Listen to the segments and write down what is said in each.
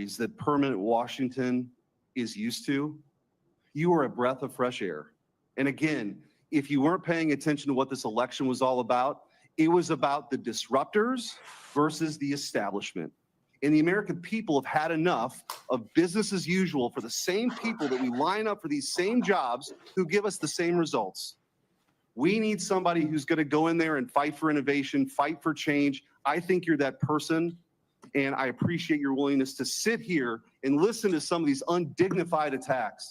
salaries that permanent Washington is used to, you are a breath of fresh air. And again, if you weren't paying attention to what this election was all about, it was about the disruptors versus the establishment. And the American people have had enough of business as usual for the same people that we line up for these same jobs who give us the same results. We need somebody who's going to go in there and fight for innovation, fight for change. I think you're that person, and I appreciate your willingness to sit here and listen to some of these undignified attacks.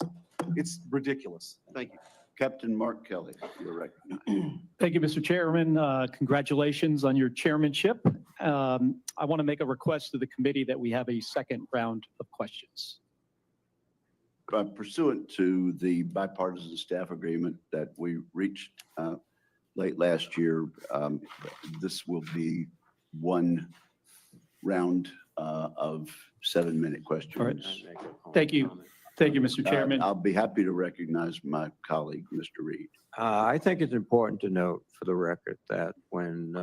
It's ridiculous. Thank you. Captain Mark Kelly, you're recognized. Thank you, Mr. Chairman. Congratulations on your chairmanship. I want to make a request to the committee that we have a second round of questions. Pursuant to the bipartisan staff agreement that we reached late last year, this will be one round of 7-minute questions. All right. Thank you. Thank you, Mr. Chairman. I'll be happy to recognize my colleague, Mr. Reed. I think it's important to note for the record that when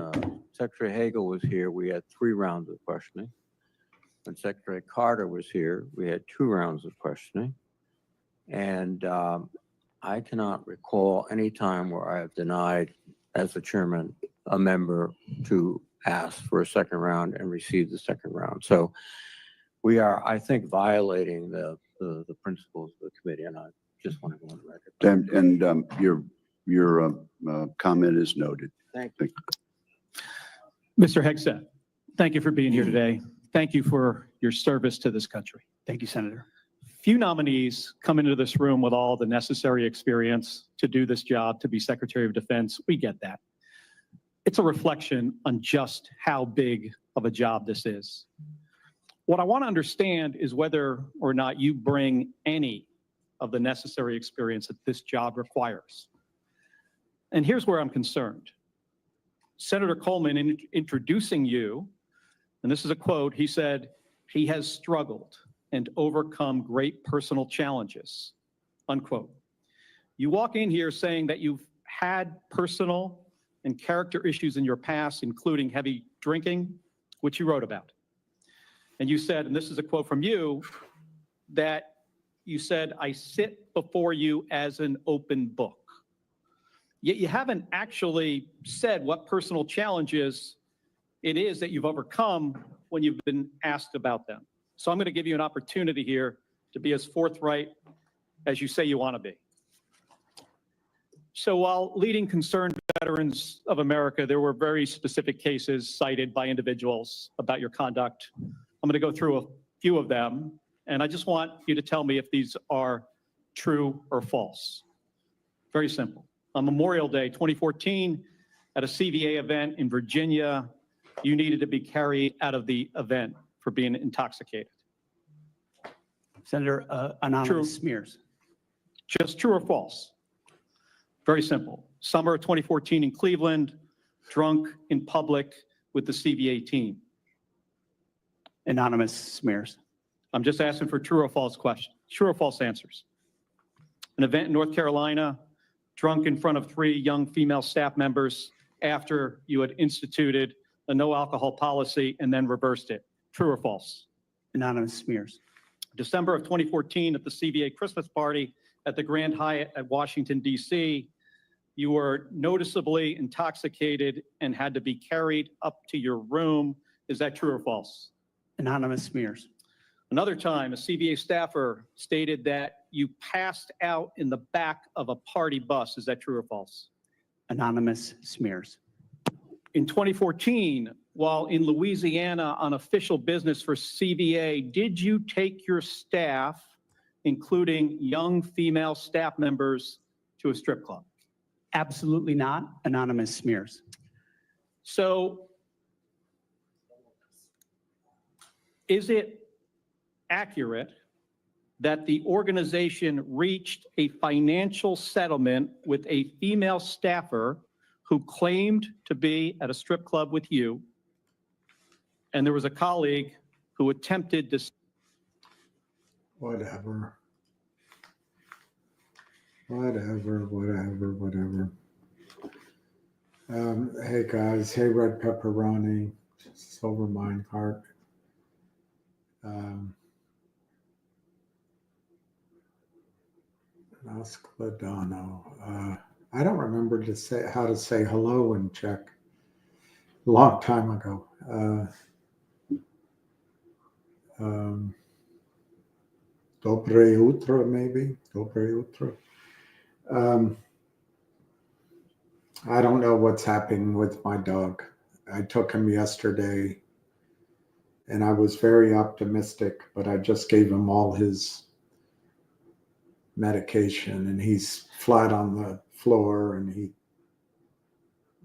Secretary Hagel was here, we had 3 rounds of questioning. When Secretary Carter was here, we had 2 rounds of questioning. And I cannot recall any time where I have denied, as the chairman, a member to ask for a second round and receive the second round. So we are, I think, violating the principles of the committee, and I just want to go on the record. And your comment is noted. Thank you. Mr. Hegseth, thank you for being here today. Thank you for your service to this country. Thank you, Senator. Few nominees come into this room with all the necessary experience to do this job, to be Secretary of Defense. We get that. It's a reflection on just how big of a job this is. What I want to understand is whether or not you bring any of the necessary experience that this job requires. And here's where I'm concerned. Senator Coleman, in introducing you, and this is a quote, he said, "He has struggled and overcome great personal challenges," unquote. You walk in here saying that you've had personal and character issues in your past, including heavy drinking, which you wrote about. And you said, and this is a quote from you, that you said, "I sit before you as an open book." Yet you haven't actually said what personal challenges it is that you've overcome when you've been asked about them. So I'm going to give you an opportunity here to be as forthright as you say you want to be. So while leading concerned veterans of America, there were very specific cases cited by individuals about your conduct. I'm going to go through a few of them, and I just want you to tell me if these are true or false. Very simple. On Memorial Day 2014, at a CVA event in Virginia, you needed to be carried out of the event for being intoxicated. Senator, anonymous smears. Just true or false? Very simple. Summer of 2014 in Cleveland, drunk in public with the CVA team. Anonymous smears. I'm just asking for true or false questions. True or false answers. An event in North Carolina, drunk in front of 3 young female staff members after you had instituted a no alcohol policy and then reversed it. True or false? Anonymous smears. December of 2014 at the CVA Christmas party at the Grand Hyatt at Washington, D.C., you were noticeably intoxicated and had to be carried up to your room. Is that true or false? Anonymous smears. Another time, a CVA staffer stated that you passed out in the back of a party bus. Is that true or false? Anonymous smears. In 2014, while in Louisiana on official business for CVA, did you take your staff, including young female staff members, to a strip club? Absolutely not. Anonymous smears. So is it accurate that the organization reached a financial settlement with a female staffer who claimed to be at a strip club with you, and there was a colleague who attempted to... Whatever. Hey guys, hey Red Pepperoni, Silver Minecart. Nascladano. I don't remember how to say hello in Czech. A long time ago. Dobre jutro, maybe. Dobre jutro. I don't know what's happening with my dog. I took him yesterday and I was very optimistic, but I just gave him all his medication and he's flat on the floor and he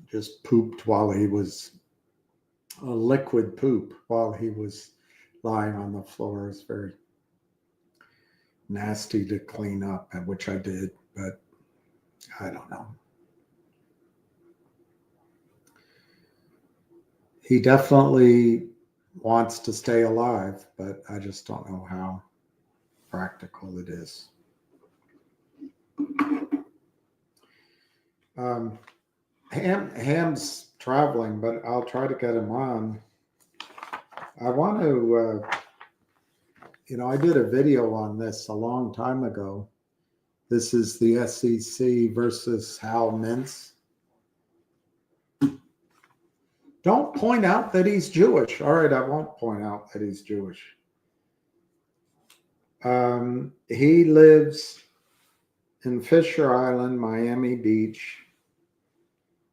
just pooped while he was a liquid poop while he was lying on the floor. It's very nasty to clean up, which I did, but I don't know. He definitely wants to stay alive, but I just don't know how practical it is. Ham's traveling, but I'll try to get him on. I want to, I did a video on this a long time ago. This is the SEC versus Hal Mintz. Don't point out that he's Jewish. All right, I won't point out that he's Jewish. He lives in Fisher Island, Miami Beach.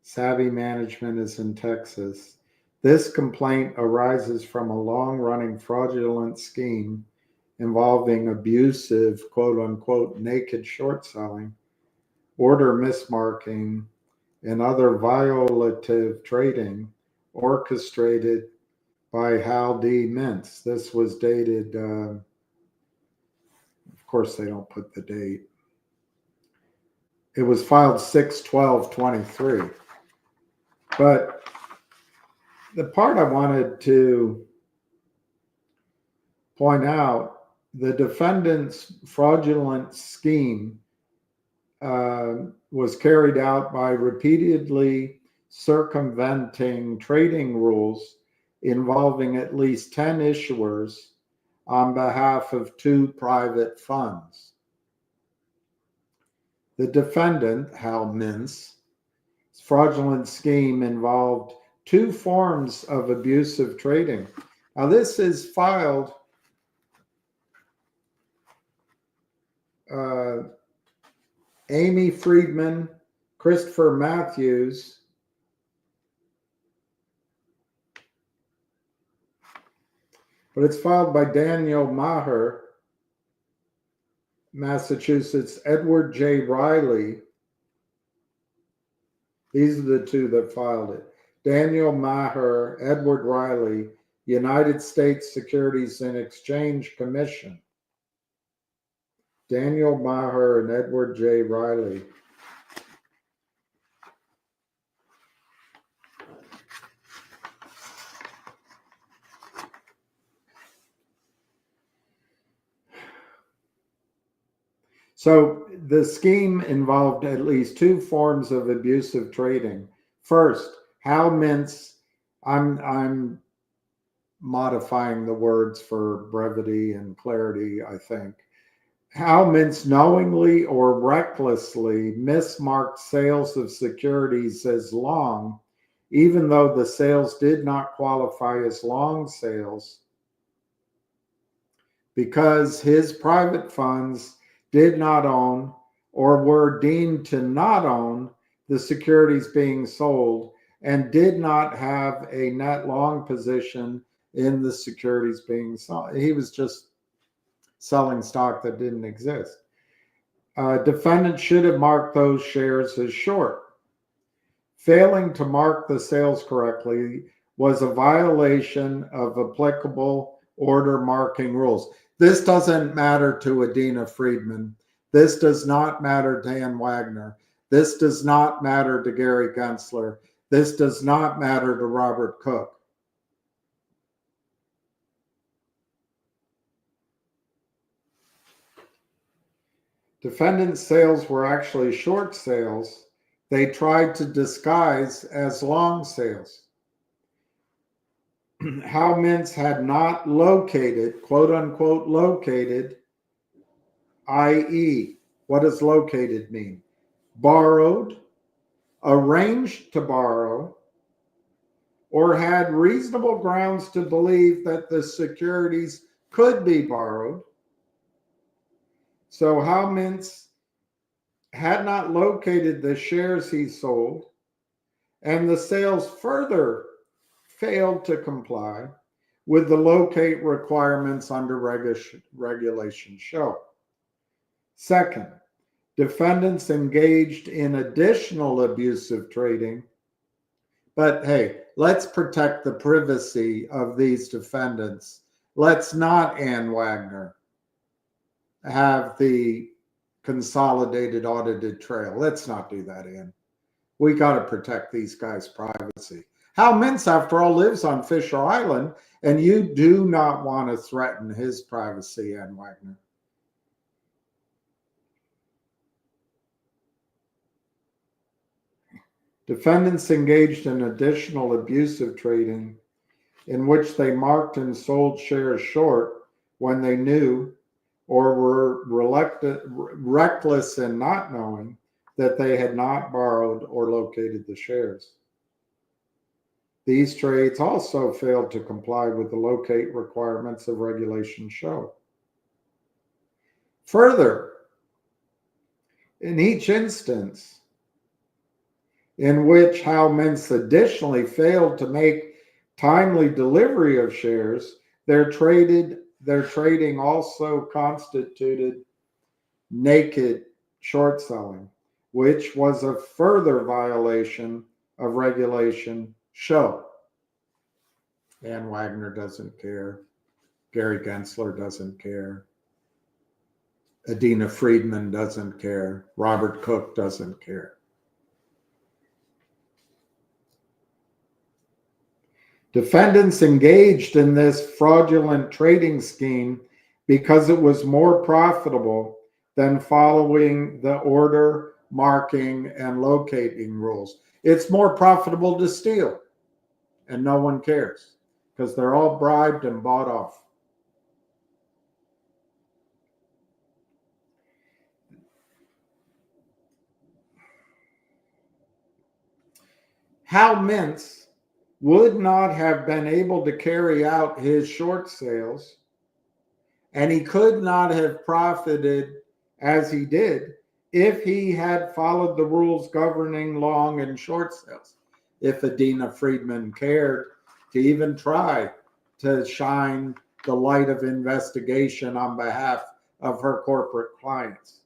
Savvy Management is in Texas. This complaint arises from a long-running fraudulent scheme involving abusive, quote-unquote, naked short selling, order mismarking, and other violative trading orchestrated by Hal D. Mintz. This was dated, of course, they don't put the date. It was filed 6/12/23. But the part I wanted to point out, the defendant's fraudulent scheme was carried out by repeatedly circumventing trading rules involving at least 10 issuers on behalf of 2 private funds. The defendant, Hal Mintz's fraudulent scheme involved 2 forms of abusive trading. Now, this is filed Amy Friedman, Christopher Matthews, but it's filed by Daniel Maher, Massachusetts, Edward J. Riley. These are the 2 that filed it. Daniel Maher, Edward Riley, United States Securities and Exchange Commission. Daniel Maher and Edward J. Riley. So the scheme involved at least 2 forms of abusive trading. First, Hal Mintz, I'm modifying the words for brevity and clarity, I think. Hal Mintz knowingly or recklessly mismarked sales of securities as long, even though the sales did not qualify as long sales, because his private funds did not own or were deemed to not own the securities being sold and did not have a net long position in the securities being sold. He was just selling stock that didn't exist. Defendants should have marked those shares as short. Failing to mark the sales correctly was a violation of applicable order marking rules. This doesn't matter to Adina Friedman. This does not matter to Dan Wagner. This does not matter to Gary Gensler. This does not matter to Robert Cook. Defendant's sales were actually short sales. They tried to disguise as long sales. Hal Mintz had not located, quote unquote, located, i.e., What does located mean? Borrowed, arranged to borrow, or had reasonable grounds to believe that the securities could be borrowed. So Hal Mintz had not located the shares he sold, and the sales further failed to comply with the locate requirements under regulation show. Second, defendants engaged in additional abusive trading. But hey, let's protect the privacy of these defendants. Let's not, Ann Wagner, have the consolidated audited trail. Let's not do that, Ann. We got to protect these guys' privacy. Hal Mintz, after all, lives on Fisher Island, and you do not want to threaten his privacy, Ann Wagner. Defendants engaged in additional abusive trading in which they marked and sold shares short when they knew or were reckless in not knowing that they had not borrowed or located the shares. These trades also failed to comply with the locate requirements of regulation show. Further, in each instance in which Hal Mintz additionally failed to make timely delivery of shares, their trading also constituted naked short selling, which was a further violation of regulation show. Ann Wagner doesn't care. Gary Gensler doesn't care. Adina Friedman doesn't care. Robert Cook doesn't care. Defendants engaged in this fraudulent trading scheme because it was more profitable than following the order, marking, and locating rules. It's more profitable to steal, and no one cares because they're all bribed and bought off. Hal Mintz would not have been able to carry out his short sales, and he could not have profited as he did if he had followed the rules governing long and short sales. If Adina Friedman cared to even try to shine the light of investigation on behalf of her corporate clients.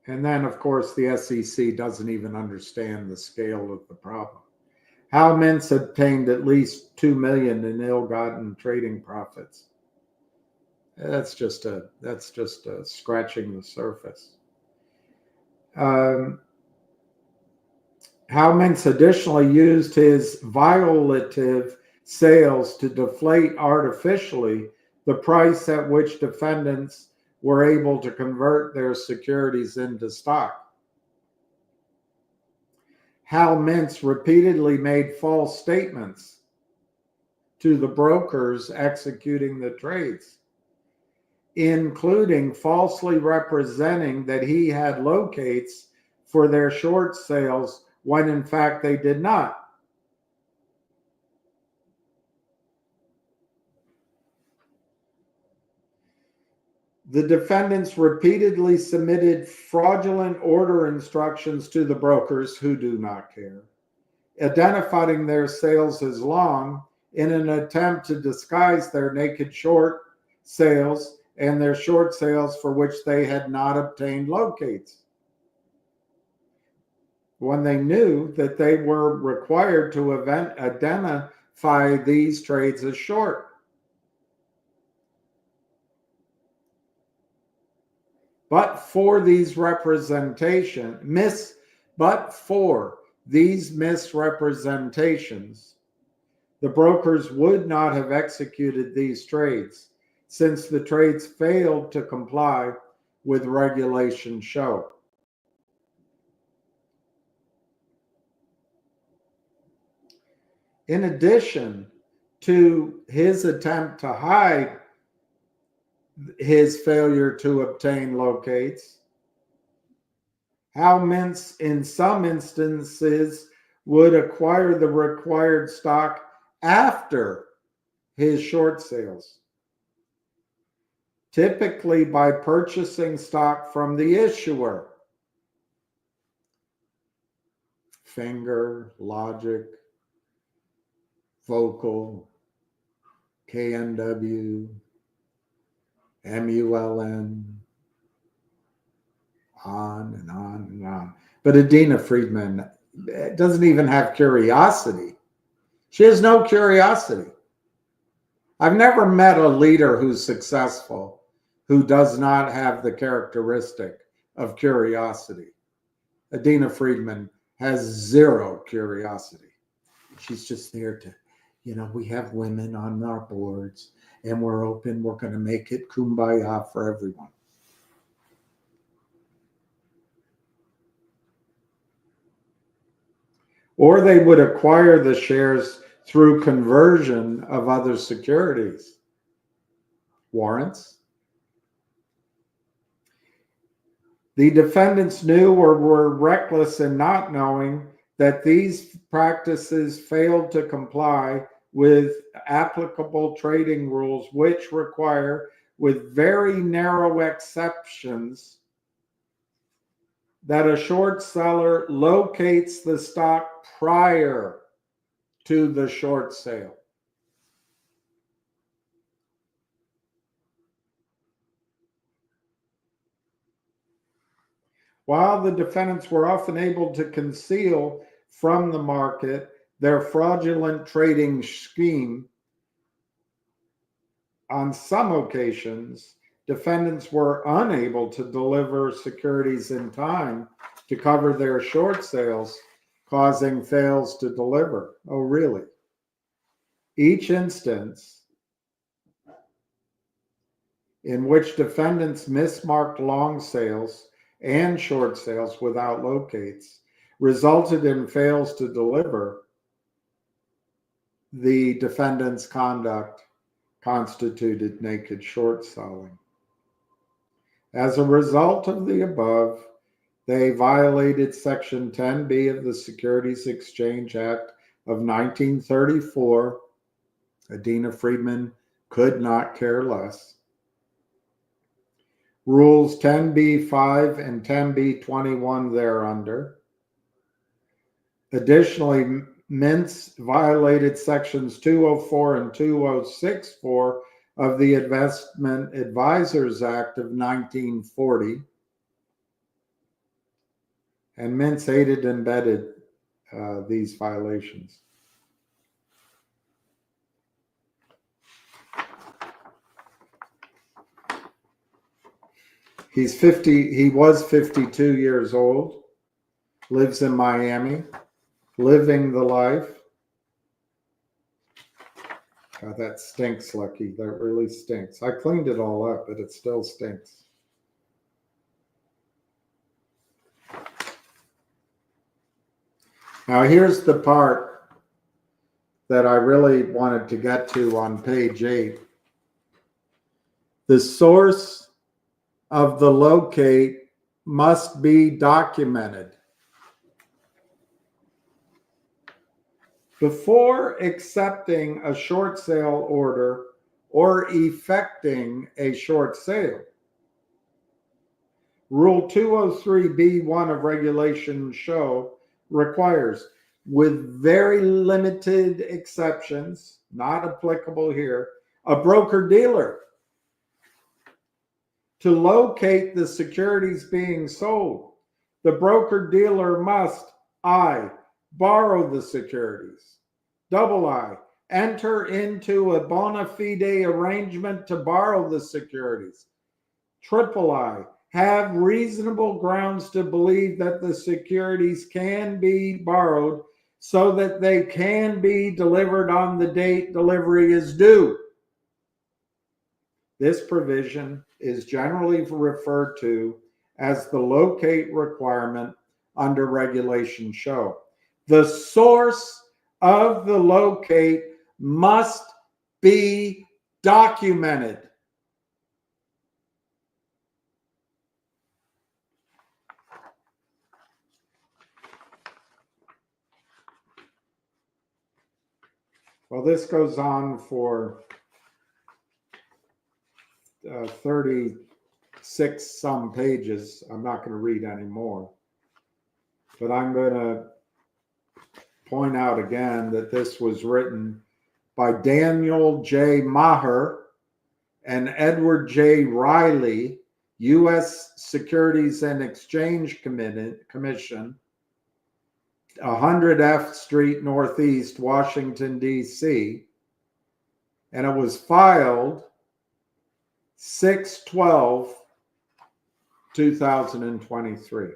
And then, of course, the SEC doesn't even understand the scale of the problem. Hal Mintz obtained at least $2 million in ill-gotten trading profits. That's just scratching the surface. Hal Mintz additionally used his violative sales to deflate artificially the price at which defendants were able to convert their securities into stock. Hal Mintz repeatedly made false statements to the brokers executing the trades, including falsely representing that he had locates for their short sales when in fact they did not. The defendants repeatedly submitted fraudulent order instructions to the brokers who do not care, identifying their sales as long in an attempt to disguise their naked short sales and their short sales for which they had not obtained locates, when they knew that they were required to identify these trades as short. But for these misrepresentations, the brokers would not have executed these trades, since the trades failed to comply with regulation show. In addition to his attempt to hide his failure to obtain locates, how mints in some instances would acquire the required stock after his short sales, typically by purchasing stock from the issuer. Finger, Logic, Vocal, KNW, MULN, on and on and on. But Adina Friedman doesn't even have curiosity. She has no curiosity. I've never met a leader who's successful who does not have the characteristic of curiosity. Adina Friedman has zero curiosity. She's just there to, we have women on our boards and we're open. We're going to make it kumbaya for everyone. Or they would acquire the shares through conversion of other securities. Warrants. The defendants knew or were reckless in not knowing that these practices failed to comply with applicable trading rules, which require, with very narrow exceptions, that a short seller locates the stock prior to the short sale. While the defendants were often able to conceal from the market their fraudulent trading scheme, on some occasions, defendants were unable to deliver securities in time to cover their short sales, causing fails to deliver. Oh, really? Each instance in which defendants mismarked long sales and short sales without locates resulted in fails to deliver, the defendant's conduct constituted naked short selling. As a result of the above, they violated Section 10B of the Securities Exchange Act of 1934. Adina Friedman could not care less. Rules 10B5 and 10B21 thereunder. Additionally, mints violated sections 204 and 2064 of the Investment Advisors Act of 1940. And mints aided and abetted these violations. He was 52 years old, lives in Miami, living the life. God, that stinks, Lucky. That really stinks. I cleaned it all up, but it still stinks. Now, here's the part that I really wanted to get to on page 8. The source of the locate must be documented. Before accepting a short sale order or effecting a short sale, Rule 203B1 of Regulation Show requires, with very limited exceptions, not applicable here, a broker-dealer to locate the securities being sold. The broker-dealer must, I, borrow the securities, I, enter into a bona fide arrangement to borrow the securities, I, have reasonable grounds to believe that the securities can be borrowed so that they can be delivered on the date delivery is due. This provision is generally referred to as the locate requirement under Regulation Show. The source of the locate must be documented. Well, this goes on for 36 some pages. I'm not going to read any more, but I'm going to point out again that this was written by Daniel J. Maher and Edward J. Riley, U.S. Securities and Exchange Commission, 100 F Street Northeast, Washington, D.C., and it was filed 6/12/2023.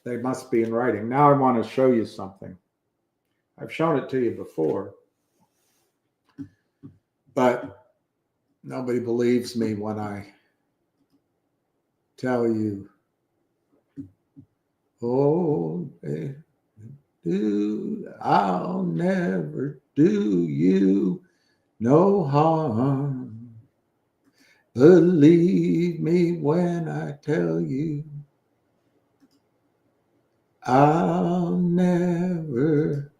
They must be in writing. Now I want to show you something. I've shown it to you before, but nobody believes me when I tell you, oh, dude, I'll never do you no harm. Believe me when I tell you, I'll never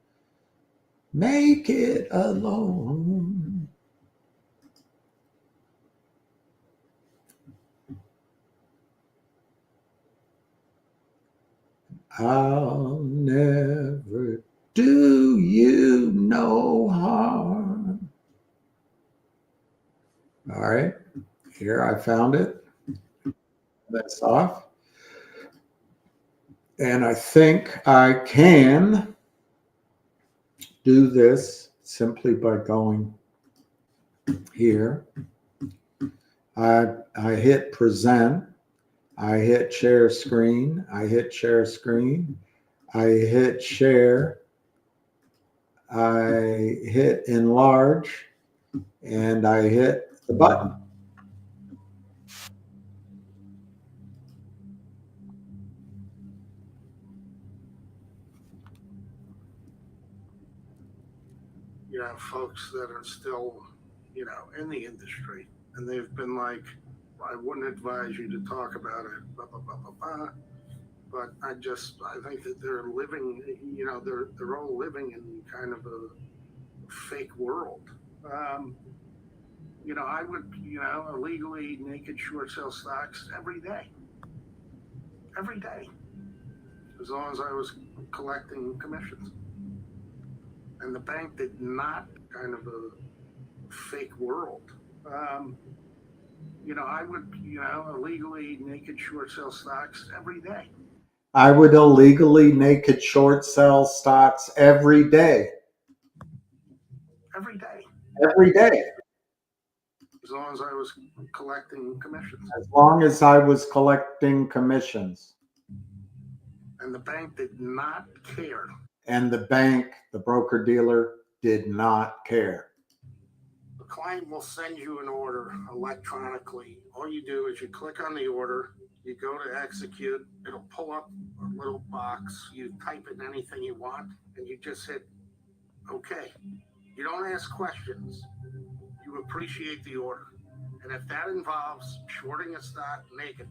make it alone. I'll never do you no harm. All right, here I found it. That's off. And I think I can do this simply by going here. I hit present. I hit share screen. I hit share screen. I hit share. I hit enlarge. And I hit the button. You have folks that are still, in the industry, and they've been like, I wouldn't advise you to talk about it, blah, blah, blah, blah, blah. But I think that they're living, they're all living in kind of a fake world. I would, illegally naked short sell stocks every day, as long as I was collecting commissions. And the bank did not, kind of a fake world. I would, illegally naked short sell stocks every day. I would illegally naked short sell stocks every day. Every day. Every day. As long as I was collecting commissions. As long as I was collecting commissions. And the bank did not care. And the bank, the broker dealer, did not care. The client will send you an order electronically. All you do is you click on the order, you go to execute, it'll pull up a little box, you type in anything you want, and you just hit okay. You don't ask questions. You appreciate the order. And if that involves shorting a stock naked,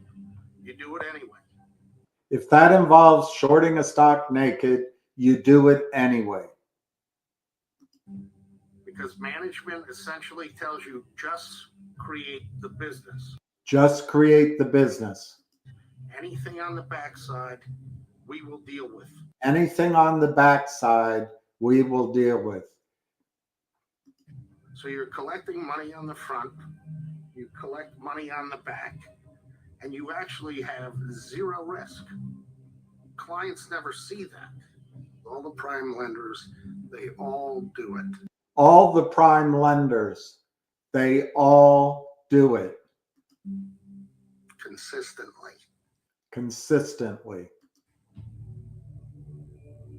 you do it anyway. If that involves shorting a stock naked, you do it anyway. Because management essentially tells you just create the business. Just create the business. Anything on the backside, we will deal with. Anything on the backside, we will deal with. So you're collecting money on the front, you collect money on the back, and you actually have zero risk. Clients never see that. All the prime lenders, they all do it. All the prime lenders, they all do it. Consistently.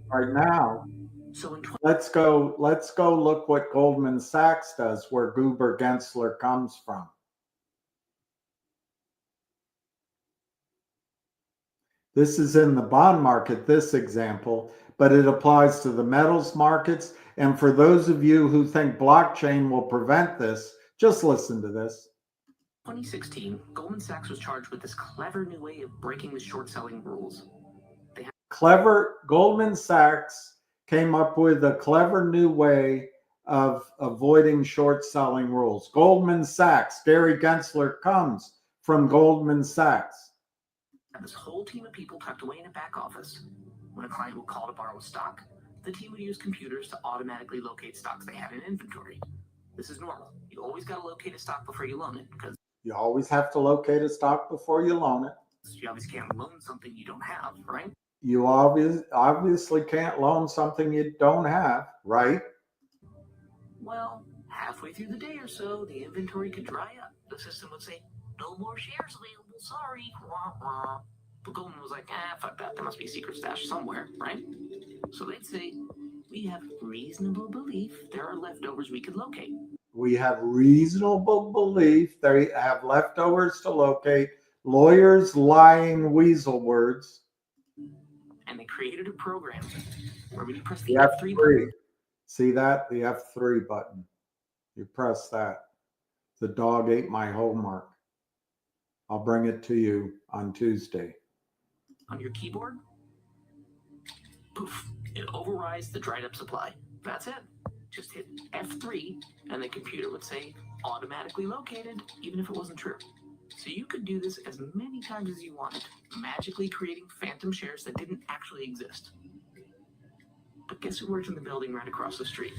Right now, let's go look what Goldman Sachs does, where Gruber Gensler comes from. This is in the bond market, this example, but it applies to the metals markets. And for those of you who think blockchain will prevent this, just listen to this. 2016, Goldman Sachs was charged with this clever new way of breaking the short selling rules. Goldman Sachs came up with a clever new way of avoiding short selling rules. Goldman Sachs, Gary Gensler comes from Goldman Sachs. This whole team of people tucked away in a back office. When a client would call to borrow a stock, the team would use computers to automatically locate stocks they had in inventory. This is normal. You always got to locate a stock before you loan it, because You always have to locate a stock before you loan it. you obviously can't loan something you don't have, right? You obviously can't loan something you don't have, right? Well, halfway through the day or so, the inventory could dry up. The system would say, no more shares available, sorry. Wah, wah. But Goldman was like, fuck that. There must be a secret stash somewhere, right? So they'd say, we have reasonable belief there are leftovers we could locate. We have reasonable belief they have leftovers to locate. Lawyers lying weasel words. And they created a program where when you press The the F3 F3. button, See that? The F3 button. You press that. The dog ate my homework. I'll bring it to you on Tuesday. on your keyboard, poof, it overrides the dried up supply. That's it. Just hit F3 and the computer would say automatically located, even if it wasn't true. So you could do this as many times as you wanted, magically creating phantom shares that didn't actually exist. But guess who works in the building right across the street?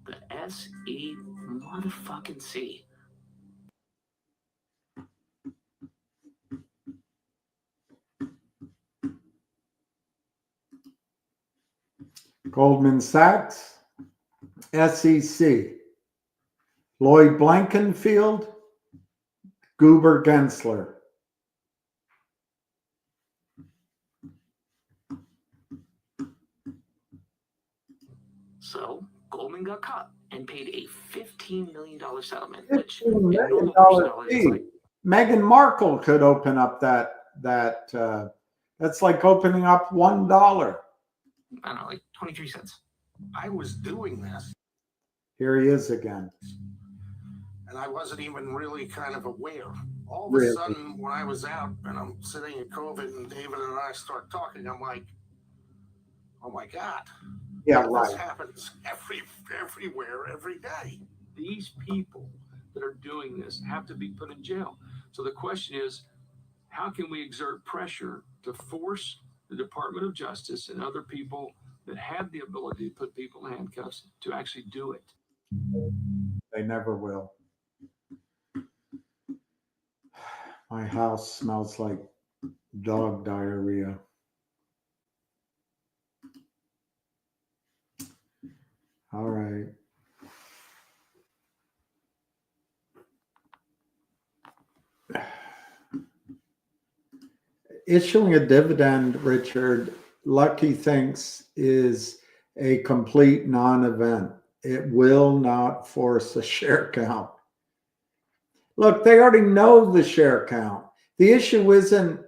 The SE motherfucking C. Goldman Sachs, SEC, Lloyd Blankenfield, Goober Gensler. So Goldman got caught and paid a $15 million settlement, which $15 in million normal dollars is fee. like, Meghan Markle could open up that's like opening up $1. I don't know, like 23 cents. I was doing this Here he is again. and I wasn't even really kind of aware. All of Really? a sudden, when I was out and I'm sitting in COVID and David and I start talking, I'm like, oh my God. Yeah, This right. happens everywhere, every day. These people that are doing this have to be put in jail. So the question is, how can we exert pressure to force the Department of Justice and other people that have the ability to put people in handcuffs to actually do it? They never will. My house smells like dog diarrhea. All right. Issuing a dividend, Richard, Lucky thinks is a complete non-event. It will not force a share count. Look, they already know the share count. The issue isn't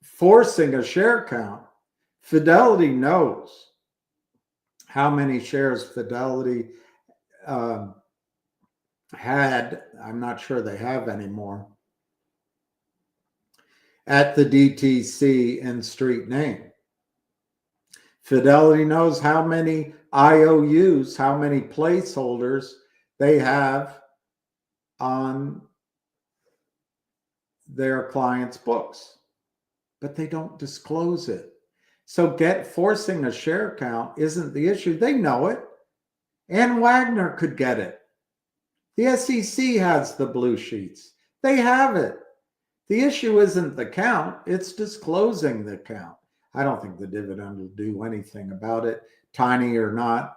forcing a share count. Fidelity knows how many shares Fidelity had. I'm not sure they have anymore at the DTC and street name. Fidelity knows how many IOUs, how many placeholders they have on their clients' books, but they don't disclose it. So forcing a share count isn't the issue. They know it. Ann Wagner could get it. The SEC has the blue sheets. They have it. The issue isn't the count, it's disclosing the count. I don't think the dividend will do anything about it, tiny or not.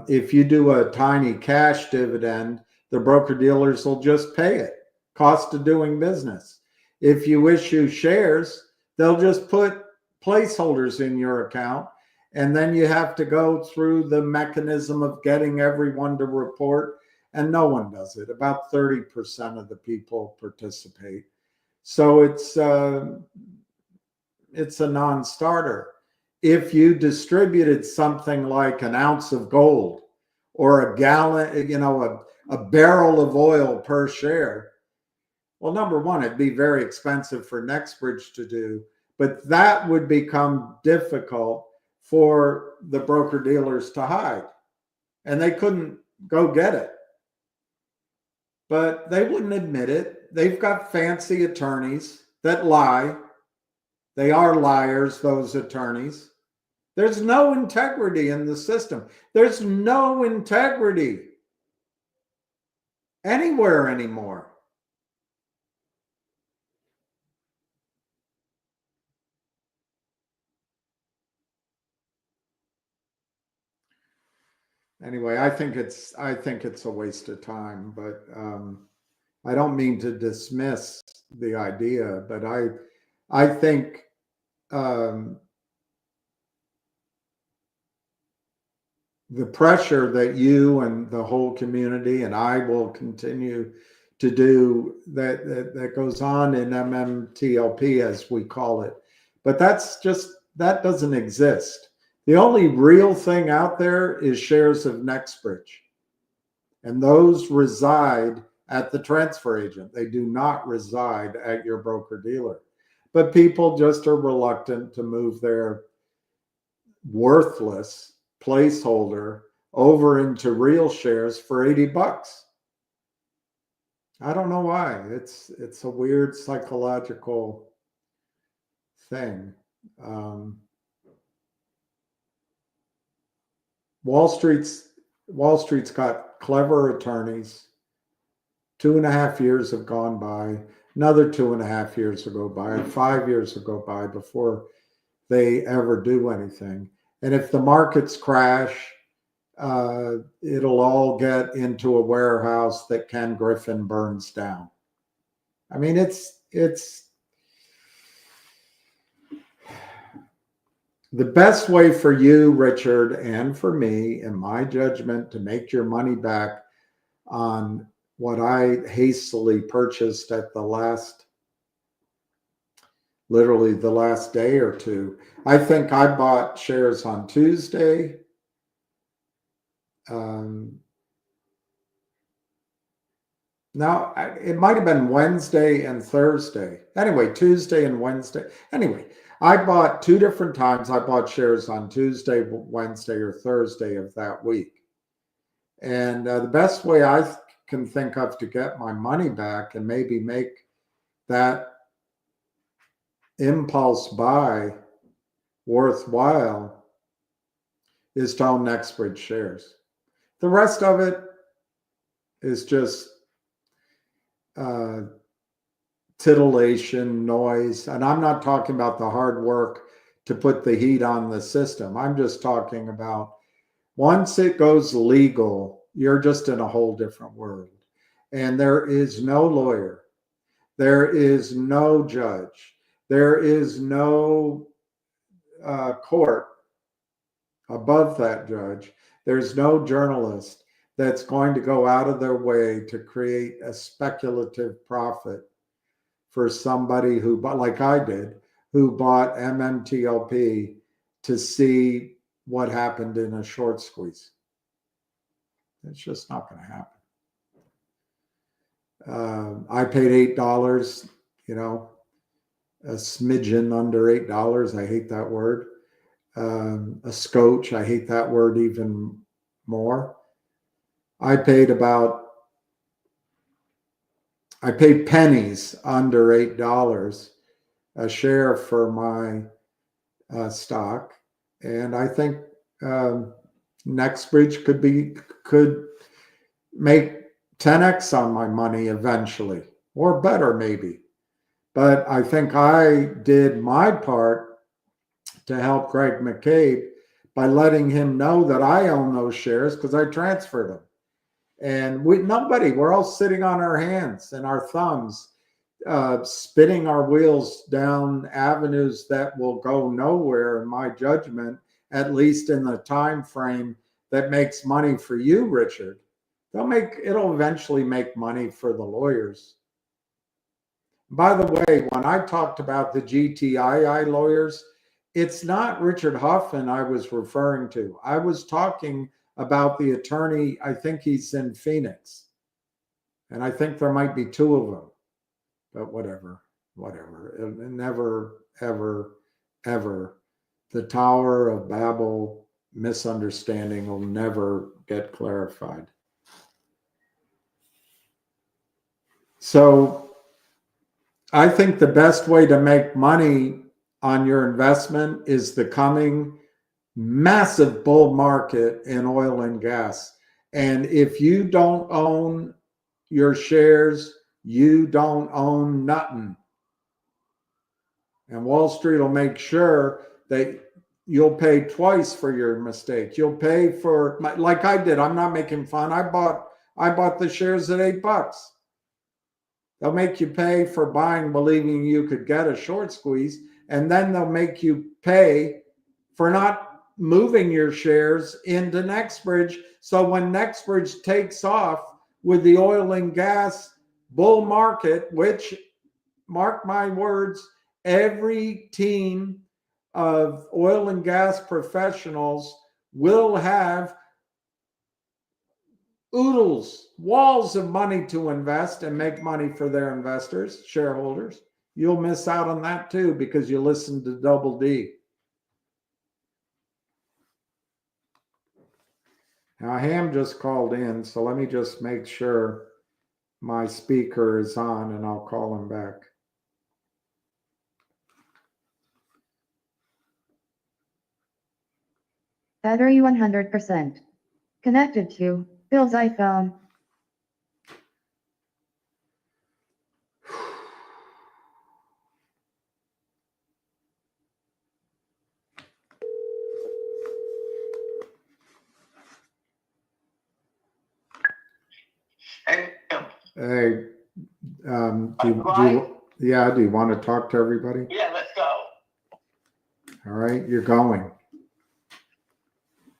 If you do a tiny cash dividend, the broker-dealers will just pay it. Cost of doing business. If you issue shares, they'll just put placeholders in your account, and then you have to go through the mechanism of getting everyone to report, and no one does it. About 30% of the people participate. So it's it's a non-starter. If you distributed something like an ounce of gold or a gallon, a barrel of oil per share, well, number one, it'd be very expensive for Nextbridge to do, but that would become difficult for the broker dealers to hide, and they couldn't go get it. But they wouldn't admit it. They've got fancy attorneys that lie. They are liars, those attorneys. There's no integrity in the system. There's no integrity anywhere anymore. Anyway, I think it's a waste of time, but I don't mean to dismiss the idea, but I think the pressure that you and the whole community and I will continue to do that goes on in MMTLP, as we call it, but that doesn't exist. The only real thing out there is shares of Nextbridge, and those reside at the transfer agent. They do not reside at your broker dealer, but people just are reluctant to move their worthless placeholder over into real shares for $80. I don't know why. It's a weird psychological thing. Wall Street's got clever attorneys. 2.5 years have gone by. Another 2.5 years will go by. 5 years will go by before they ever do anything. And if the markets crash, it'll all get into a warehouse that Ken Griffin burns down. I mean, it's the best way for you, Richard, and for me, in my judgment, to make your money back on what I hastily purchased at literally the last day or two. I think I bought shares on Tuesday. Now, it might have been Wednesday and Thursday. Anyway, Tuesday and Wednesday. Anyway, I bought 2 different times. I bought shares on Tuesday, Wednesday, or Thursday of that week. And the best way I can think of to get my money back and maybe make that impulse buy worthwhile is to own Nextbridge shares. The rest of it is just titillation, noise. And I'm not talking about the hard work to put the heat on the system. I'm just talking about once it goes legal, you're just in a whole different world. And there is no lawyer. There is no judge. There is no court above that judge. There's no journalist that's going to go out of their way to create a speculative profit for somebody who, like I did, who bought MMTLP to see what happened in a short squeeze. It's just not going to happen. I paid $8, a smidgen under $8. I hate that word. A scotch, I hate that word even more. I paid pennies under $8 a share for my stock, and I think Nextbridge could make 10x on my money eventually, or better maybe. But I think I did my part to help Greg McCabe by letting him know that I own those shares because I transferred them. And we're all sitting on our hands and our thumbs, spinning our wheels down avenues that will go nowhere, in my judgment, at least in the time frame that makes money for you, Richard. It'll eventually make money for the lawyers. By the way, when I talked about the GTII lawyers, it's not Richard Huffman I was referring to. I was talking about the attorney, I think he's in Phoenix. And I think there might be two of them. But whatever. It never, ever, ever. The Tower of Babel misunderstanding will never get clarified. So I think the best way to make money on your investment is the coming massive bull market in oil and gas. And if you don't own your shares, you don't own nothing. And Wall Street will make sure that you'll pay twice for your mistake. You'll pay for, like I did. I'm not making fun. I bought the shares at $8. They'll make you pay for buying, believing you could get a short squeeze, and then they'll make you pay for not moving your shares into Nextbridge. So when Nextbridge takes off with the oil and gas bull market, which, mark my words, every team of oil and gas professionals will have oodles, walls of money to invest and make money for their investors, shareholders. You'll miss out on that too because you listen to Double D. Now, Ham just called in, so let me just make sure my speaker is on and I'll call him back. Battery 100%. Connected to Bill's iPhone. Hey, do you want to talk to everybody? Yeah, let's go. All right, you're going.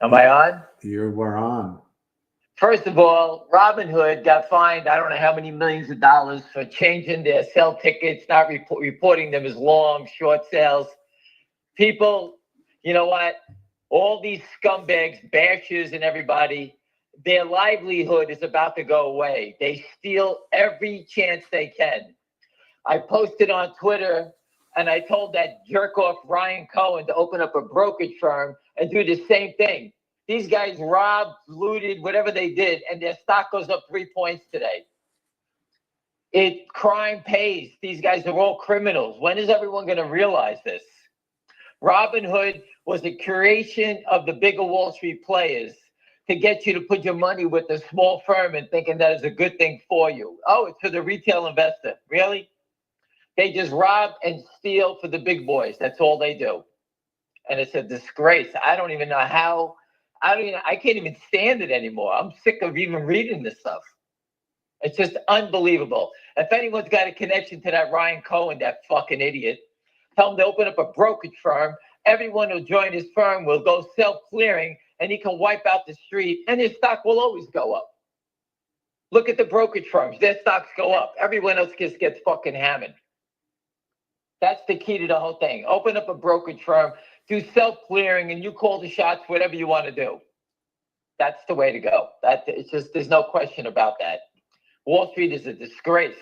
Am I on? You were on. First of all, Robinhood got fined, I don't know how many millions of dollars for changing their sell tickets, not reporting them as long, short sales. People, you know what? All these scumbags, bashers, and everybody, their livelihood is about to go away. They steal every chance they can. I posted on Twitter and I told that jerk off Ryan Cohen to open up a brokerage firm and do the same thing. These guys robbed, looted, whatever they did, and their stock goes up 3 points today. Crime pays. These guys are all criminals. When is everyone going to realize this? Robinhood was a creation of the bigger Wall Street players to get you to put your money with a small firm and thinking that is a good thing for you. Oh, it's for the retail investor. Really? They just rob and steal for the big boys. That's all they do. And it's a disgrace. I don't even know how. I can't even stand it anymore. I'm sick of even reading this stuff. It's just unbelievable. If anyone's got a connection to that Ryan Cohen, that fucking idiot, tell him to open up a brokerage firm. Everyone who'll join his firm will go self-clearing, and he can wipe out the street, and his stock will always go up. Look at the brokerage firms. Their stocks go up. Everyone else just gets fucking hammered. That's the key to the whole thing. Open up a brokerage firm, do self-clearing, and you call the shots, whatever you want to do. That's the way to go. It's just, there's no question about that. Wall Street is a disgrace.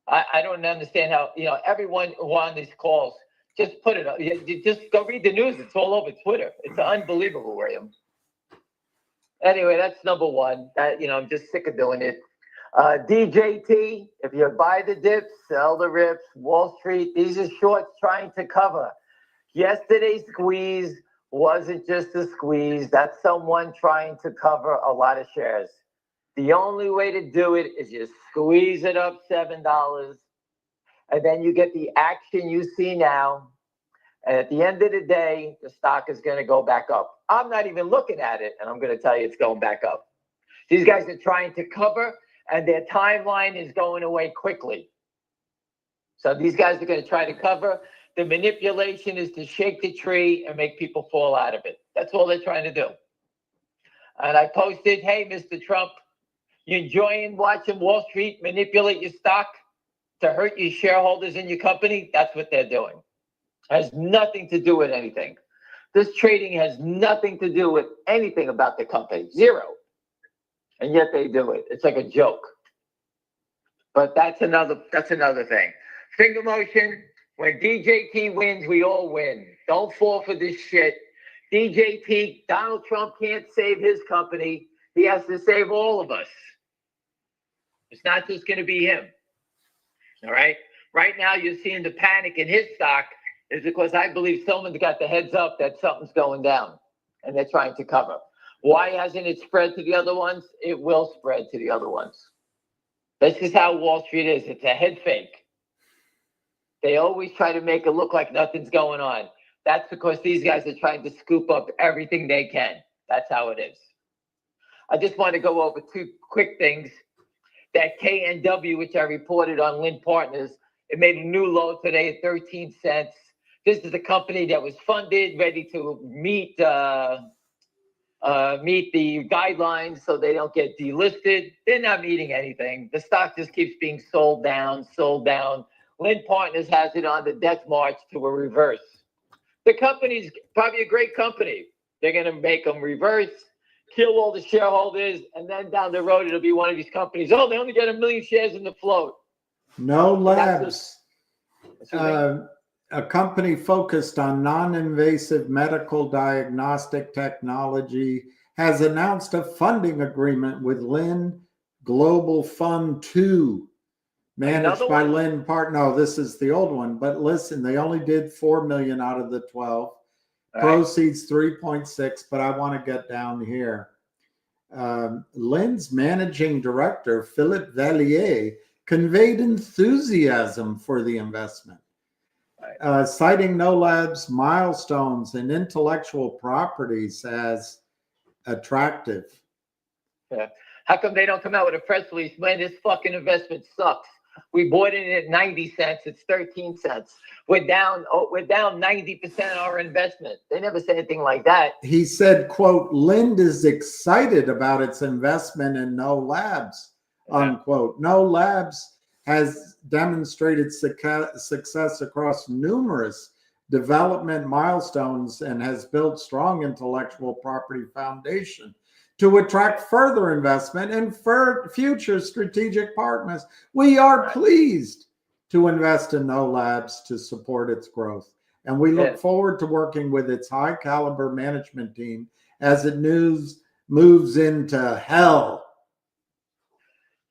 I don't understand how, everyone who on these calls, just put it up. Just go read the news. It's all over Twitter. It's unbelievable, William. Anyway, that's number one. I'm just sick of doing it. DJT, if you buy the dips, sell the rips. Wall Street, these are shorts trying to cover. Yesterday's squeeze wasn't just a squeeze. That's someone trying to cover a lot of shares. The only way to do it is you squeeze it up $7, and then you get the action you see now. And at the end of the day, the stock is going to go back up. I'm not even looking at it, and I'm going to tell you it's going back up. These guys are trying to cover, and their timeline is going away quickly. So these guys are going to try to cover. The manipulation is to shake the tree and make people fall out of it. That's all they're trying to do. And I posted, hey, Mr. Trump, you enjoying watching Wall Street manipulate your stock? to hurt your shareholders in your company, that's what they're doing. Has nothing to do with anything. This trading has nothing to do with anything about the company. Zero. And yet they do it. It's like a joke. But that's another thing. Finger motion. When DJT wins, we all win. Don't fall for this shit. DJT, Donald Trump can't save his company. He has to save all of us. It's not just going to be him. All right? Right now, you're seeing the panic in his stock is because I believe someone's got the heads up that something's going down, and they're trying to cover. Why hasn't it spread to the other ones? It will spread to the other ones. This is how Wall Street is. It's a head fake. They always try to make it look like nothing's going on. That's because these guys are trying to scoop up everything they can. That's how it is. I just want to go over two quick things. That KNW, which I reported on Lynn Partners, it made a new low today at 13 cents. This is a company that was funded, ready to meet the guidelines so they don't get delisted. They're not meeting anything. The stock just keeps being sold down. Lynn Partners has it on the death march to a reverse. The company's probably a great company. They're going to make them reverse, kill all the shareholders, and then down the road, it'll be one of these companies. Oh, they only get 1 million shares in the float. No Labs, a company focused on non-invasive medical diagnostic technology, has announced a funding agreement with Lynn Global Fund 2, managed by Lynn No, this is the old one. But listen, they only did 4 million out of the 12. Proceeds 3.6, but I want to get down here. Lynn's managing director, Philip Vallier, conveyed enthusiasm for the investment, citing No Labs milestones and intellectual properties as attractive. Yeah. How come they don't come out with a press release? Man, this fucking investment sucks. We bought it at 90 cents. It's 13 cents. We're down 90% of our investment. They never said anything like that. He said, quote, Lynn is excited about its investment in No Labs, unquote. No Labs has demonstrated success across numerous development milestones and has built strong intellectual property foundation to attract further investment and future strategic partners. We are pleased to invest in No Labs to support its growth. And we look forward to working with its high caliber management team as it moves into hell.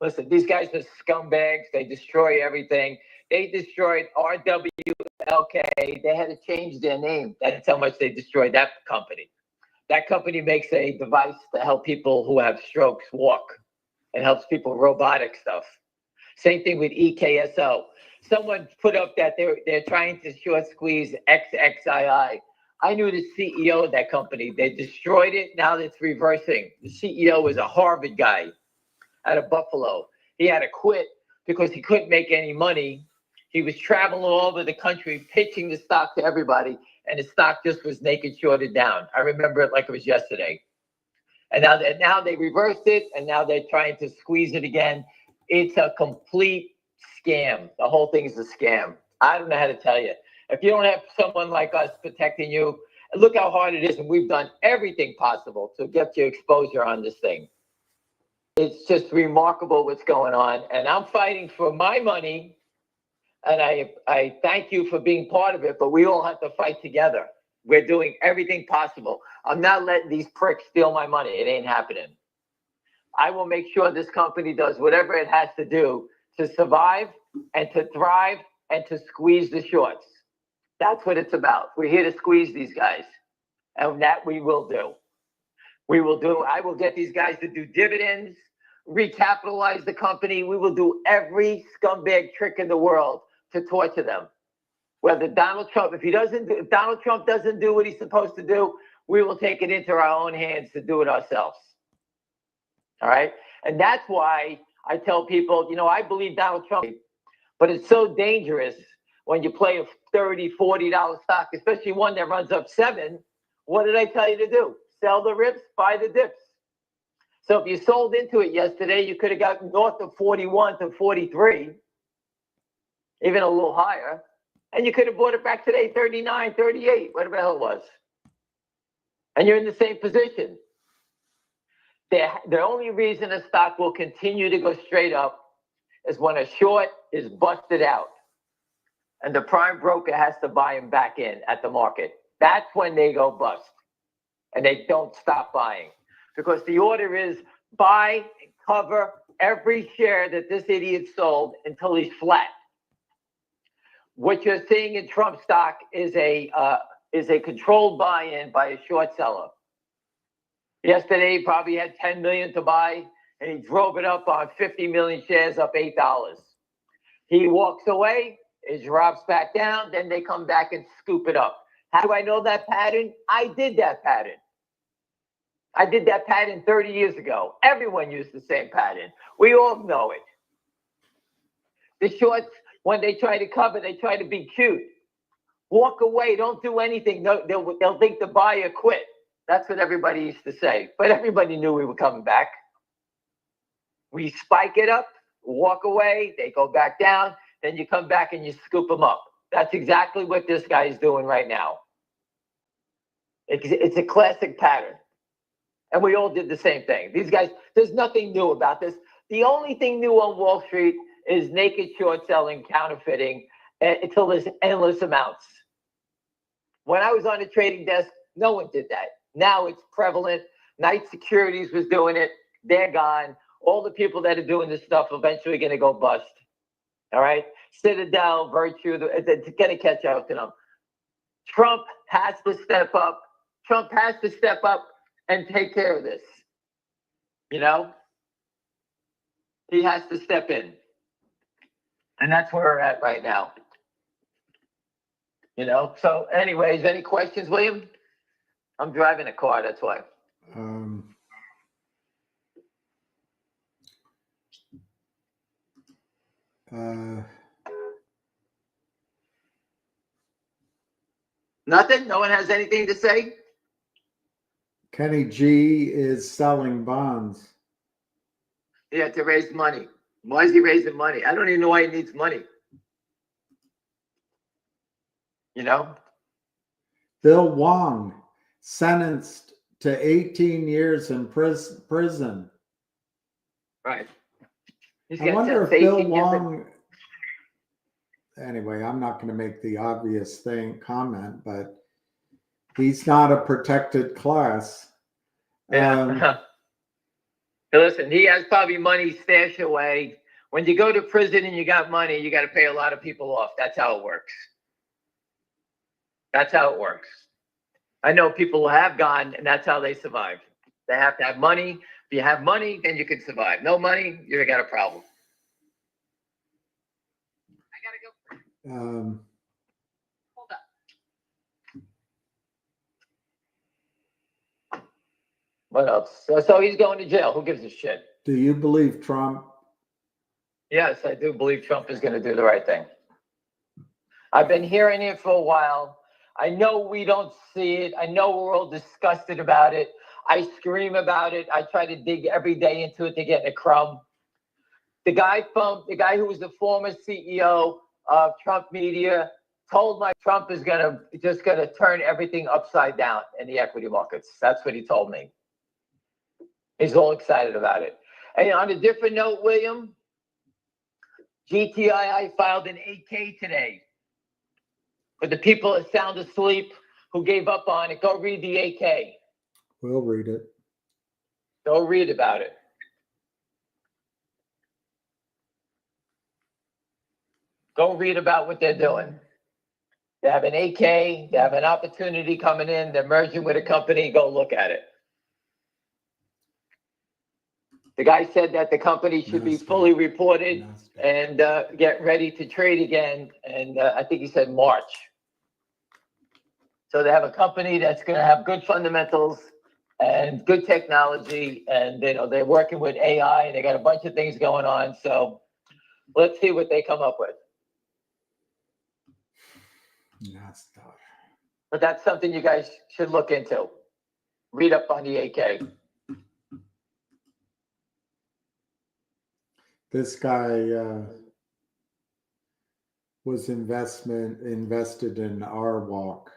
Listen, these guys are scumbags. They destroy everything. They destroyed RWLK. They had to change their name. That's how much they destroyed that company. That company makes a device to help people who have strokes walk and helps people robotic stuff. Same thing with EKSO. Someone put up that they're trying to short squeeze XXII. I knew the CEO of that company. They destroyed it. Now it's reversing. The CEO was a Harvard guy out of Buffalo. He had to quit because he couldn't make any money. He was traveling all over the country, pitching the stock to everybody, and the stock just was naked shorted down. I remember it like it was yesterday. And now they reversed it, and now they're trying to squeeze it again. It's a complete scam. The whole thing is a scam. I don't know how to tell you. If you don't have someone like us protecting you, look how hard it is, and we've done everything possible to get your exposure on this thing. It's just remarkable what's going on, and I'm fighting for my money. And I thank you for being part of it, but we all have to fight together. We're doing everything possible. I'm not letting these pricks steal my money. It ain't happening. I will make sure this company does whatever it has to do to survive and to thrive and to squeeze the shorts. That's what it's about. We're here to squeeze these guys. And that we will do. I will get these guys to do dividends, recapitalize the company. We will do every scumbag trick in the world to torture them. Whether Donald Trump, if Donald Trump doesn't do what he's supposed to do, we will take it into our own hands to do it ourselves. All right? And that's why I tell people, I believe Donald Trump, but it's so dangerous when you play a $30, $40 stock, especially one that runs up 7. What did I tell you to do? Sell the rips, buy the dips. So if you sold into it yesterday, you could have gotten north of 41 to 43. even a little higher. And you could have bought it back today, 39, 38, whatever the hell it was. And you're in the same position. The only reason a stock will continue to go straight up is when a short is busted out and the prime broker has to buy them back in at the market. That's when they go bust and they don't stop buying, because the order is buy and cover every share that this idiot sold until he's flat. What you're seeing in Trump stock is a controlled buy-in by a short seller. Yesterday, he probably had 10 million to buy, and he drove it up on 50 million shares, up $8. He walks away, it drops back down, then they come back and scoop it up. How do I know that pattern? I did that pattern. I did that pattern 30 years ago. Everyone used the same pattern. We all know it. The shorts, when they try to cover, they try to be cute. Walk away, don't do anything. No, they'll think the buyer quit. That's what everybody used to say. But everybody knew we were coming back. We spike it up, walk away, they go back down, then you come back and you scoop them up. That's exactly what this guy is doing right now. It's a classic pattern. And we all did the same thing. These guys, there's nothing new about this. The only thing new on Wall Street is naked short selling, counterfeiting, until there's endless amounts. When I was on the trading desk, no one did that. Now it's prevalent. Knight Securities was doing it. They're gone. All the people that are doing this stuff are eventually going to go bust. All right? Citadel, Virtue, they're going to catch up to them. Trump has to step up. Trump has to step up and take care of this. You know? He has to step in. And that's where we're at right now. You know? So anyways, any questions, William? I'm driving a car, that's why. Nothing? No one has anything to say? Kenny G is selling bonds. He had to raise money. Why is he raising money? I don't even know why he needs money. You know? Bill Wong sentenced to 18 years in prison. Right. I wonder if Bill Wong, anyway, I'm not going to make the obvious comment, but he's not a protected class. Listen, he has probably money stashed away. When you go to prison and you got money, you got to pay a lot of people off. That's how it works. That's how it works. I know people who have gone, and that's how they survive. They have to have money. If you have money, then you can survive. No money, you got a problem. I gotta go. Hold up. What else? So he's going to jail. Who gives a shit? Do you believe Trump? Yes, I do believe Trump is going to do the right thing. I've been hearing it for a while. I know we don't see it. I know we're all disgusted about it. I scream about it. I try to dig every day into it to get a crumb. The guy who was the former CEO of Trump Media told me Trump is just gonna turn everything upside down in the equity markets. That's what he told me. He's all excited about it. And on a different note, William, GTII filed an 8K today. For the people that sound asleep who gave up on it, go read the 8K. We'll read it. Go read about it. Go read about what they're doing. They have an 8K. They have an opportunity coming in. They're merging with a company. Go look at it. The guy said that the company should be fully reported and get ready to trade again. And I think he said March. So they have a company that's going to have good fundamentals and good technology. And they're working with AI and they got a bunch of things going on. So let's see what they come up with. But that's something you guys should look into. Read up on the 8K. This guy, was invested in RWalk.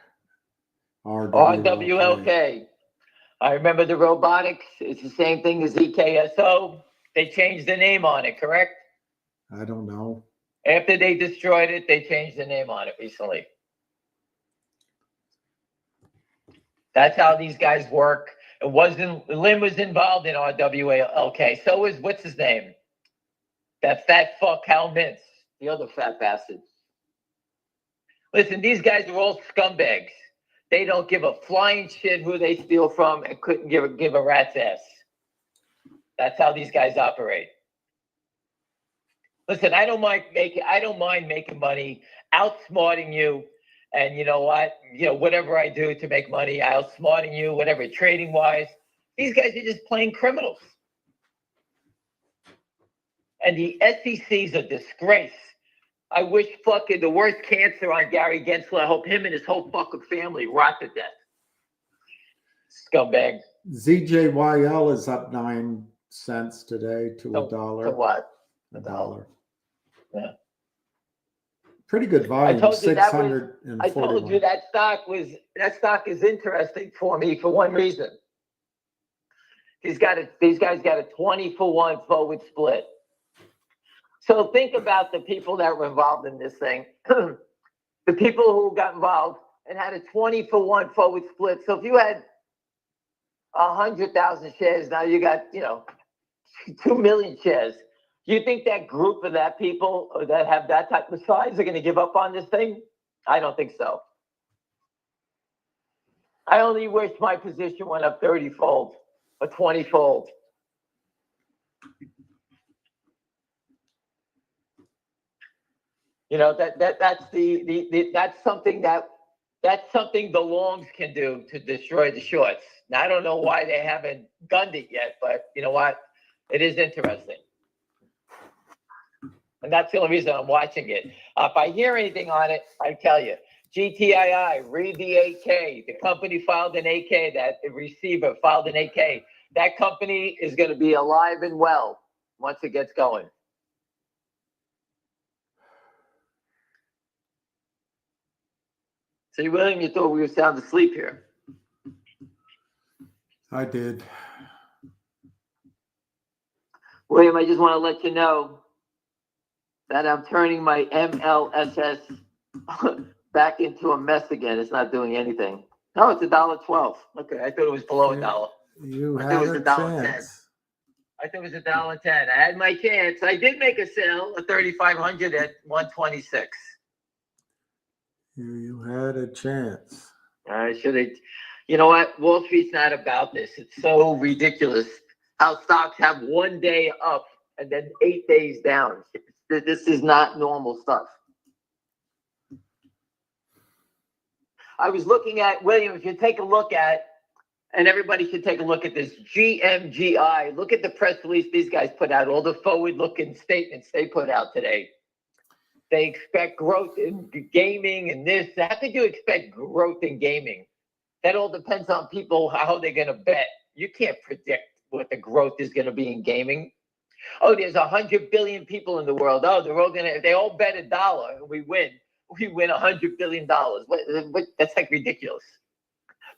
RWLK. I remember the robotics. It's the same thing as EKSO. They changed the name on it, correct? I don't know. After they destroyed it, they changed the name on it recently. That's how these guys work. Lynn was involved in RWLK. So is, what's his name? That fat fuck Hal Mintz, the other fat bastard. Listen, these guys are all scumbags. They don't give a flying shit who they steal from and couldn't give a rat's ass. That's how these guys operate. Listen, I don't mind making money, outsmarting you, and you know what? Whatever I do to make money, outsmarting you, whatever, trading wise. These guys are just plain criminals. And the SEC's a disgrace. I wish fucking the worst cancer on Gary Gensler. I hope him and his whole fucking family rot to death. Scumbag. ZJYL is up 9 cents today to $1. To what? $1. Yeah. Pretty good volume. I told you that stock is interesting for me for one reason. These guys got a 20-for-1 forward split. So think about the people that were involved in this thing. The people who got involved and had a 20-for-1 forward split. So if you had 100,000 shares, now you got 2 million shares. You think that group of that people that have that type of size are going to give up on this thing? I don't think so. I only wish my position went up 30-fold or 20-fold. That's something the longs can do to destroy the shorts. Now I don't know why they haven't gunned it yet, but you know what? It is interesting. And that's the only reason I'm watching it. If I hear anything on it, I tell you. GTII, read the 8K. The company filed an 8K, that the receiver filed an 8K. That company is going to be alive and well once it gets going. See, William, you thought we were sound asleep here. I did. William, I just want to let you know that I'm turning my MLSS back into a mess again. It's not doing anything. No, it's $1.12. Okay, I thought it was below $1. You I had thought it was a $1.10. chance. I thought it was $1.10. I had my chance. I did make a sale at 3,500 at 126. You had a chance. I should have. You know what? Wall Street's not about this. It's so ridiculous how stocks have one day up and then 8 days down. This is not normal stuff. I was looking at, William, if you take a look at, and everybody should take a look at this, GMGI. Look at the press release these guys put out, all the forward-looking statements they put out today. They expect growth in gaming and this. How could you expect growth in gaming? That all depends on people, how they're going to bet. You can't predict what the growth is going to be in gaming. Oh, there's 100 billion people in the world. Oh, they're all if they all bet $1 and we win $100 billion. That's like ridiculous.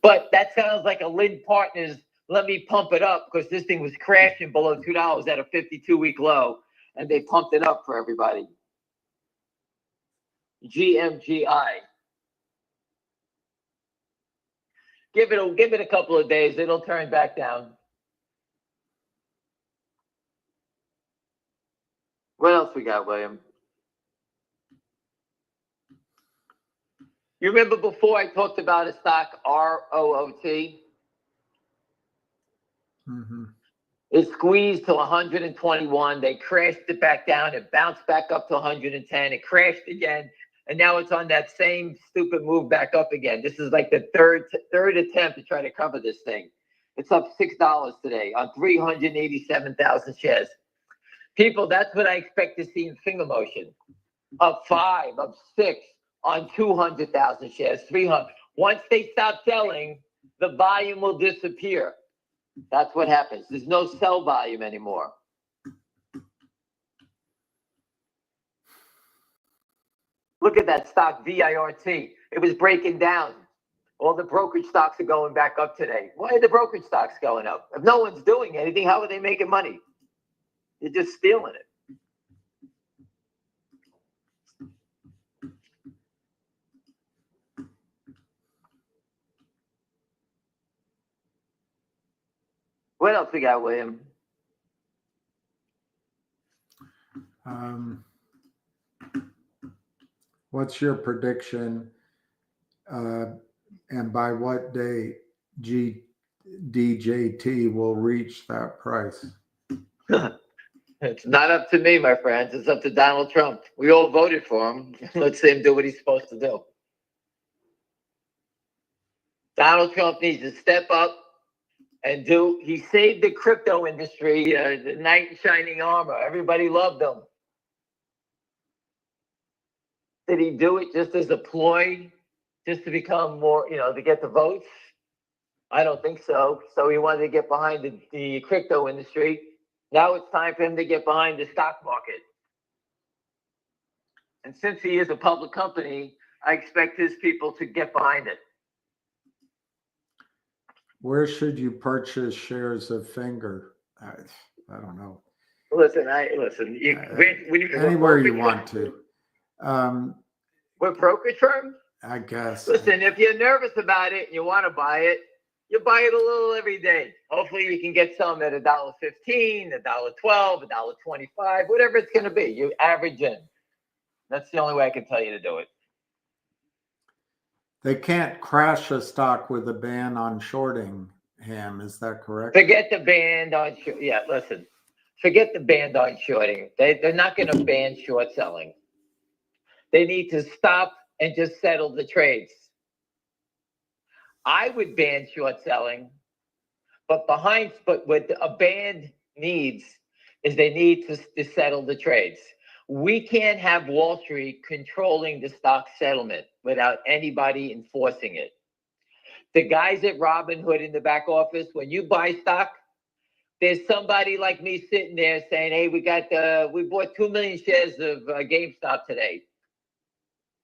But that sounds like a Lynn Partners, let me pump it up because this thing was crashing below $2 at a 52-week low, and they pumped it up for everybody. GMGI. Give it a couple of days. It'll turn back down. What else we got, William? You remember before I talked about a stock, ROOT? Mm-hmm. It squeezed to 121. They crashed it back down. It bounced back up to 110. It crashed again. And now it's on that same stupid move back up again. This is like the third attempt to try to cover this thing. It's up $6 today on 387,000 shares. People, that's what I expect to see in finger motion. Up 5, up 6 on 200,000 shares, 300. Once they stop selling, the volume will disappear. That's what happens. There's no sell volume anymore. Look at that stock, VIRT. It was breaking down. All the brokerage stocks are going back up today. Why are the brokerage stocks going up? If no one's doing anything, how are they making money? You're just stealing it. What else we got, William? What's your prediction? And by what date DJT will reach that price? It's not up to me, my friends. It's up to Donald Trump. We all voted for him. Let's see him do what he's supposed to do. Donald Trump needs to step up and do. He saved the crypto industry, the knight in shining armor. Everybody loved him. Did he do it just as a ploy, just to become more, to get the votes? I don't think so. So he wanted to get behind the crypto industry. Now it's time for him to get behind the stock market. And since he is a public company, I expect his people to get behind it. Where should you purchase shares of Finger? I don't know. Listen. Anywhere you want to. What brokerage firm? I guess. Listen, if you're nervous about it and you want to buy it, you buy it a little every day. Hopefully you can get some at $1.15, $1.12, $1.25, whatever it's going to be. You average in. That's the only way I can tell you to do it. They can't crash a stock with a ban on shorting, Ham. Is that correct? Forget the ban on listen. Forget the ban on shorting. They're not going to ban short selling. They need to stop and just settle the trades. I would ban short selling, but what a ban needs is they need to settle the trades. We can't have Wall Street controlling the stock settlement without anybody enforcing it. The guys at Robinhood in the back office, when you buy stock, there's somebody like me sitting there saying, hey, we bought 2 million shares of GameStop today.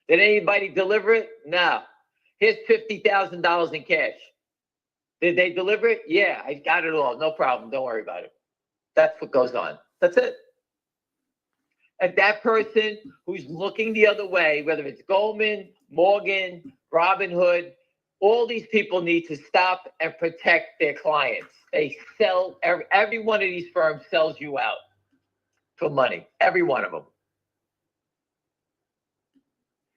Did anybody deliver it? No. Here's $50,000 in cash. Did they deliver it? Yeah, I got it all. No problem. Don't worry about it. That's what goes on. That's it. And that person who's looking the other way, whether it's Goldman, Morgan, Robinhood, all these people need to stop and protect their clients. They sell, every one of these firms sells you out for money. Every one of them.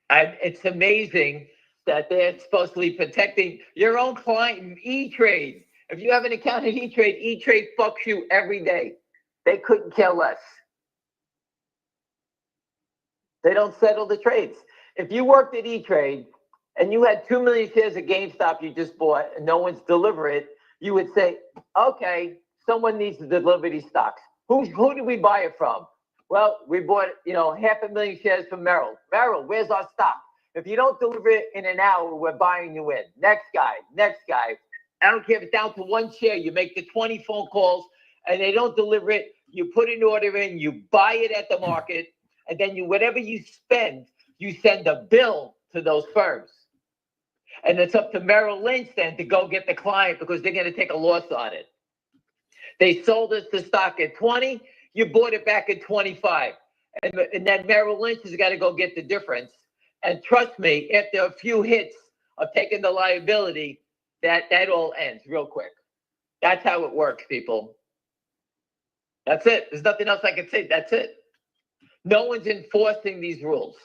And it's amazing that they're supposed to be protecting your own client in E-Trade. If you have an account in E-Trade, E-Trade fucks you every day. They couldn't care less. They don't settle the trades. If you worked at E-Trade and you had 2 million shares of GameStop you just bought and no one's delivering it, you would say, okay, someone needs to deliver these stocks. Who did we buy it from? Well, we bought, 500,000 shares from Merrill. Merrill, where's our stock? If you don't deliver it in an hour, we're buying you in. Next guy. I don't care if it's down to 1 share. You make the 20 phone calls and they don't deliver it. You put an order in, you buy it at the market, and then whatever you spend, you send a bill to those firms. And it's up to Merrill Lynch then to go get the client because they're going to take a loss on it. They sold us the stock at 20, you bought it back at 25. And then Merrill Lynch has got to go get the difference. And trust me, after a few hits of taking the liability, that all ends real quick. That's how it works, people. That's it. There's nothing else I can say. That's it. No one's enforcing these rules.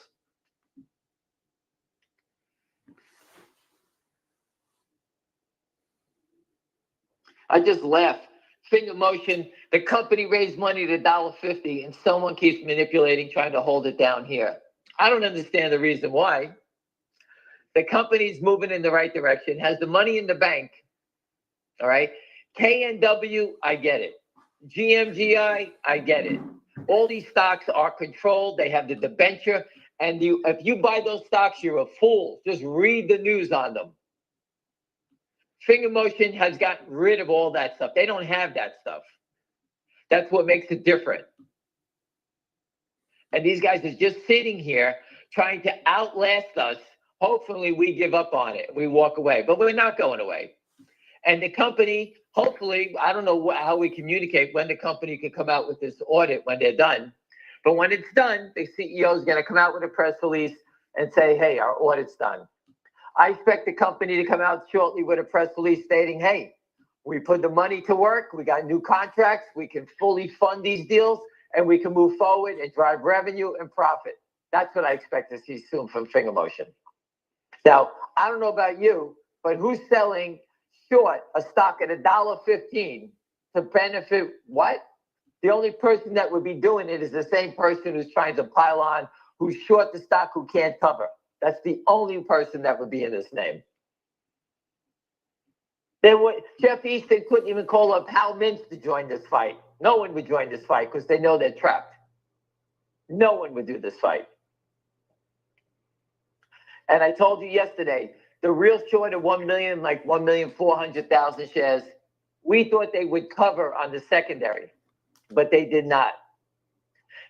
I just laugh. Finger motion. The company raised money to $1.50 and someone keeps manipulating, trying to hold it down here. I don't understand the reason why. The company's moving in the right direction, has the money in the bank. All right. KNW, I get it. GMGI, I get it. All these stocks are controlled. They have the debenture. And if you buy those stocks, you're a fool. Just read the news on them. Finger motion has gotten rid of all that stuff. They don't have that stuff. That's what makes it different. And these guys are just sitting here trying to outlast us. Hopefully we give up on it. We walk away, but we're not going away. And the company, hopefully, I don't know how we communicate when the company can come out with this audit when they're done. But when it's done, the CEO is going to come out with a press release and say, hey, our audit's done. I expect the company to come out shortly with a press release stating, hey, we put the money to work. We got new contracts. We can fully fund these deals and we can move forward and drive revenue and profit. That's what I expect to see soon from Finger Motion. Now, I don't know about you, but who's selling short a stock at $1.15 to benefit what? The only person that would be doing it is the same person who's trying to pile on, who's short the stock, who can't cover. That's the only person that would be in this name. Jeff Easton couldn't even call up Hal Mintz to join this fight. No one would join this fight because they know they're trapped. No one would do this fight. And I told you yesterday, the real short of 1 million, like 1,400,000 shares, we thought they would cover on the secondary, but they did not.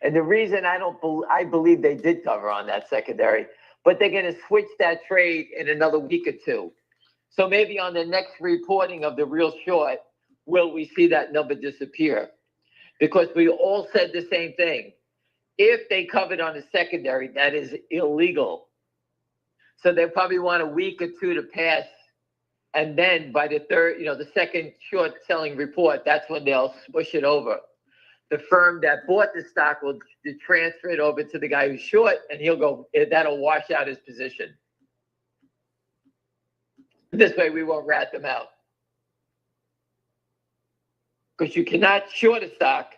And the reason I believe they did cover on that secondary, but they're going to switch that trade in another week or two. So maybe on the next reporting of the real short, will we see that number disappear? Because we all said the same thing. If they covered on the secondary, that is illegal. So they probably want a week or two to pass. And then by the third, the second short selling report, that's when they'll smush it over. The firm that bought the stock will transfer it over to the guy who's short, and that'll wash out his position. This way we won't rat them out. Because you cannot short a stock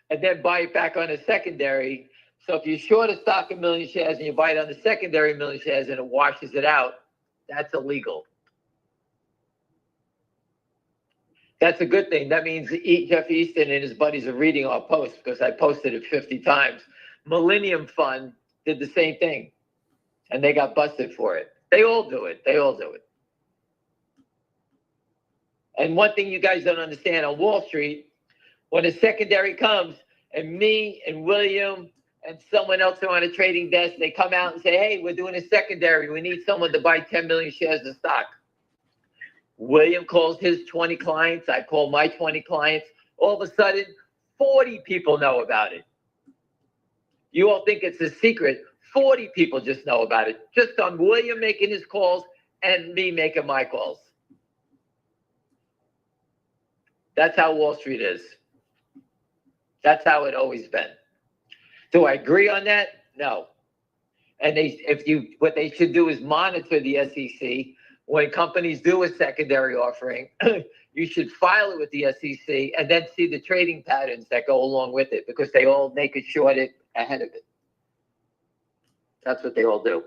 and then buy it back on a secondary. So if you short a stock 1 million shares and you buy it on the secondary 1 million shares and it washes it out, that's illegal. That's a good thing. That means Jeff Easton and his buddies are reading our post because I posted it 50 times. Millennium Fund did the same thing and they got busted for it. They all do it. They all do it. And one thing you guys don't understand on Wall Street, when a secondary comes and me and William and someone else are on a trading desk, they come out and say, hey, we're doing a secondary. We need someone to buy 10 million shares of stock. William calls his 20 clients. I call my 20 clients. All of a sudden, 40 people know about it. You all think it's a secret. 40 people just know about it, just on William making his calls and me making my calls. That's how Wall Street is. That's how it always been. Do I agree on that? No. And what they should do is monitor the SEC. When companies do a secondary offering, you should file it with the SEC and then see the trading patterns that go along with it because they all make it short it ahead of it. That's what they all do.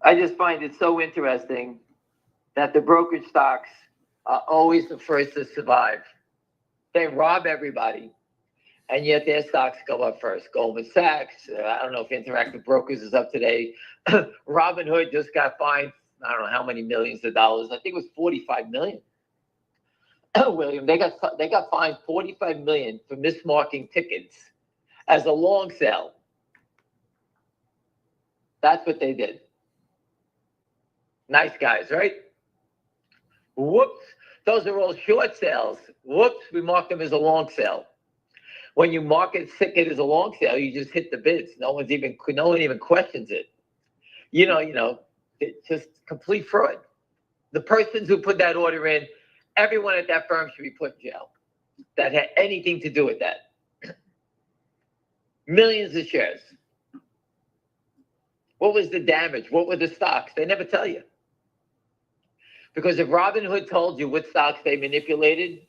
I just find it so interesting that the brokerage stocks are always the first to survive. They rob everybody, and yet their stocks go up first. Goldman Sachs, I don't know if Interactive Brokers is up today. Robinhood just got fined, I don't know how many millions of dollars. I think it was 45 million. William, they got fined 45 million for mismarking tickets as a long sale. That's what they did. Nice guys, right? Whoops, those are all short sales. Whoops, we marked them as a long sale. When you mark it as a long sale, you just hit the bids. No one even questions it. It's just complete fraud. The persons who put that order in, everyone at that firm should be put in jail that had anything to do with that. Millions of shares. What was the damage? What were the stocks? They never tell you. Because if Robinhood told you what stocks they manipulated,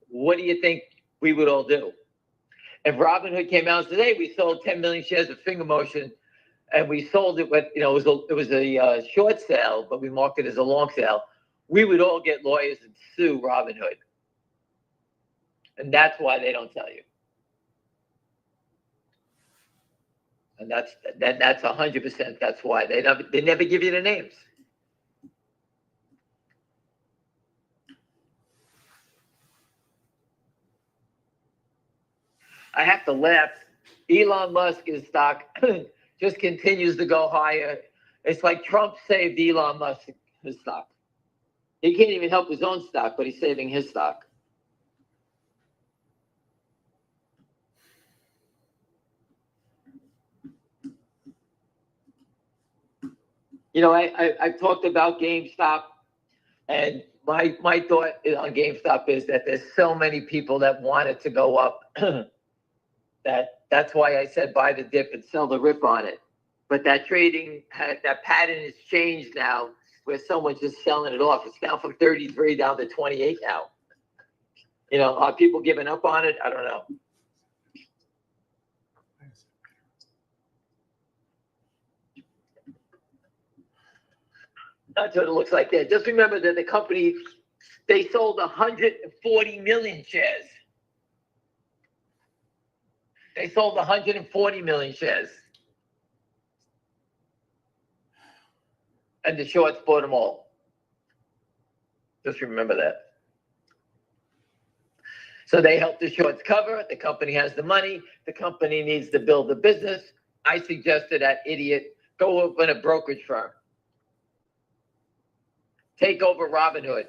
what do you think we would all do? If Robinhood came out and said, hey, we sold 10 million shares of Finger Motion, and we sold it with, it was a short sale, but we marked it as a long sale, we would all get lawyers and sue Robinhood. And that's why they don't tell you. And that's 100%. That's why they never give you the names. I have to laugh. Elon Musk's stock just continues to go higher. It's like Trump saved Elon Musk's stock. He can't even help his own stock, but he's saving his stock. You know, I've talked about GameStop, and my thought on GameStop is that there's so many people that want it to go up that's why I said buy the dip and sell the rip on it. But that that pattern has changed now, where someone's just selling it off. It's down from 33 down to 28 now. You know, are people giving up on it? I don't know. That's what it looks like there. Just remember that the company, they sold 140 million shares. They sold 140 million shares. And the shorts bought them all. Just remember that. So they help the shorts cover. The company has the money. The company needs to build the business. I suggested that idiot go open a brokerage firm. Take over Robinhood.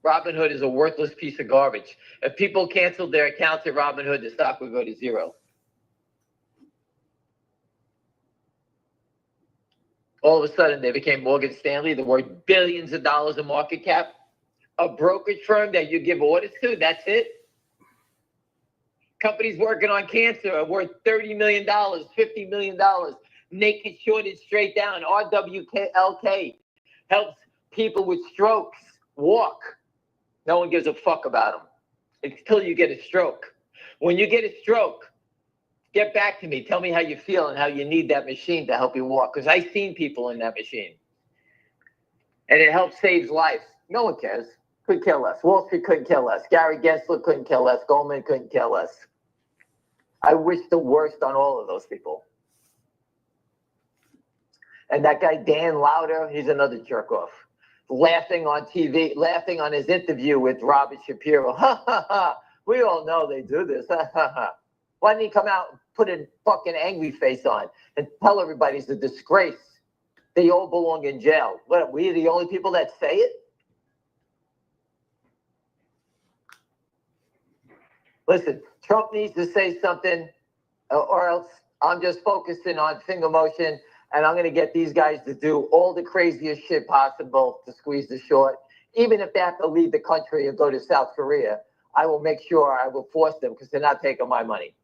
Robinhood is a worthless piece of garbage. If people canceled their accounts at Robinhood, the stock would go to zero. All of a sudden, they became Morgan Stanley. They're worth billions of dollars in market cap. A brokerage firm that you give orders to, that's it. Companies working on cancer are worth $30 million, $50 million. Naked shorted straight down. RWLK helps people with strokes walk. No one gives a fuck about them until you get a stroke. When you get a stroke, get back to me. Tell me how you feel and how you need that machine to help you walk. Because I've seen people in that machine. And it helps save lives. No one cares. Couldn't care less. Wall Street couldn't care less. Gary Gensler couldn't care less. Goldman couldn't care less. I wish the worst on all of those people. And that guy, Dan Lauder, he's another jerk off. Laughing on TV, laughing on his interview with Robert Shapiro. Ha ha ha. We all know they do this. Ha ha ha. Why didn't he come out and put a fucking angry face on and tell everybody it's a disgrace? They all belong in jail. What, we are the only people that say it? Listen, Trump needs to say something, or else I'm just focusing on finger motion, and I'm going to get these guys to do all the craziest shit possible to squeeze the short. Even if they have to leave the country and go to South Korea, I will make sure I will force them because they're not taking my money.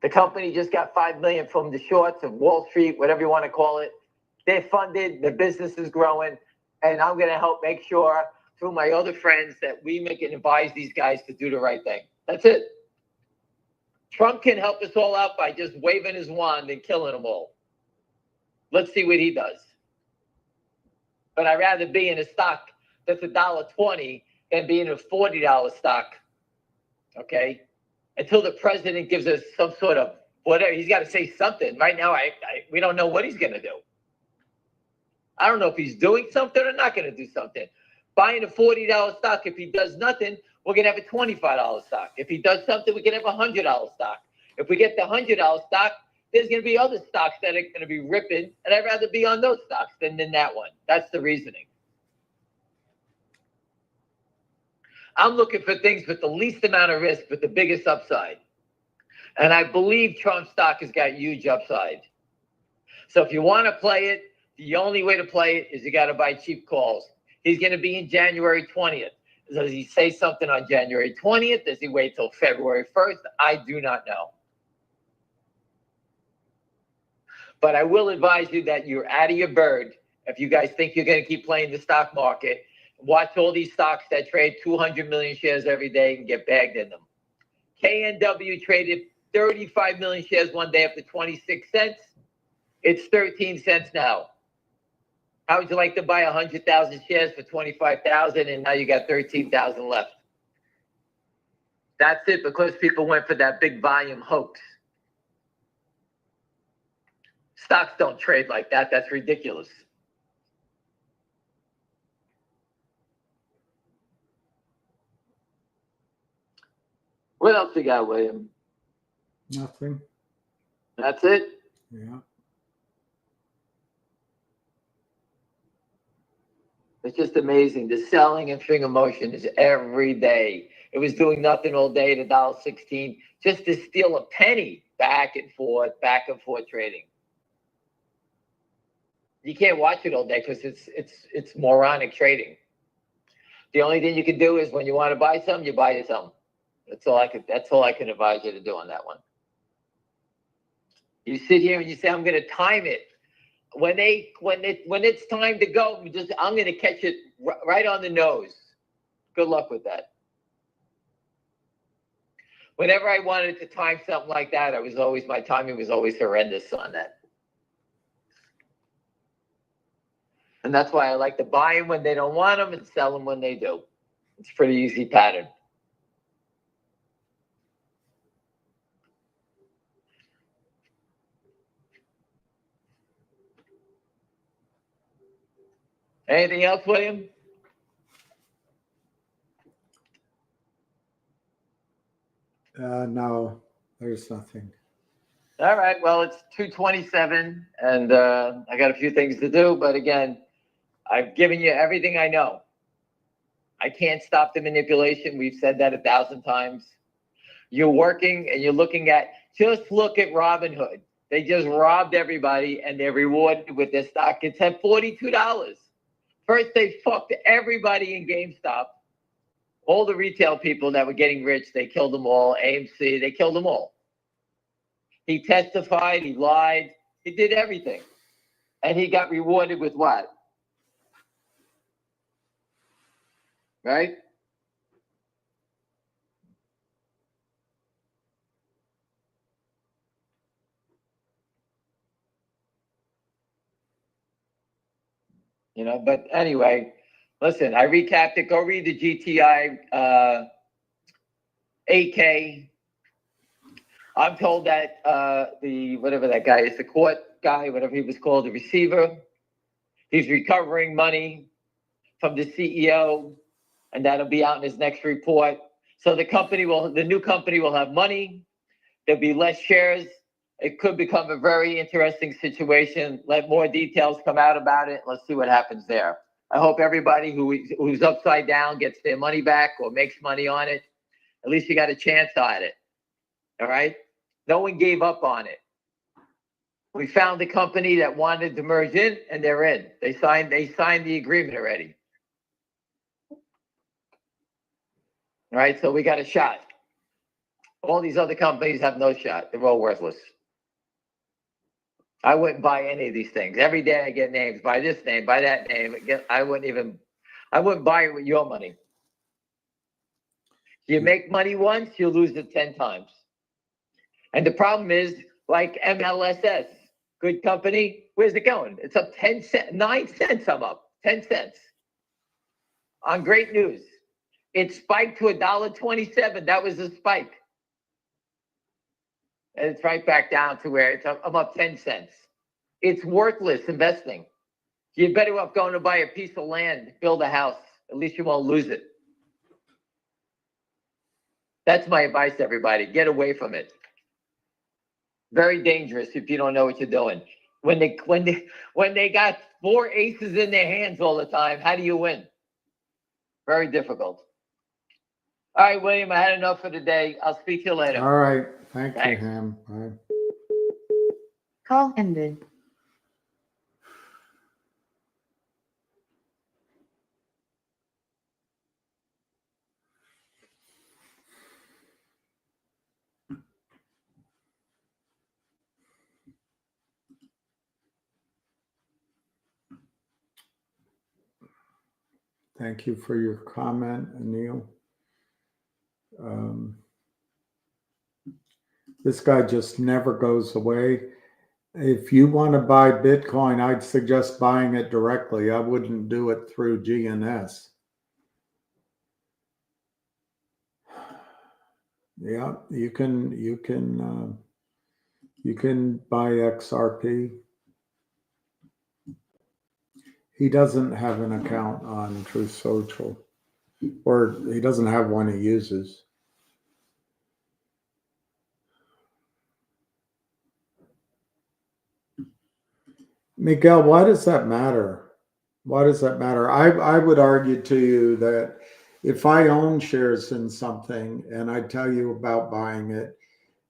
The company just got $5 million from the shorts of Wall Street, whatever you want to call it. They're funded, the business is growing, and I'm going to help make sure through my other friends that we make and advise these guys to do the right thing. That's it. Trump can help us all out by just waving his wand and killing them all. Let's see what he does. But I'd rather be in a stock that's $1.20 than be in a $40 stock. Okay? Until the president gives us some sort of whatever, he's got to say something. Right now, we don't know what he's going to do. I don't know if he's doing something or not going to do something. Buying a $40 stock, if he does nothing, we're going to have a $25 stock. If he does something, we can have a $100 stock. If we get the $100 stock, there's going to be other stocks that are going to be ripping, and I'd rather be on those stocks than in that one. That's the reasoning. I'm looking for things with the least amount of risk, but the biggest upside. And I believe Trump stock has got huge upside. So if you want to play it, the only way to play it is you got to buy cheap calls. He's going to be in January 20th. Does he say something on January 20th? Does he wait till February 1st? I do not know. But I will advise you that you're out of your bird if you guys think you're going to keep playing the stock market. Watch all these stocks that trade 200 million shares every day and get bagged in them. KNW traded 35 million shares one day up to 26 cents. It's 13 cents now. How would you like to buy 100,000 shares for 25,000 and now you got 13,000 left? That's it, because people went for that big volume hoax. Stocks don't trade like that. That's ridiculous. What else we got, William? Nothing. That's it? Yeah. It's just amazing. The selling and finger motion is every day. It was doing nothing all day at $1.16 just to steal a penny back and forth trading. You can't watch it all day because it's moronic trading. The only thing you can do is when you want to buy something, you buy some. That's all I can advise you to do on that one. You sit here and you say, I'm going to time it. When it's time to go, I'm going to catch it right on the nose. Good luck with that. Whenever I wanted to time something like that, my timing was always horrendous on that. And that's why I like to buy them when they don't want them and sell them when they do. It's a pretty easy pattern. Anything else, William? No, there's nothing. All right. Well, it's 2:27, and I got a few things to do. But again, I've given you everything I know. I can't stop the manipulation. We've said that 1,000 times. You're working and you're looking at, just look at Robinhood. They just robbed everybody and they're rewarded with their stock. It's at $42. First, they fucked everybody in GameStop. All the retail people that were getting rich, they killed them all. AMC, they killed them all. He testified, he lied, he did everything. And he got rewarded with what? Right? You know, but anyway, listen, I recapped it. Go read the GTI 8K. I'm told that whatever that guy is, the court guy, whatever he was called, the receiver, he's recovering money from the CEO, and that'll be out in his next report. So the new company will have money. There'll be less shares. It could become a very interesting situation. Let more details come out about it. Let's see what happens there. I hope everybody who's upside down gets their money back or makes money on it. At least you got a chance at it. All right? No one gave up on it. We found a company that wanted to merge in, and they're in. They signed the agreement already. All right, so we got a shot. All these other companies have no shot. They're all worthless. I wouldn't buy any of these things. Every day I get names. Buy this name, buy that name. I wouldn't buy it with your money. You make money once, you lose it 10 times. And the problem is, like MLSS, good company, where's it going? It's up 10 cents, 9 cents I'm up, 10 cents. On great news. It spiked to $1.27. That was the spike. And it's right back down to where I'm up 10 cents. It's worthless investing. You're better off going to buy a piece of land, build a house. At least you won't lose it. That's my advice to everybody. Get away from it. Very dangerous if you don't know what you're doing. When they got 4 aces in their hands all the time, how do you win? Very difficult. All right, William, I had enough for today. I'll speak to you later. All right. Thank you, Thanks. Ham. Bye. Call ended. Thank you for your comment, Anil. This guy just never goes away. If you want to buy Bitcoin, I'd suggest buying it directly. I wouldn't do it through GNS. Yeah, you can buy XRP. He doesn't have an account on Truth Social, or he doesn't have one he uses. Miguel, why does that matter? Why does that matter? I would argue to you that if I own shares in something and I tell you about buying it,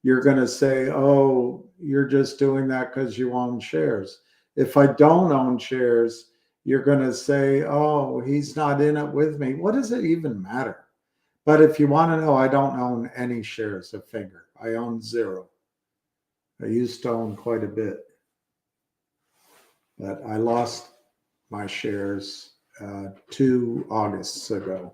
you're going to say, oh, you're just doing that because you own shares. If I don't own shares, you're going to say, oh, he's not in it with me. What does it even matter? But if you want to know, I don't own any shares of Finger. I own 0. I used to own quite a bit, but I lost my shares 2 Augusts ago.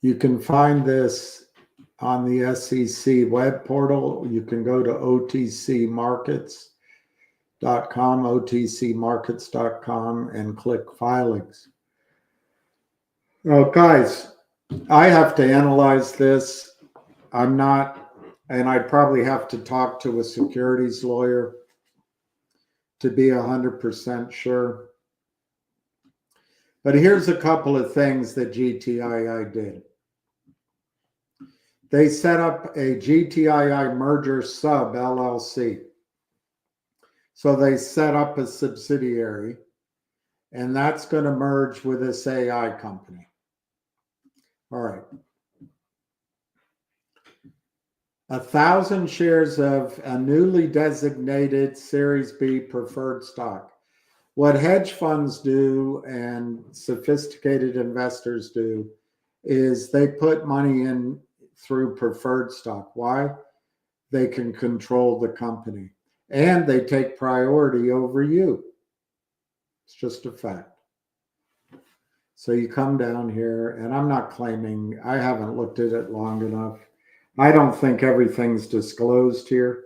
You can find this on the SEC web portal. You can go to otcmarkets.com, and click filings. Oh, guys, I have to analyze this. I'm not, and I'd probably have to talk to a securities lawyer to be 100% sure. But here's a couple of things that GTII did. They set up a GTII merger sub LLC. So they set up a subsidiary, and that's going to merge with this AI company. All right. 1,000 shares of a newly designated Series B preferred stock. What hedge funds do and sophisticated investors do is they put money in through preferred stock. Why? They can control the company and they take priority over you. It's just a fact. So you come down here, and I'm not claiming, I haven't looked at it long enough. I don't think everything's disclosed here.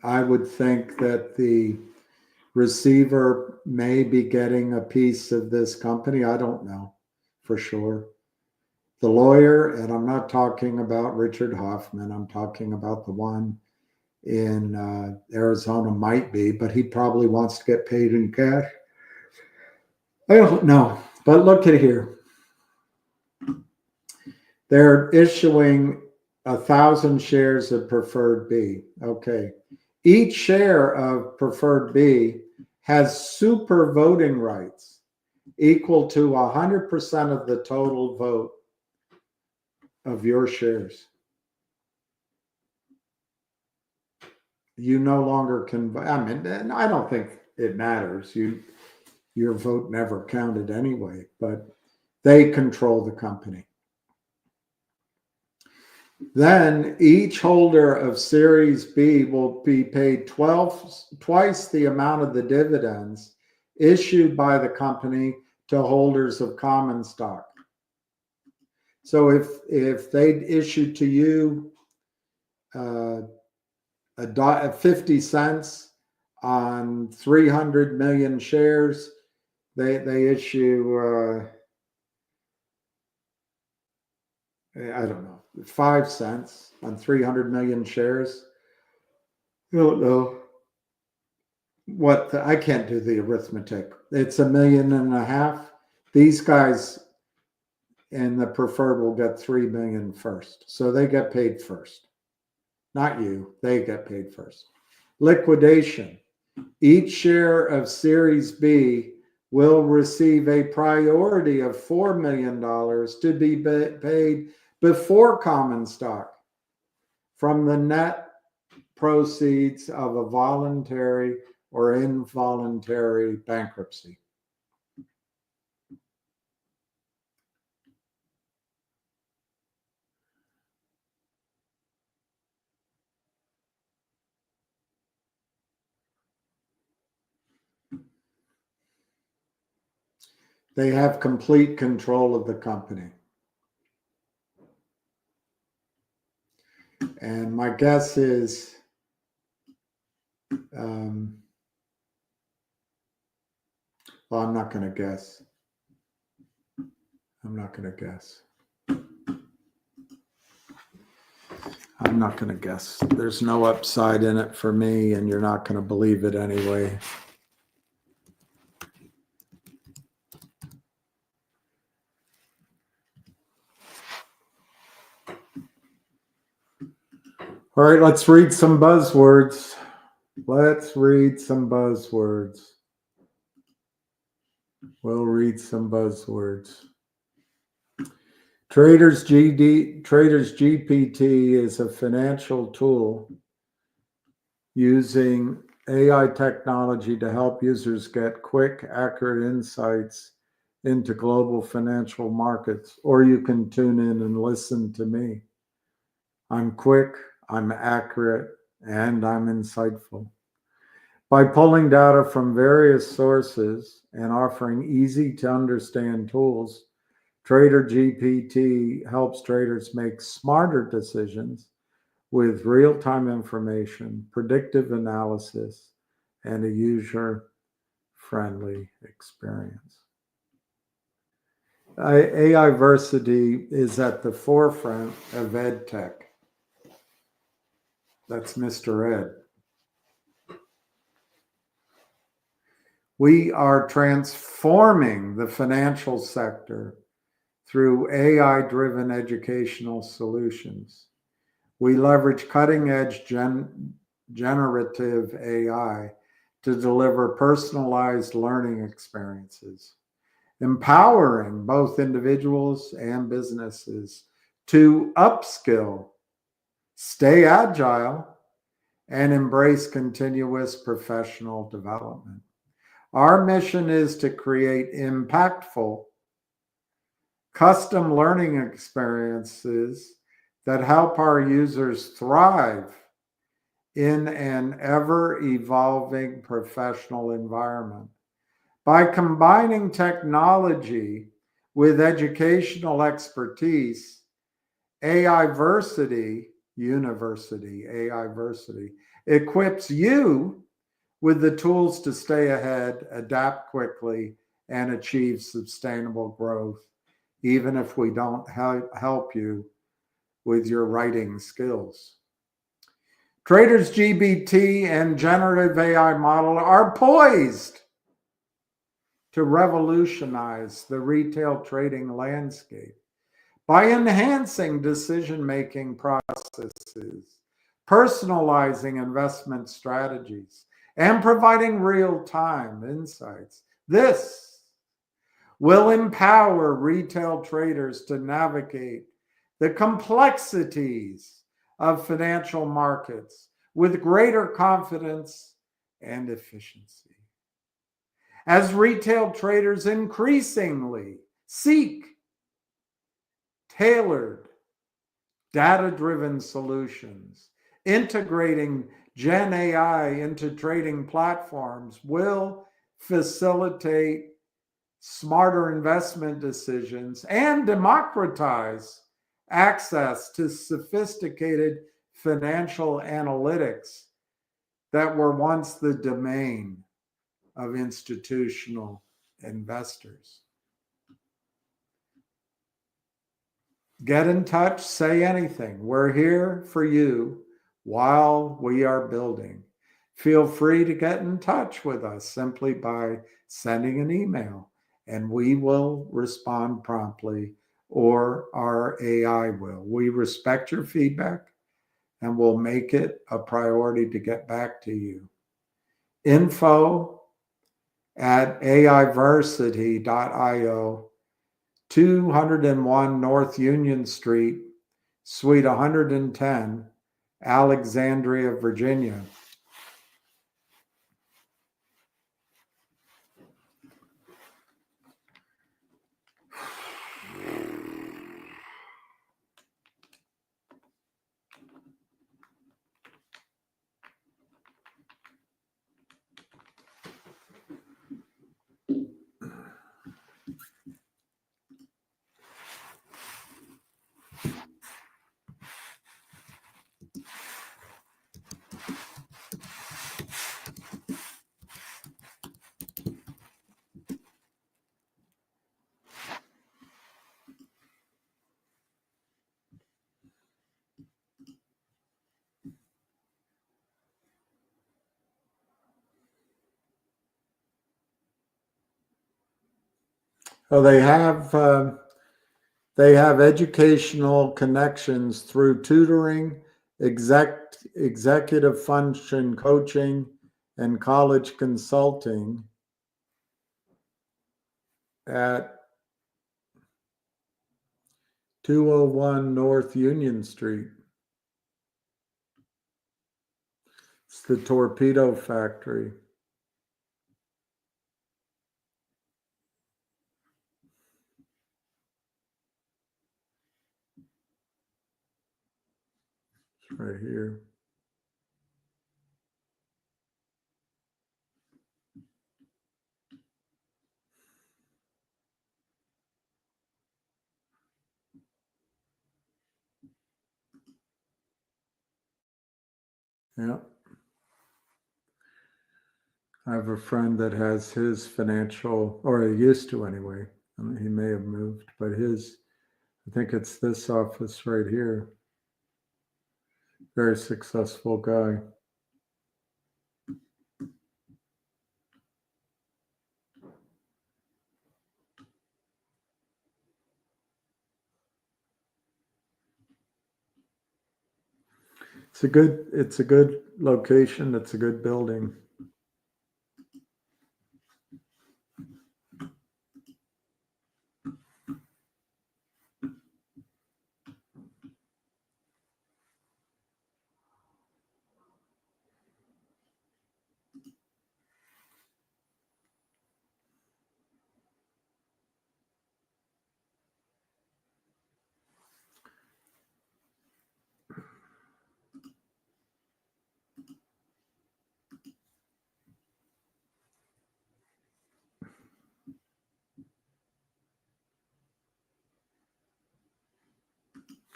I would think that the receiver may be getting a piece of this company. I don't know for sure. The lawyer, and I'm not talking about Richard Hoffman, I'm talking about the one in Arizona, might be, but he probably wants to get paid in cash. I don't know, but look at here. They're issuing 1,000 shares of preferred B. Okay. Each share of preferred B has super voting rights equal to 100% of the total vote of your shares. You no longer can, I mean, and I don't think it matters. Your vote never counted anyway, but they control the company. Then each holder of Series B will be paid twice the amount of the dividends issued by the company to holders of common stock. So if they issued to you 50 cents on 300 million shares, they issue I don't know, 5 cents on 300 million shares. I don't know what I can't do the arithmetic. It's 1.5 million. These guys in the preferred will get 3 million first. So they get paid first. Not you, they get paid first. Liquidation. Each share of Series B will receive a priority of $4 million to be paid before common stock from the net proceeds of a voluntary or involuntary bankruptcy. They have complete control of the company. And my guess is well, I'm not going to guess. I'm not going to guess. I'm not going to guess. There's no upside in it for me, and you're not going to believe it anyway. All right, let's read some buzzwords. Let's read some buzzwords. We'll read some buzzwords. Traders GPT is a financial tool using AI technology to help users get quick, accurate insights into global financial markets. Or you can tune in and listen to me. I'm quick, I'm accurate, and I'm insightful. By pulling data from various sources and offering easy to understand tools, Trader GPT helps traders make smarter decisions with real-time information, predictive analysis, and a user-friendly experience. AI-versity is at the forefront of EdTech. That's Mr. Ed. We are transforming the financial sector through AI-driven educational solutions. We leverage cutting-edge generative AI to deliver personalized learning experiences, empowering both individuals and businesses to upskill, stay agile, and embrace continuous professional development. Our mission is to create impactful, custom learning experiences that help our users thrive in an ever-evolving professional environment. By combining technology with educational expertise, AI-versity equips you with the tools to stay ahead, adapt quickly, and achieve sustainable growth, even if we don't help you with your writing skills. Traders GPT and generative AI model are poised to revolutionize the retail trading landscape by enhancing decision-making processes, personalizing investment strategies, and providing real-time insights. This will empower retail traders to navigate the complexities of financial markets with greater confidence and efficiency. As retail traders increasingly seek tailored, data-driven solutions, integrating Gen AI into trading platforms will facilitate smarter investment decisions and democratize access to sophisticated financial analytics that were once the domain of institutional investors. Get in touch, say anything. We're here for you while we are building. Feel free to get in touch with us simply by sending an email, and we will respond promptly, or our AI will. We respect your feedback, and we'll make it a priority to get back to you. info@aiversity.io, 201 North Union Street, Suite 110, Alexandria, Virginia. Oh, they have educational connections through tutoring, executive function coaching, and college consulting at 201 North Union Street. It's the torpedo factory. It's right here. Yeah. I have a friend that has his financial, or he used to anyway. I mean, he may have moved, but I think it's this office right here. Very successful guy. It's a good location. It's a good building.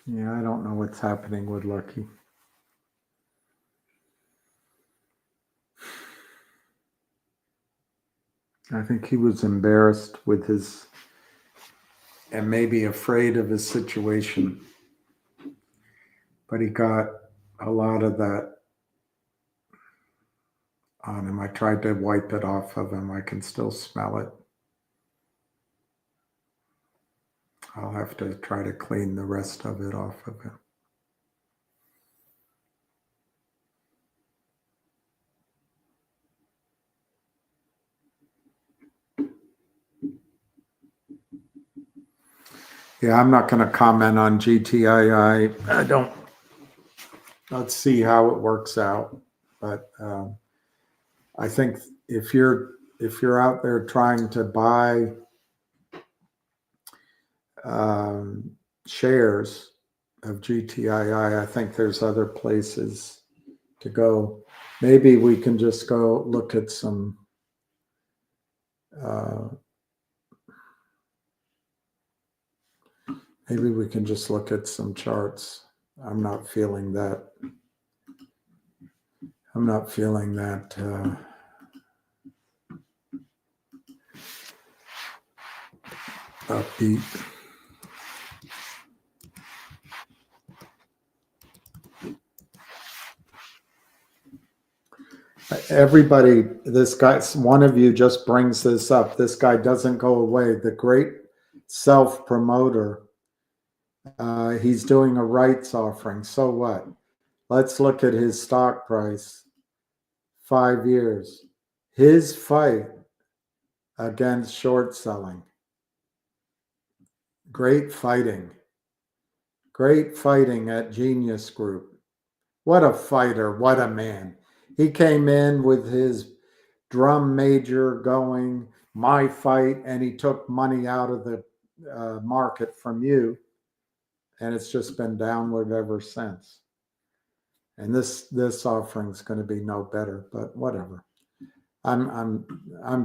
Yeah, I don't know what's happening with Lucky. I think he was embarrassed with his, and maybe afraid of his situation. But he got a lot of that on him. I tried to wipe it off of him. I can still smell it. I'll have to try to clean the rest of it off of him. Yeah, I'm not going to comment on GTII. I don't. Let's see how it works out. But I think if you're out there trying to buy shares of GTII, I think there's other places to go. Maybe we can just go look at some maybe we can just look at some charts. I'm not feeling that upbeat. Everybody, this guy, one of you just brings this up. This guy doesn't go away. The great self-promoter, he's doing a rights offering. So what? Let's look at his stock price. 5 years. His fight against short selling. Great fighting. Great fighting at Genius Group. What a fighter. What a man. He came in with his drum major going, my fight, and he took money out of the market from you, and it's just been downward ever since. And this offering is going to be no better, but whatever. I'm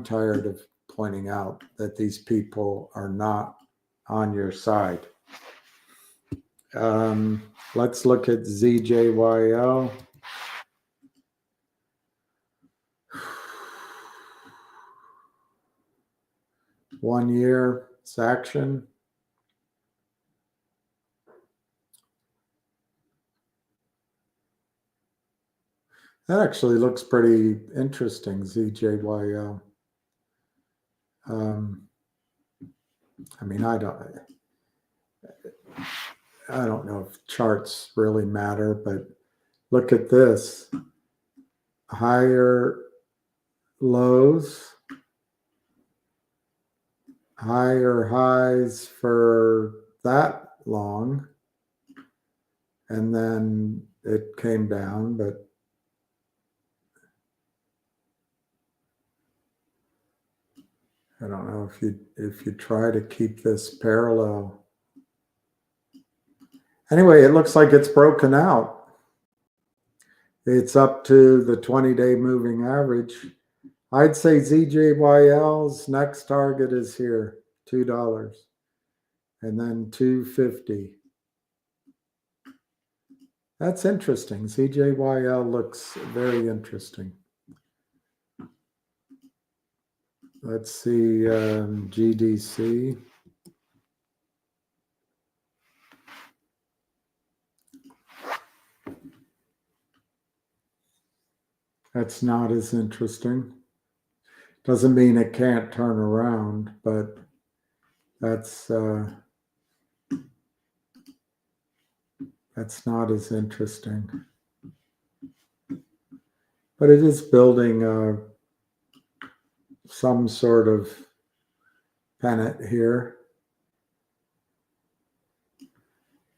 tired of pointing out that these people are not on your side. Let's look at ZJYL. One year, it's action. That actually looks pretty interesting, ZJYL. I mean, I don't know if charts really matter, but look at this. Higher lows, higher highs for that long, and then it came down, but I don't know if you try to keep this parallel. Anyway, it looks like it's broken out. It's up to the 20-day moving average. I'd say ZJYL's next target is here, $2, and then $2.50. That's interesting. ZJYL looks very interesting. Let's see, GDC. That's not as interesting. Doesn't mean it can't turn around, but that's not as interesting. But it is building some sort of pennant here.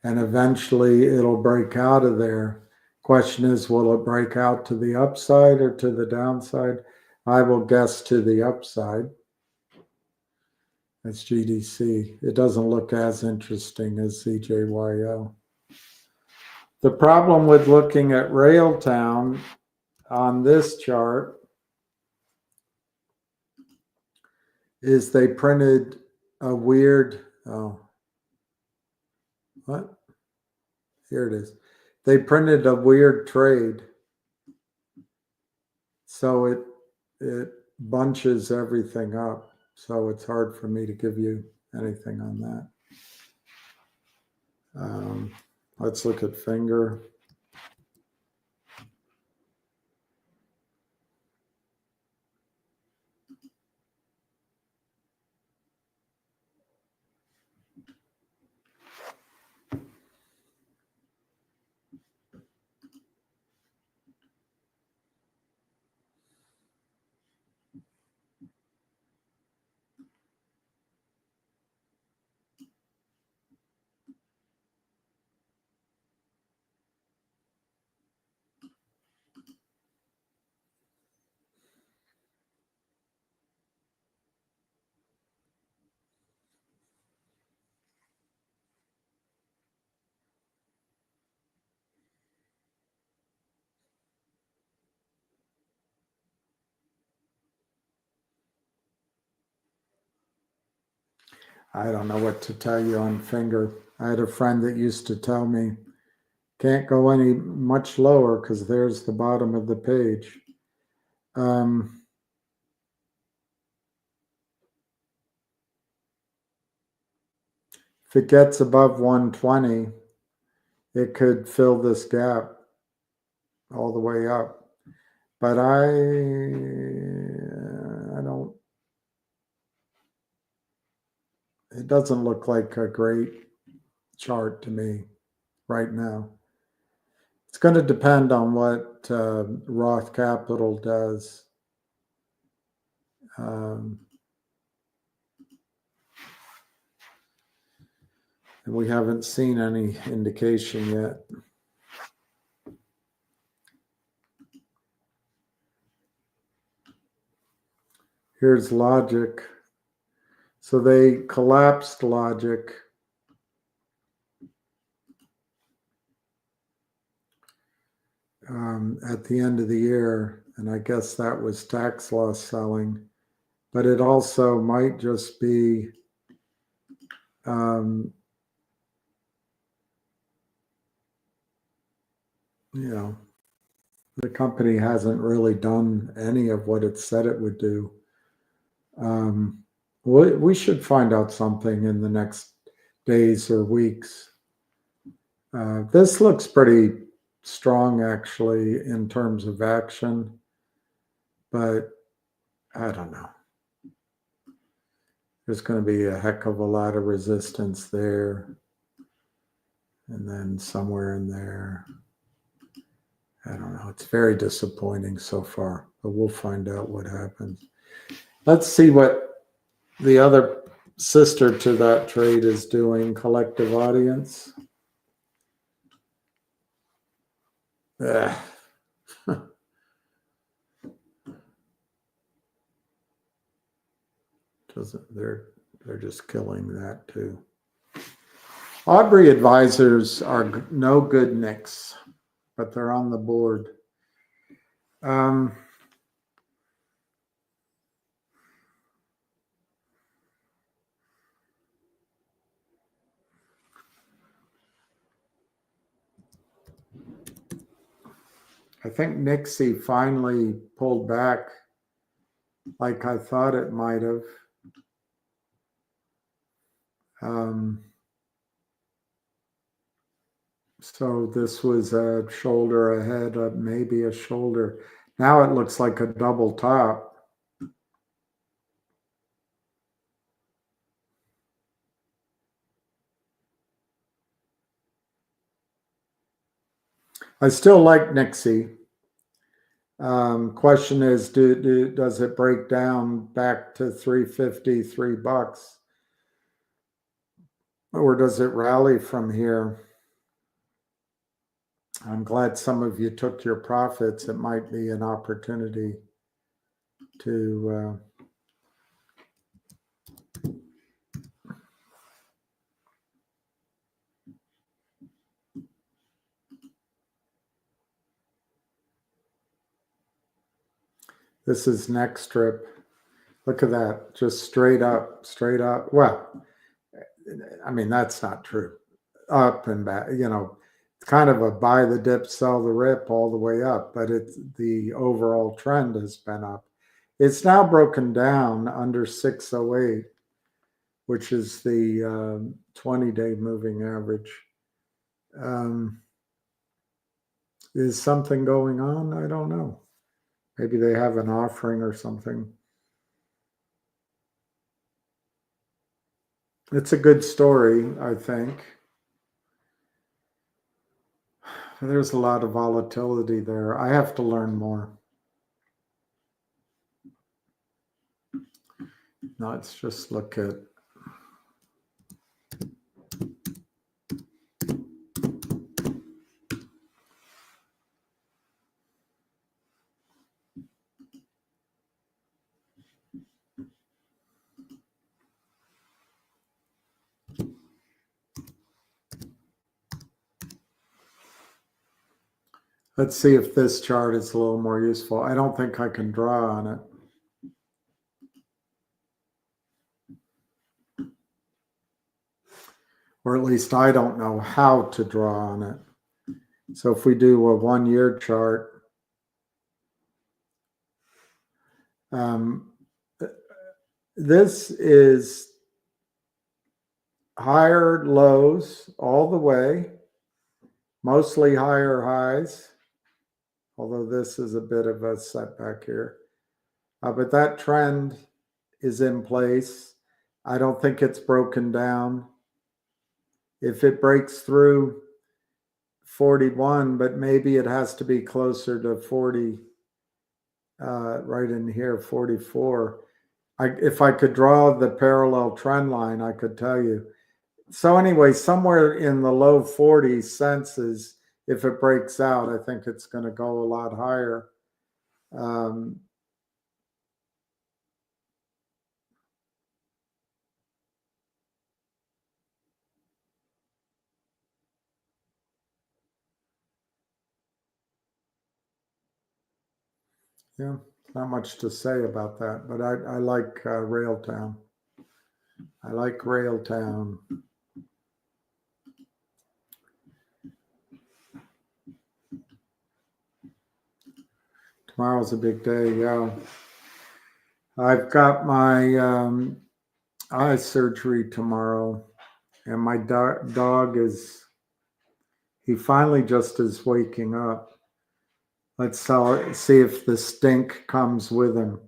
And eventually it'll break out of there. Question is, will it break out to the upside or to the downside? I will guess to the upside. That's GDC. It doesn't look as interesting as CJYL. The problem with looking at Railtown on this chart is they printed a weird, what? Here it is. They printed a weird trade. So it bunches everything up. So it's hard for me to give you anything on that. Let's look at finger. I don't know what to tell you on finger. I had a friend that used to tell me, can't go any much lower because there's the bottom of the page. If it gets above 120, it could fill this gap all the way up. But I don't, it doesn't look like a great chart to me right now. It's going to depend on what Roth Capital does. And we haven't seen any indication yet. Here's Logic. So they collapsed Logic. At the end of the year, and I guess that was tax loss selling, but it also might just be the company hasn't really done any of what it said it would do. We should find out something in the next days or weeks. This looks pretty strong, actually, in terms of action, but I don't know. There's going to be a heck of a lot of resistance there. And then somewhere in there. I don't know. It's very disappointing so far, but we'll find out what happens. Let's see what the other sister to that trade is doing, collective audience. Ugh. They're just killing that too. Aubrey advisors are no good nicks, but they're on the board. I think Nixie finally pulled back like I thought it might have. So this was a shoulder ahead, maybe a shoulder. Now it looks like a double top. I still like Nixie. Question is, does it break down back to 350, $3? Or does it rally from here? I'm glad some of you took your profits. It might be an opportunity to this is next strip. Look at that, just straight up, straight up. Well, I mean, that's not true. Up and back, you know, it's kind of a buy the dip, sell the rip all the way up, but it's the overall trend has been up. It's now broken down under 608, which is the 20-day moving average. Is something going on? I don't know. Maybe they have an offering or something. It's a good story, I think. There's a lot of volatility there. I have to learn more. Let's just look at let's see if this chart is a little more useful. I don't think I can draw on it. Or at least I don't know how to draw on it. So if we do a 1-year chart, this is higher lows all the way, mostly higher highs, although this is a bit of a setback here. But that trend is in place. I don't think it's broken down. If it breaks through 41, but maybe it has to be closer to 40, right in here, 44. If I could draw the parallel trend line, I could tell you. So anyway, somewhere in the low 40 cents, if it breaks out, I think it's going to go a lot higher. Yeah, not much to say about that, but I like Railtown. I like Railtown. Tomorrow's a big day, yeah. I've got my eye surgery tomorrow, and my dog is, he finally just is waking up. Let's see if the stink comes with him.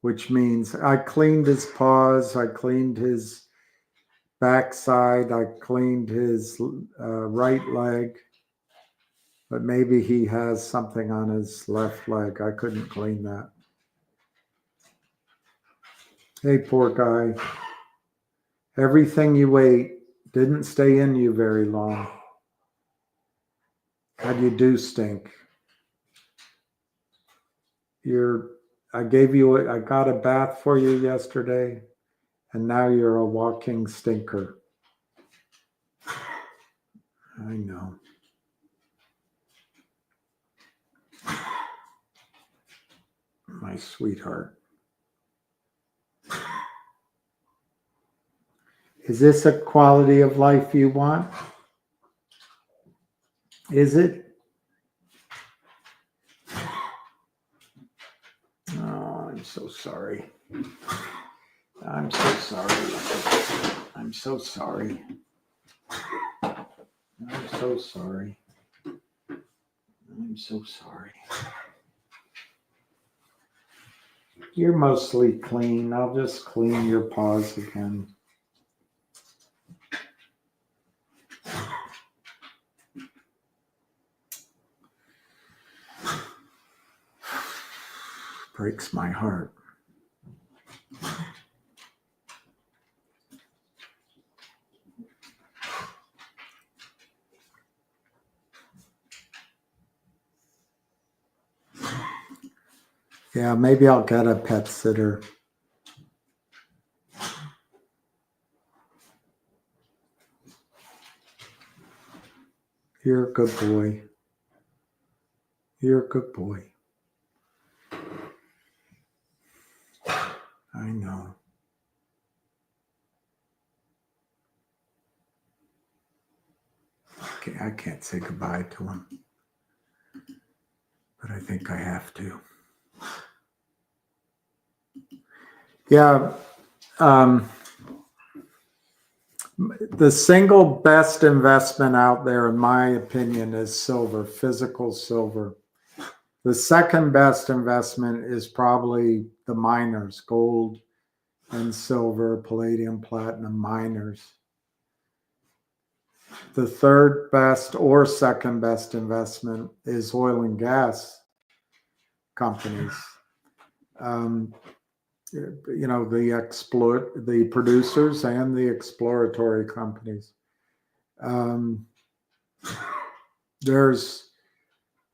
which means I cleaned his paws, I cleaned his backside, I cleaned his right leg, but maybe he has something on his left leg. I couldn't clean that. Hey, poor guy. Everything you ate didn't stay in you very long. And you do stink. I got a bath for you yesterday, and now you're a walking stinker. I know. My sweetheart. Is this a quality of life you want? Is it? Oh, I'm so sorry. I'm so sorry. I'm so sorry. I'm so sorry. I'm so sorry. You're mostly clean. I'll just clean your paws again. Breaks my heart. Yeah, maybe I'll get a pet sitter. You're a good boy. You're a good boy. I know. Okay, I can't say goodbye to him, but I think I have to. Yeah. The single best investment out there, in my opinion, is silver, physical silver. The second best investment is probably the miners, gold and silver, palladium, platinum miners. The third best or second best investment is oil and gas companies. The producers and the exploratory companies. There's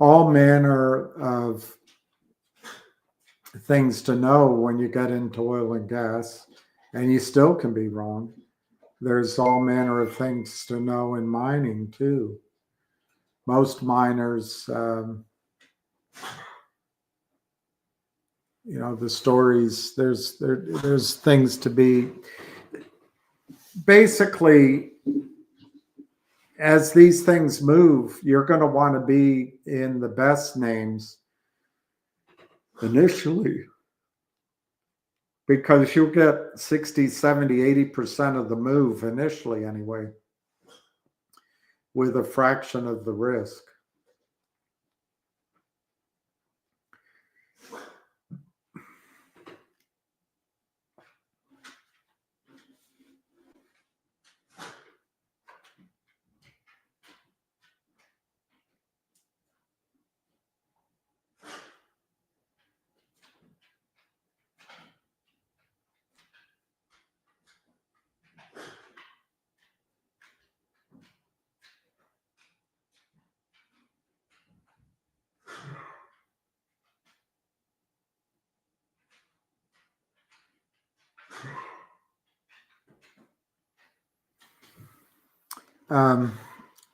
all manner of things to know when you get into oil and gas, and you still can be wrong. There's all manner of things to know in mining too. Most miners, the stories, there's things to be. Basically, as these things move, you're going to want to be in the best names initially, because you'll get 60, 70, 80% of the move initially anyway, with a fraction of the risk.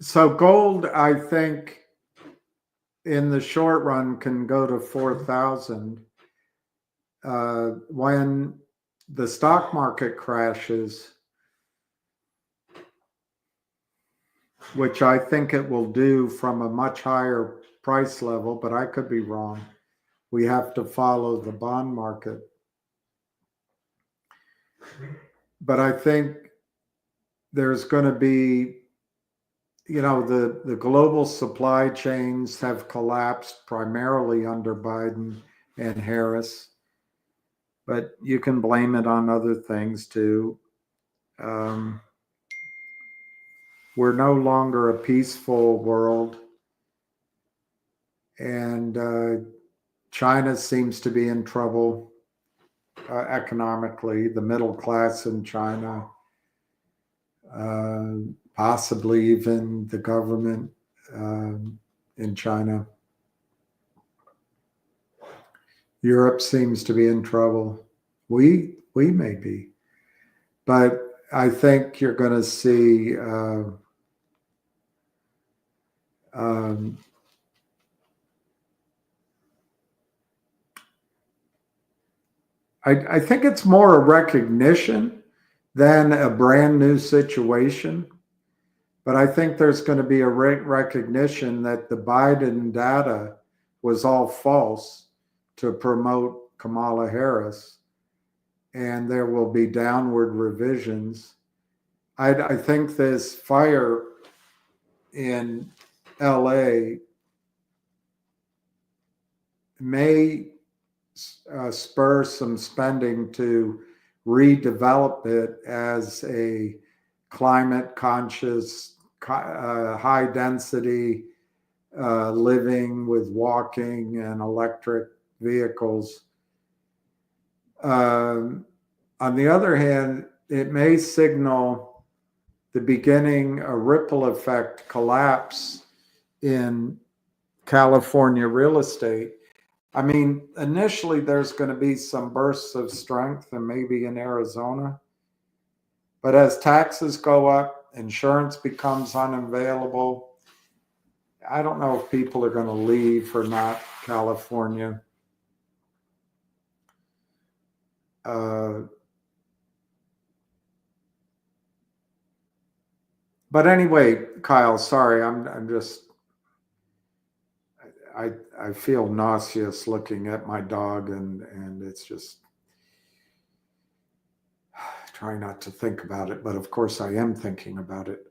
So gold, I think, in the short run can go to 4,000. When the stock market crashes, which I think it will do from a much higher price level, but I could be wrong. We have to follow the bond market. But I think there's going to be, the global supply chains have collapsed primarily under Biden and Harris. but you can blame it on other things too. We're no longer a peaceful world, and China seems to be in trouble economically, the middle class in China, possibly even the government in China. Europe seems to be in trouble. We may be, but I think you're going to see I think it's more a recognition than a brand new situation. But I think there's going to be a recognition that the Biden data was all false to promote Kamala Harris, and there will be downward revisions. I think this fire in LA may spur some spending to redevelop it as a climate conscious, high density living with walking and electric vehicles. On the other hand, it may signal the beginning, a ripple effect collapse in California real estate. I mean, initially there's going to be some bursts of strength, and maybe in Arizona. But as taxes go up, insurance becomes unavailable. I don't know if people are going to leave or not California. But anyway, Kyle, sorry, I'm just, I feel nauseous looking at my dog, and it's just, try not to think about it, but of course I am thinking about it.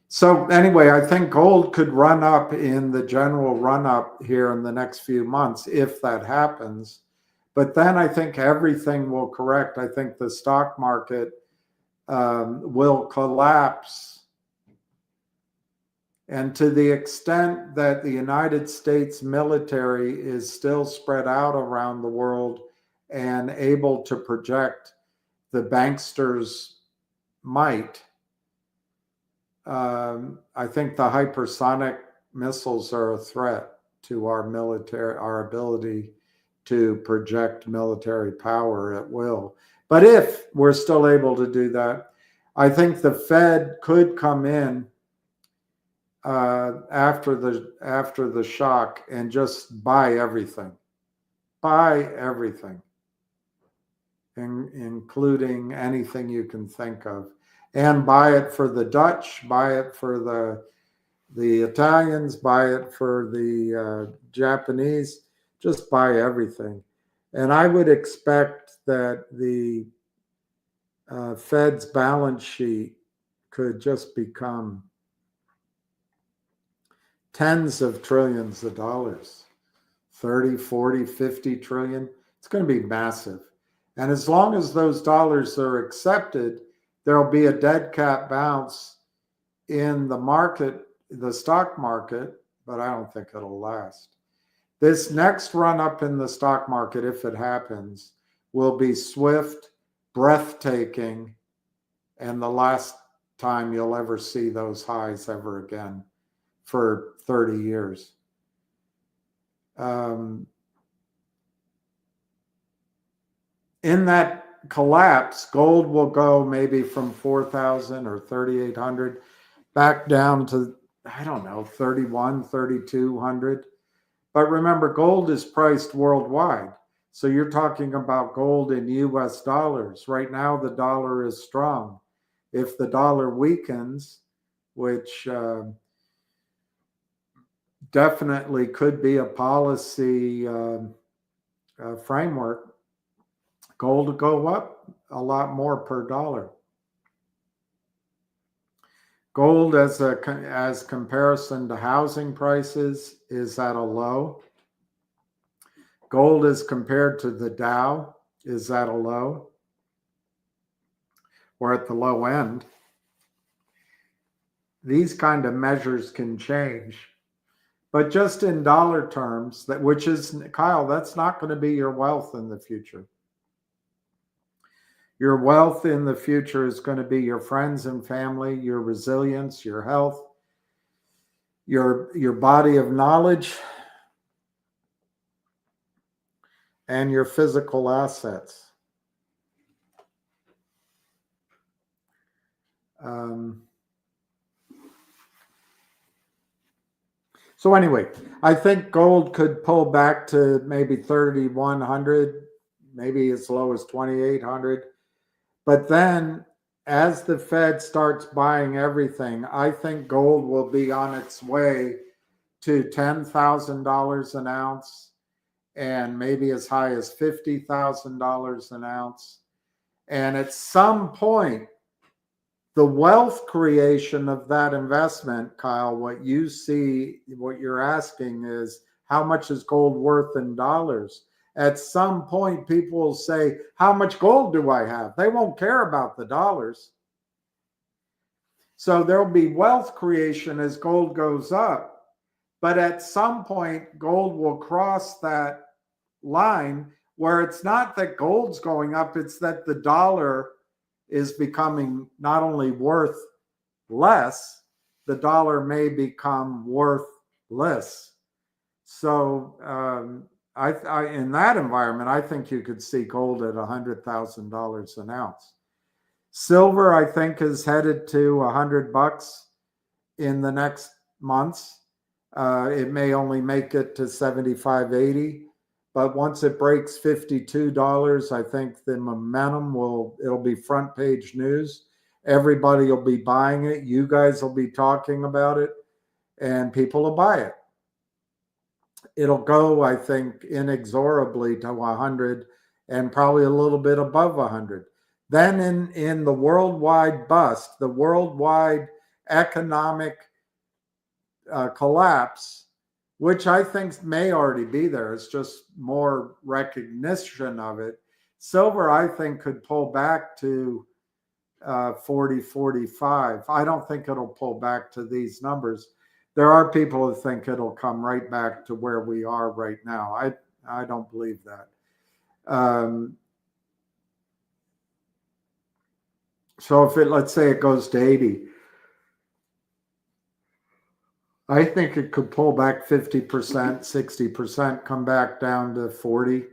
So anyway, I think gold could run up in the general run up here in the next few months if that happens. But then I think everything will correct. I think the stock market will collapse. And to the extent that the United States military is still spread out around the world and able to project the banksters' might, I think the hypersonic missiles are a threat to our military, our ability to project military power at will. But if we're still able to do that, I think the Fed could come in after the shock and just buy everything, including anything you can think of, and buy it for the Dutch, buy it for the Italians, buy it for the Japanese, just buy everything. And I would expect that the Fed's balance sheet could just become tens of trillions of dollars, 30, 40, 50 trillion. It's going to be massive. And as long as those dollars are accepted, there'll be a dead cat bounce in the market, the stock market, but I don't think it'll last. This next run up in the stock market, if it happens, will be swift, breathtaking, and the last time you'll ever see those highs ever again for 30 years. In that collapse, gold will go maybe from 4,000 or 3,800 back down to, I don't know, 31, 3,200. But remember, gold is priced worldwide. So you're talking about gold in US dollars. Right now, the dollar is strong. If the dollar weakens, which definitely could be a policy framework, gold will go up a lot more per dollar. Gold as comparison to housing prices is at a low. Gold as compared to the Dow is at a low. We're at the low end. These kind of measures can change. But just in dollar terms, that which is, Kyle, that's not going to be your wealth in the future. Your wealth in the future is going to be your friends and family, your resilience, your health, your body of knowledge, and your physical assets. So anyway, I think gold could pull back to maybe 3,100, maybe as low as 2,800. But then as the Fed starts buying everything, I think gold will be on its way to $10,000 an ounce and maybe as high as $50,000 an ounce. And at some point, the wealth creation of that investment, Kyle, what you see, what you're asking is, how much is gold worth in dollars? At some point, people will say, how much gold do I have? They won't care about the dollars. So there'll be wealth creation as gold goes up. But at some point, gold will cross that line where it's not that gold's going up, it's that the dollar is becoming not only worth less, the dollar may become worthless. So in that environment, I think you could see gold at $100,000 an ounce. Silver, I think, is headed to $100 in the next months. It may only make it to 75, 80. But once it breaks $52, I think the momentum it'll be front page news. Everybody will be buying it. You guys will be talking about it and people will buy it. It'll go, I think, inexorably to 100 and probably a little bit above 100. Then in the worldwide bust, the worldwide economic collapse, which I think may already be there. It's just more recognition of it. Silver, I think, could pull back to 40, 45. I don't think it'll pull back to these numbers. There are people who think it'll come right back to where we are right now. I don't believe that. So if let's say it goes to 80, I think it could pull back 50%, 60%, come back down to $40,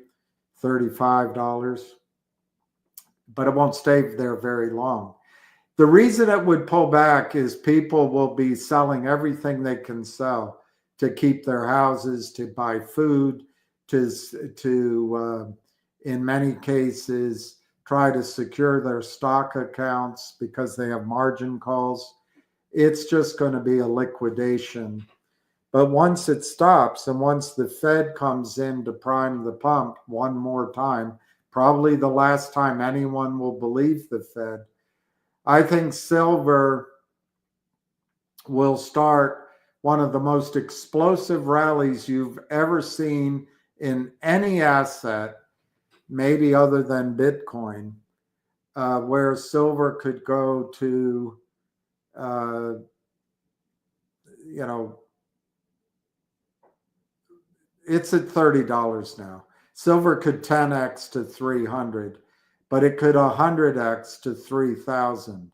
$35, but it won't stay there very long. The reason it would pull back is people will be selling everything they can sell to keep their houses, to buy food, to in many cases, try to secure their stock accounts because they have margin calls. It's just going to be a liquidation. But once it stops and once the Fed comes in to prime the pump one more time, probably the last time anyone will believe the Fed, I think silver will start one of the most explosive rallies you've ever seen in any asset, maybe other than Bitcoin, where silver could go to it's at $30 now. Silver could 10x to 300, but it could 100x to 3,000.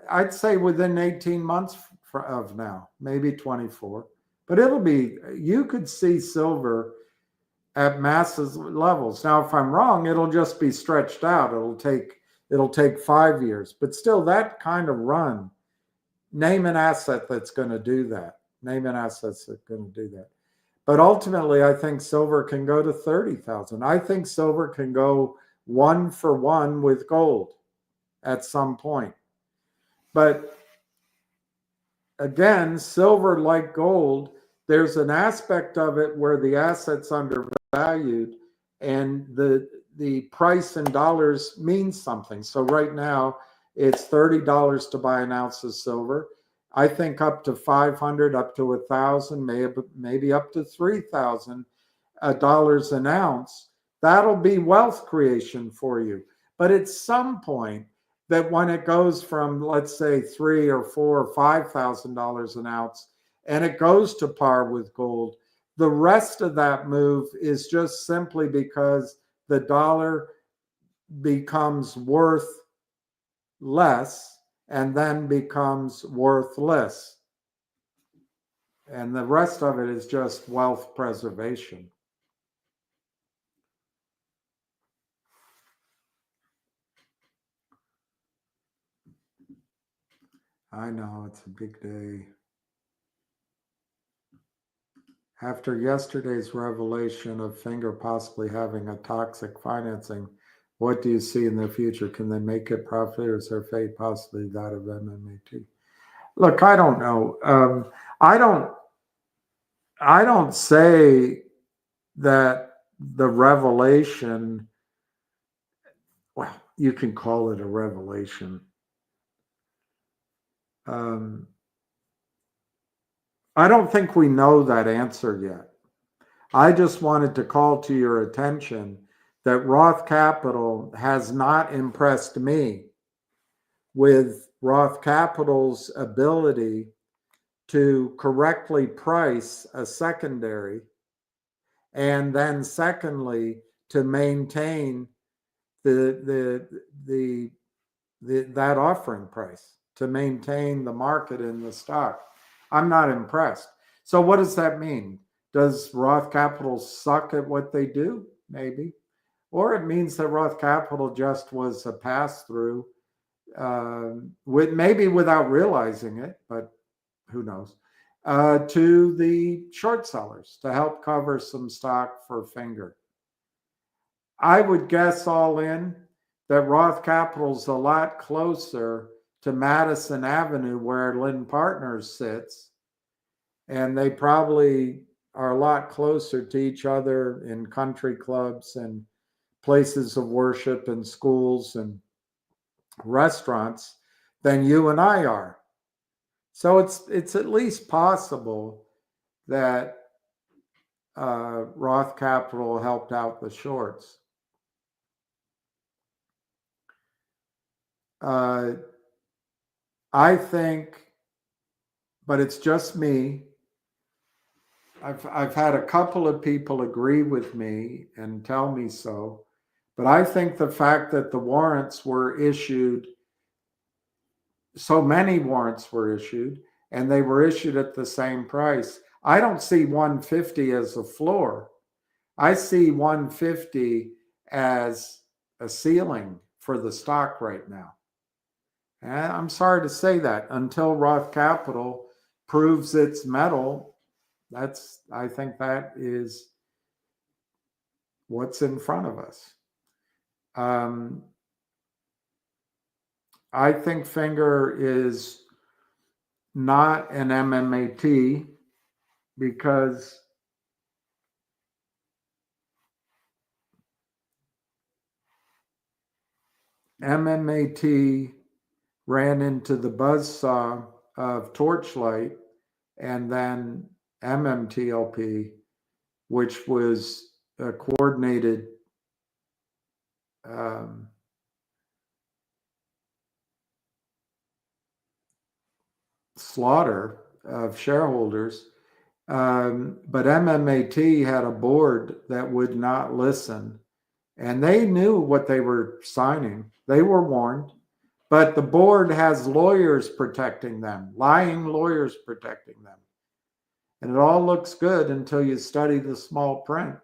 I'd say within 18 months of now, maybe 24. But you could see silver at massive levels. Now, if I'm wrong, it'll just be stretched out. It'll take 5 years, but still that kind of run. Name an asset that's going to do that. Name an asset that's going to do that. But ultimately, I think silver can go to 30,000. I think silver can go 1-for-1 with gold at some point. But again, silver, like gold, there's an aspect of it where the asset's undervalued and the price in dollars means something. So right now, it's $30 to buy an ounce of silver. I think up to 500, up to 1,000, maybe up to $3,000 an ounce that'll be wealth creation for you. But at some point, that when it goes from, let's say, $3,000 or $4,000 or $5,000 an ounce, and it goes to par with gold, the rest of that move is just simply because the dollar becomes worth less and then becomes worthless. And the rest of it is just wealth preservation. I know, it's a big day. After yesterday's revelation of Finger possibly having a toxic financing, what do you see in the future? Can they make it profit, or is their fate possibly that of MMAT? Look, I don't know. I don't say that the revelation, well, you can call it a revelation. I don't think we know that answer yet. I just wanted to call to your attention that Roth Capital has not impressed me with Roth Capital's ability to correctly price a secondary, and then secondly, to maintain that offering price, to maintain the market in the stock. I'm not impressed. So what does that mean? Does Roth Capital suck at what they do? Maybe. Or it means that Roth Capital just was a pass-through, maybe without realizing it, but who knows, to the short sellers to help cover some stock for Finger. I would guess all in that Roth Capital's a lot closer to Madison Avenue where Lynn Partners sits, and they probably are a lot closer to each other in country clubs and places of worship and schools and restaurants than you and I are. So it's at least possible that Roth Capital helped out the shorts. I think, but it's just me. I've had a couple of people agree with me and tell me so, but I think the fact that the warrants were issued, so many warrants were issued, and they were issued at the same price. I don't see 150 as a floor. I see 150 as a ceiling for the stock right now. And I'm sorry to say that, until Roth Capital proves its mettle, I think that is what's in front of us. I think Finger is not an MMAT because MMAT ran into the buzzsaw of Torchlight, and then MMTLP, which was a coordinated slaughter of shareholders. But MMAT had a board that would not listen, and they knew what they were signing. They were warned, but the board has lawyers protecting them, lying lawyers protecting them. And it all looks good until you study the small print.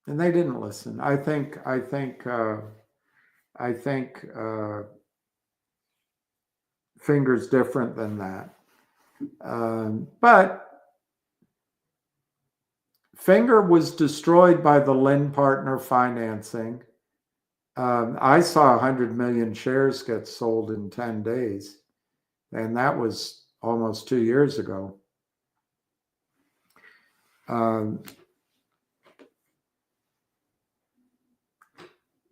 And they didn't listen. I think Finger's different than that. But Finger was destroyed by the Lynn Partner financing. I saw 100 million shares get sold in 10 days, and that was almost 2 years ago.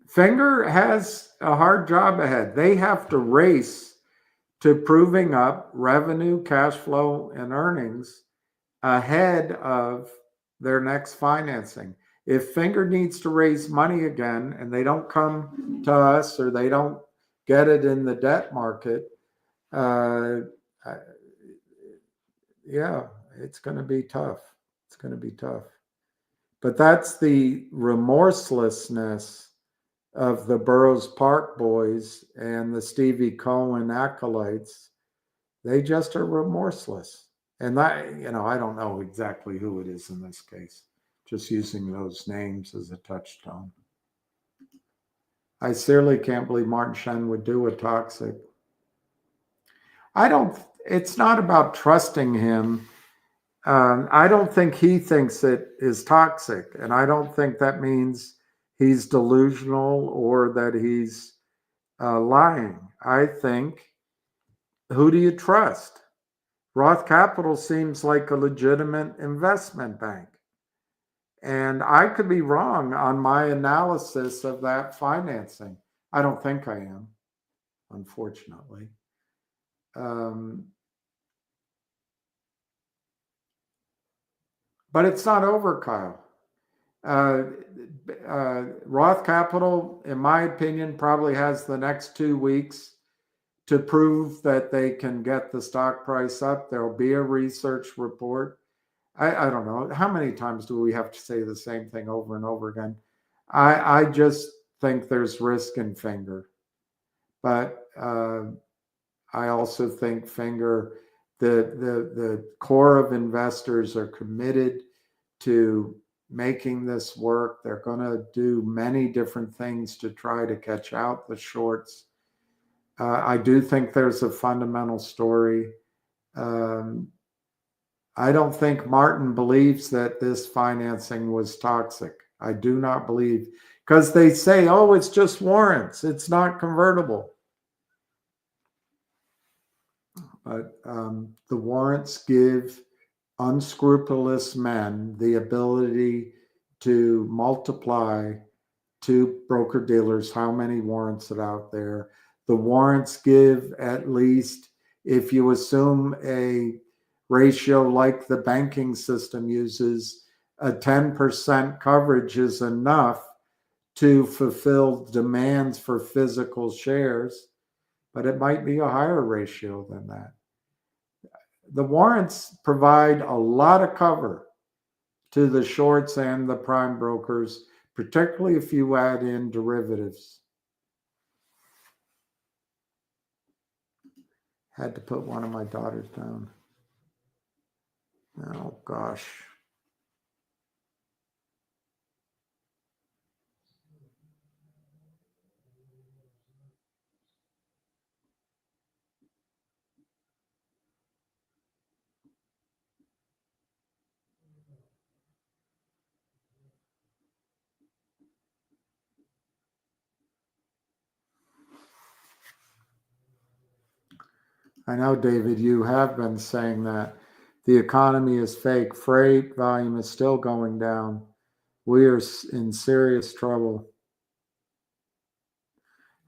Finger has a hard job ahead. They have to race to proving up revenue, cash flow, and earnings ahead of their next financing. If Finger needs to raise money again and they don't come to us or they don't get it in the debt market, yeah, it's going to be tough. It's going to be tough. But that's the remorselessness of the Burroughs Park boys and the Stevie Cohen acolytes. They just are remorseless. And that, I don't know exactly who it is in this case, just using those names as a touchstone. I seriously can't believe Martin Shen would do a toxic. It's not about trusting him. I don't think he thinks it is toxic. And I don't think that means he's delusional or that he's lying. I think, who do you trust? Roth Capital seems like a legitimate investment bank. And I could be wrong on my analysis of that financing. I don't think I am, unfortunately. But it's not over, Kyle. Roth Capital, in my opinion, probably has the next 2 weeks to prove that they can get the stock price up. There'll be a research report. I don't know. How many times do we have to say the same thing over and over again? I just think there's risk in Finger. But I also think Finger, the core of investors are committed to making this work. They're going to do many different things to try to catch out the shorts. I do think there's a fundamental story. I don't think Martin believes that this financing was toxic. I do not believe, because they say, oh, it's just warrants. It's not convertible. But the warrants give unscrupulous men the ability to multiply to broker dealers how many warrants are out there. The warrants give, at least if you assume a ratio like the banking system uses, a 10% coverage is enough to fulfill demands for physical shares, but it might be a higher ratio than that. The warrants provide a lot of cover to the shorts and the prime brokers, particularly if you add in derivatives. Had to put one of my daughters down. Oh, gosh. I know, David, you have been saying that the economy is fake. Freight volume is still going down. We are in serious trouble.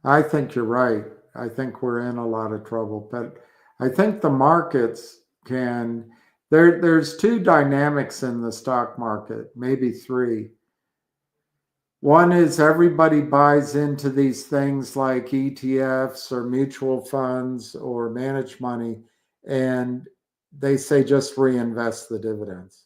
I think you're right. I think we're in a lot of trouble, but I think the markets can, there's two dynamics in the stock market, maybe three. One is everybody buys into these things like ETFs or mutual funds or managed money, and they say just reinvest the dividends.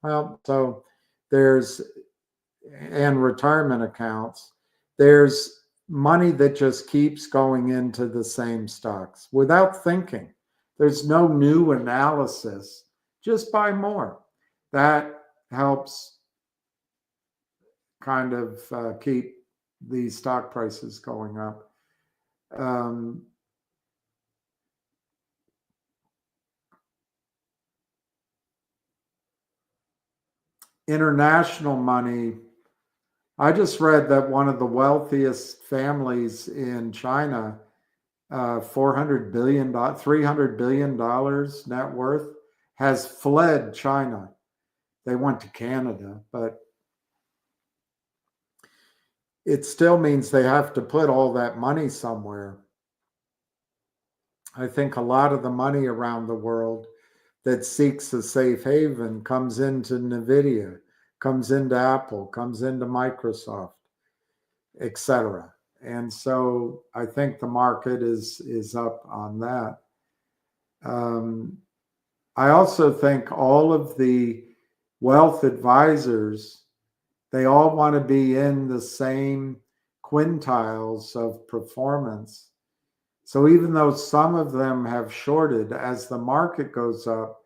Well, so and retirement accounts, there's money that just keeps going into the same stocks without thinking. There's no new analysis, just buy more. That helps kind of keep these stock prices going up. International money. I just read that one of the wealthiest families in China, $300 billion net worth, has fled China. They went to Canada, but it still means they have to put all that money somewhere. I think a lot of the money around the world that seeks a safe haven comes into NVIDIA, comes into Apple, comes into Microsoft, etc. And so I think the market is up on that. I also think all of the wealth advisors, they all want to be in the same quintiles of performance. So even though some of them have shorted, as the market goes up,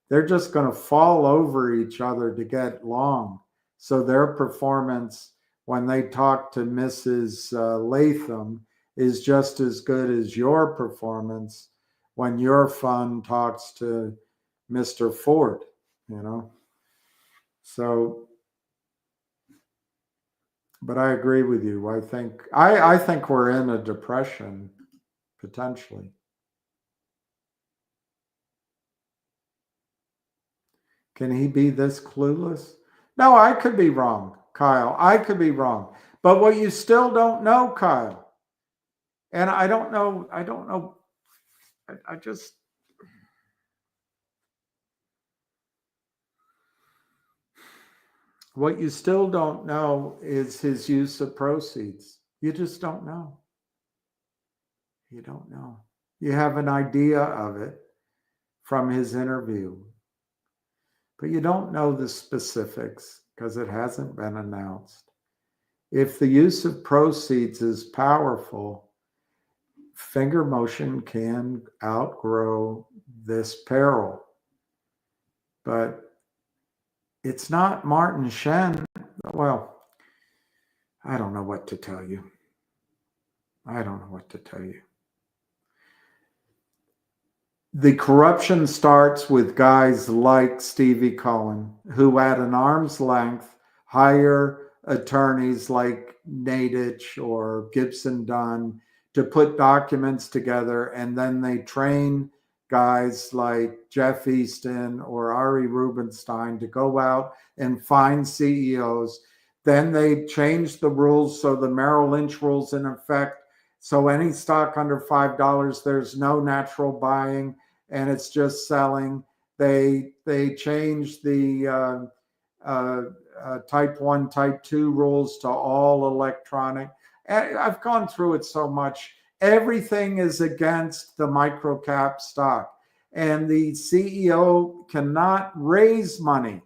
they're just going to fall over each other to get long. So their performance, when they talk to Mrs. Latham, is just as good as your performance when your fund talks to Mr. Ford, you know? So, but I agree with you. I think we're in a depression, potentially. Can he be this clueless? No, I could be wrong, Kyle. I could be wrong. But what you still don't know, Kyle, and I don't know, I just, what you still don't know is his use of proceeds. You just don't know. You don't know. You have an idea of it from his interview, but you don't know the specifics because it hasn't been announced. If the use of proceeds is powerful, finger motion can outgrow this peril. But it's not Martin Shen. Well, I don't know what to tell you. I don't know what to tell you. The corruption starts with guys like Stevie Cohen, who at an arm's length hire attorneys like Nadich or Gibson Dunn to put documents together, and then they train guys like Jeff Easton or Ari Rubenstein to go out and find CEOs. Then they change the rules so the Merrill Lynch rules in effect. So any stock under $5, there's no natural buying and it's just selling. They change the type 1, type 2 rules to all electronic. I've gone through it so much. Everything is against the microcap stock. And the CEO cannot raise money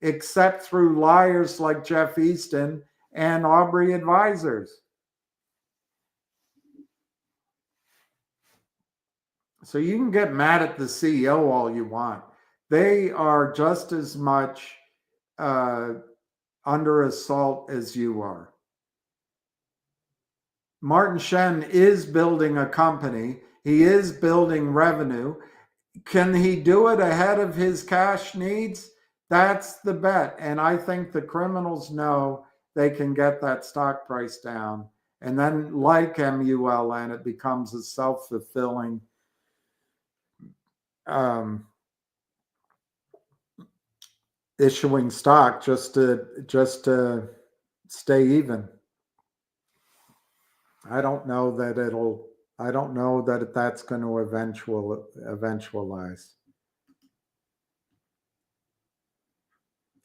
except through liars like Jeff Easton and Aubrey Advisors. So you can get mad at the CEO all you want. They are just as much under assault as you are. Martin Shen is building a company. He is building revenue. Can he do it ahead of his cash needs? That's the bet. And I think the criminals know they can get that stock price down. And then like MULN, it becomes a self-fulfilling issuing stock just to stay even. I don't know that that's going to eventualize.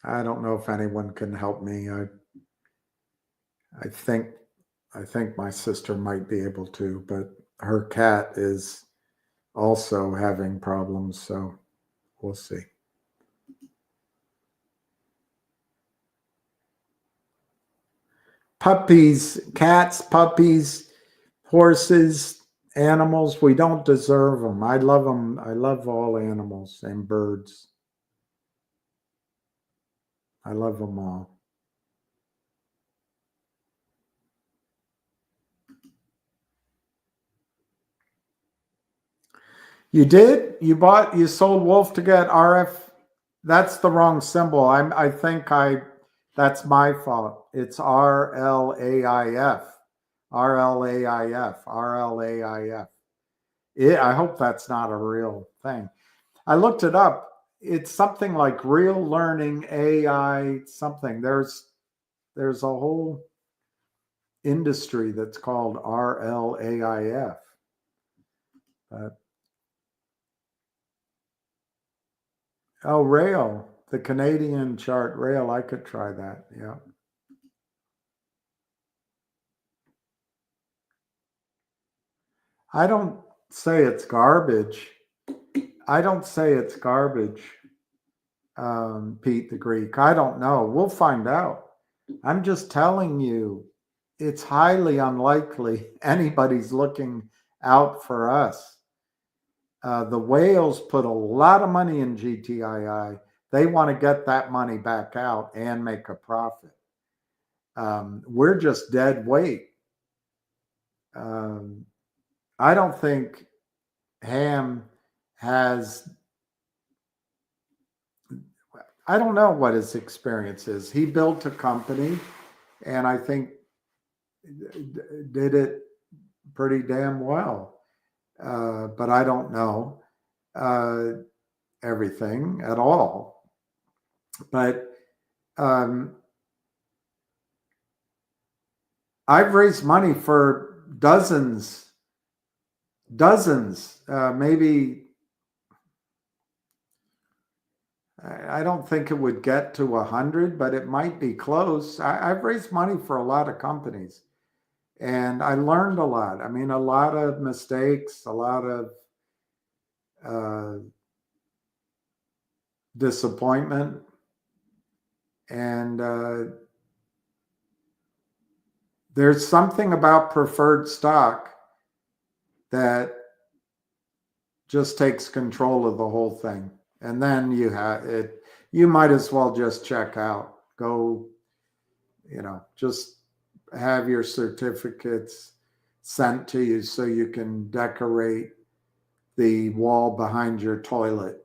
I don't know if anyone can help me. I think my sister might be able to, but her cat is also having problems, so we'll see. Puppies, cats, puppies, horses, animals, we don't deserve them. I love them. I love all animals and birds. I love them all. You did? You sold Wolf to get RF? That's the wrong symbol. I think that's my fault. It's RLAIF. RLAIF. RLAIF. I hope that's not a real thing. I looked it up. It's something like Real Learning AI something. There's a whole industry that's called RLAIF. Oh, Rail. the Canadian chart rail, I could try that. Yeah. I don't say it's garbage. I don't say it's garbage, Pete the Greek. I don't know. We'll find out. I'm just telling you, it's highly unlikely anybody's looking out for us. The whales put a lot of money in GTII. They want to get that money back out and make a profit. We're just dead weight. I don't think Ham has, I don't know what his experience is. He built a company and I think did it pretty damn well. But I don't know everything at all. But I've raised money for dozens, maybe. I don't think it would get to 100, but it might be close. I've raised money for a lot of companies and I learned a lot. I mean, a lot of mistakes, a lot of disappointment. And there's something about preferred stock that just takes control of the whole thing. And then you have it, you might as well just check out, go, just have your certificates sent to you so you can decorate the wall behind your toilet.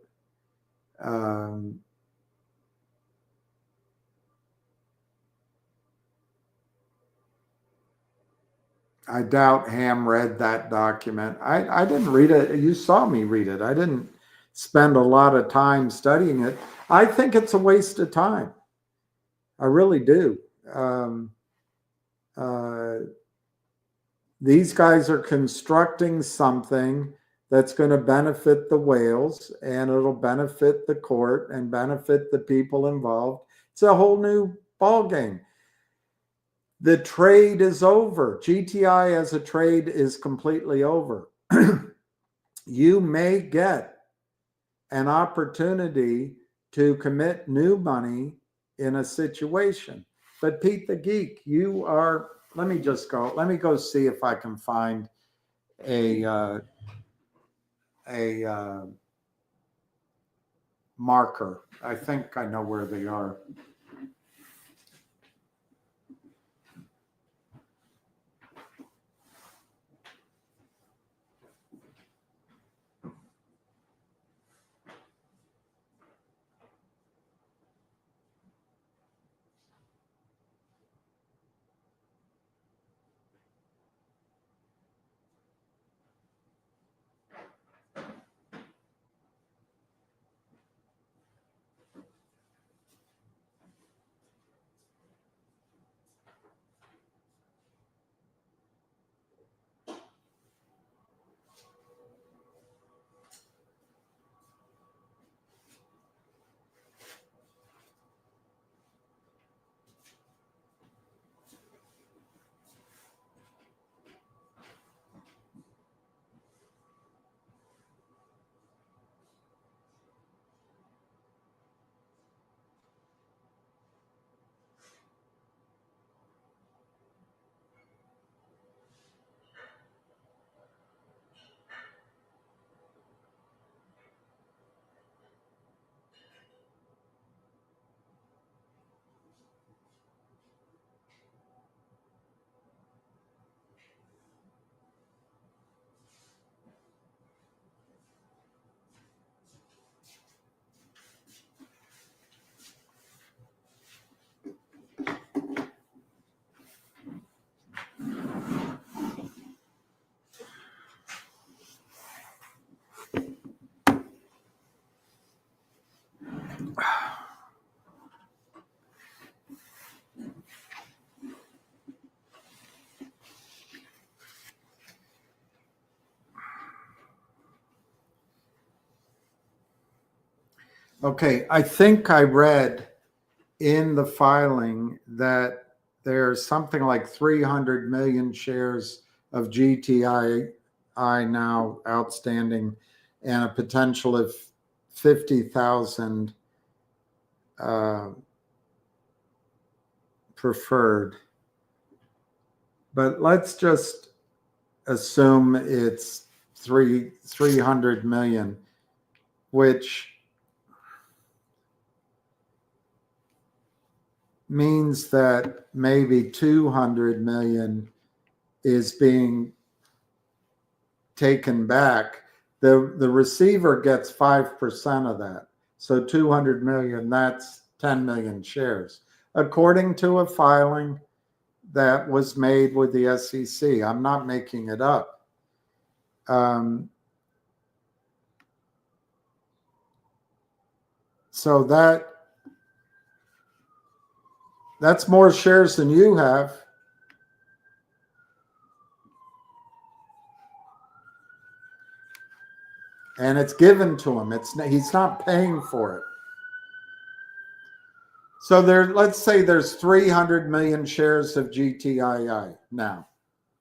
I doubt Ham read that document. I didn't read it. You saw me read it. I didn't spend a lot of time studying it. I think it's a waste of time. I really do. These guys are constructing something that's going to benefit the whales and it'll benefit the court and benefit the people involved. It's a whole new ballgame. The trade is over. GTI as a trade is completely over. You may get an opportunity to commit new money in a situation. But Pete the Geek, you are, let me go see if I can find a marker. I think I know where they are. Okay, I think I read in the filing that there's something like 300 million shares of GTI now outstanding and a potential of 50,000 preferred. But let's just assume it's 300 million, which means that maybe 200 million is being taken back. The receiver gets 5% of that. So 200 million, that's 10 million shares, according to a filing that was made with the SEC. I'm not making it up. So that's more shares than you have. And it's given to him. He's not paying for it. So let's say there's 300 million shares of GTII now.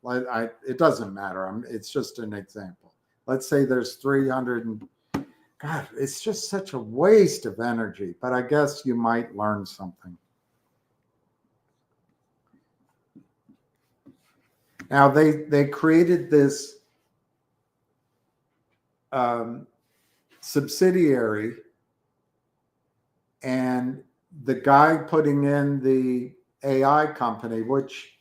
It doesn't matter. It's just an example. Let's say there's 300. God, it's just such a waste of energy. But I guess you might learn something. Now they created this subsidiary, and the guy putting in the AI company, which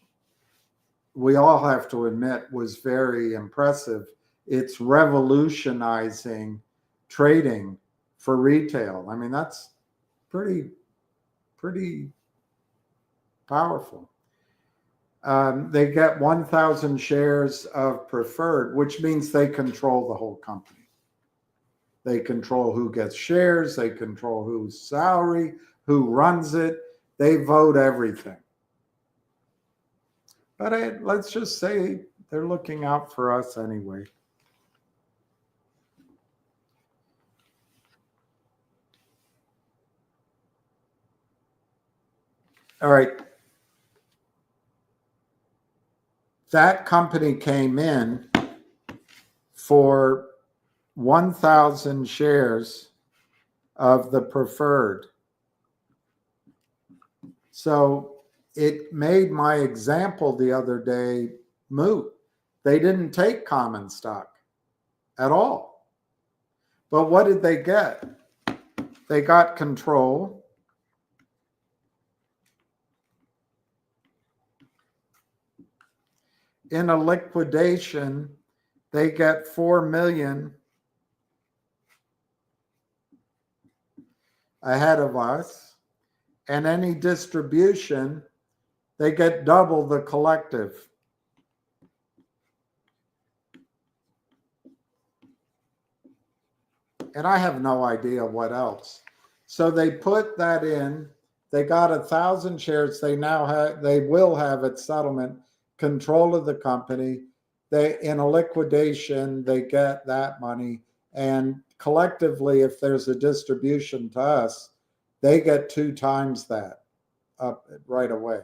we all have to admit was very impressive. It's revolutionizing trading for retail. I mean, that's pretty powerful. They get 1,000 shares of preferred, which means they control the whole company. They control who gets shares. They control whose salary, who runs it. They vote everything. But let's just say they're looking out for us anyway. All right. That company came in for 1,000 shares of the preferred. So it made my example the other day moot. They didn't take common stock at all. But what did they get? They got control. In a liquidation, they get 4 million ahead of us. And any distribution, they get double the collective. And I have no idea what else. So they put that in. They got 1,000 shares. They will have at settlement control of the company. In a liquidation, they get that money. And collectively, if there's a distribution to us, they get 2 times that up right away.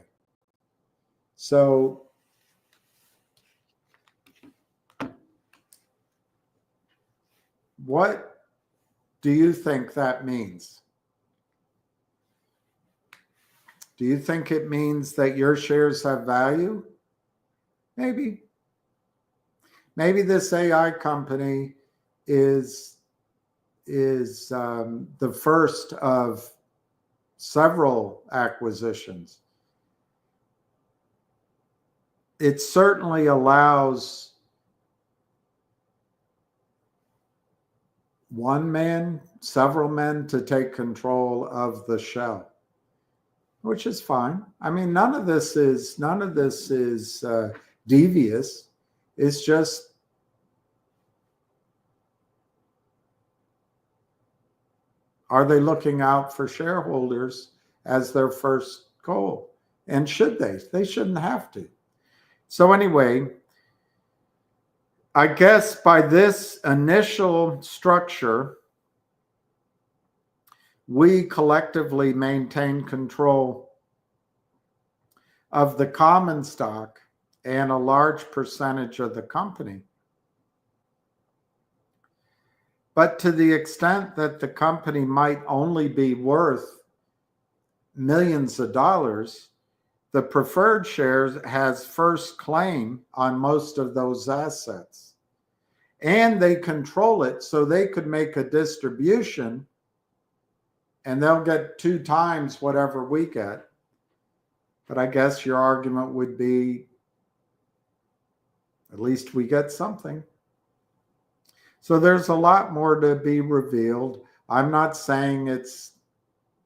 So what do you think that means? Do you think it means that your shares have value? Maybe. Maybe this AI company is the first of several acquisitions. It certainly allows one man, several men to take control of the shell, which is fine. I mean, none of this is devious. It's just are they looking out for shareholders as their first goal? And should they? They shouldn't have to. So anyway, I guess by this initial structure, we collectively maintain control of the common stock and a large percentage of the company. But to the extent that the company might only be worth millions of dollars, the preferred shares has first claim on most of those assets. And they control it, so they could make a distribution and they'll get 2 times whatever we get. But I guess your argument would be, at least we get something. So there's a lot more to be revealed. I'm not saying it's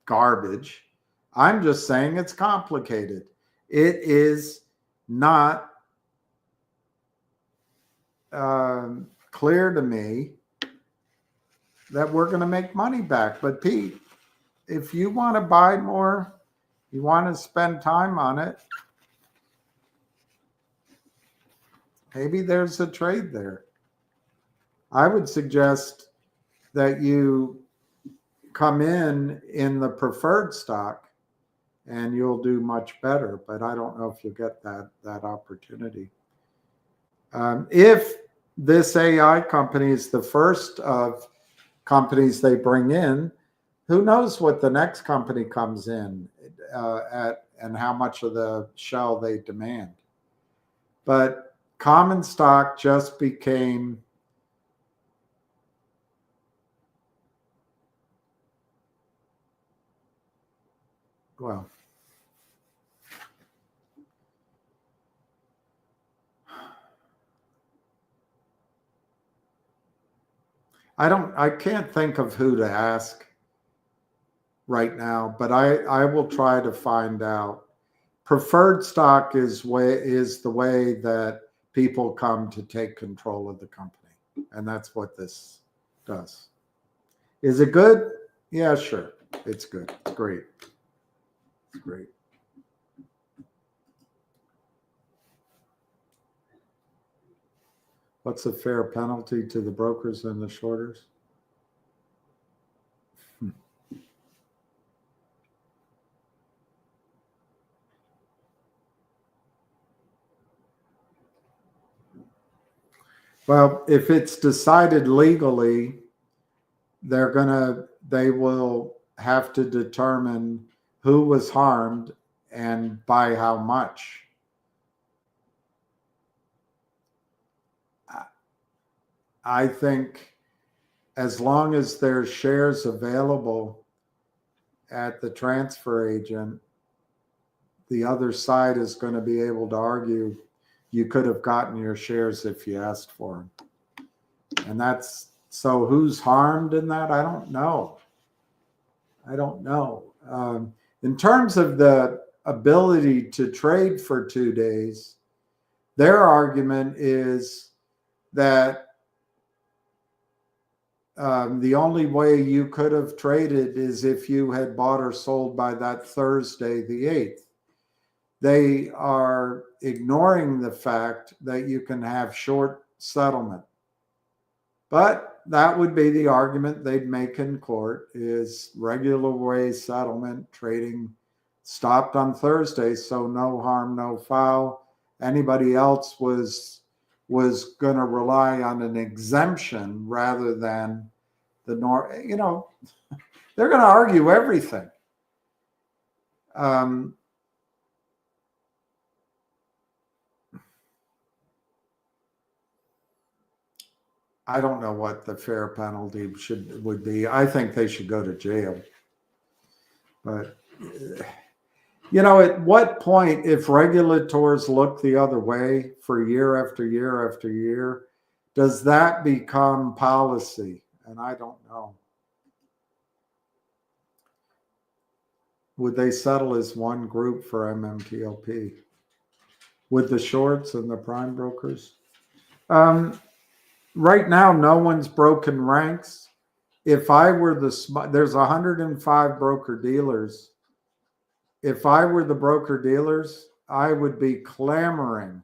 garbage. I'm just saying it's complicated. It is not clear to me that we're going to make money back. But Pete, if you want to buy more, you want to spend time on it, maybe there's a trade there. I would suggest that you come in the preferred stock and you'll do much better, but I don't know if you'll get that opportunity. If this AI company is the first of companies they bring in, who knows what the next company comes in at and how much of the shell they demand. But common stock just became well, I can't think of who to ask right now, but I will try to find out. Preferred stock is the way that people come to take control of the company, and that's what this does. Is it good? Yeah, sure. It's good. It's great. It's great. What's a fair penalty to the brokers and the shorters? Well, if it's decided legally, they will have to determine who was harmed and by how much. I think as long as there's shares available at the transfer agent, the other side is going to be able to argue you could have gotten your shares if you asked for them. And that's, so who's harmed in that? I don't know. In terms of the ability to trade for 2 days, their argument is that the only way you could have traded is if you had bought or sold by that Thursday, the 8th. They are ignoring the fact that you can have short settlement. But that would be the argument they'd make in court, is regular way settlement, trading stopped on Thursday, so no harm, no foul. Anybody else was going to rely on an exemption rather than the norm. You know, they're going to argue everything. I don't know what the fair penalty would be. I think they should go to jail. But, you know, at what point, if regulators look the other way for year after year after year, does that become policy? And I don't know. Would they settle as one group for MMTLP? With the shorts and the prime brokers? Right now, no one's broken ranks. If I were there's 105 broker dealers. If I were the broker dealers, I would be clamoring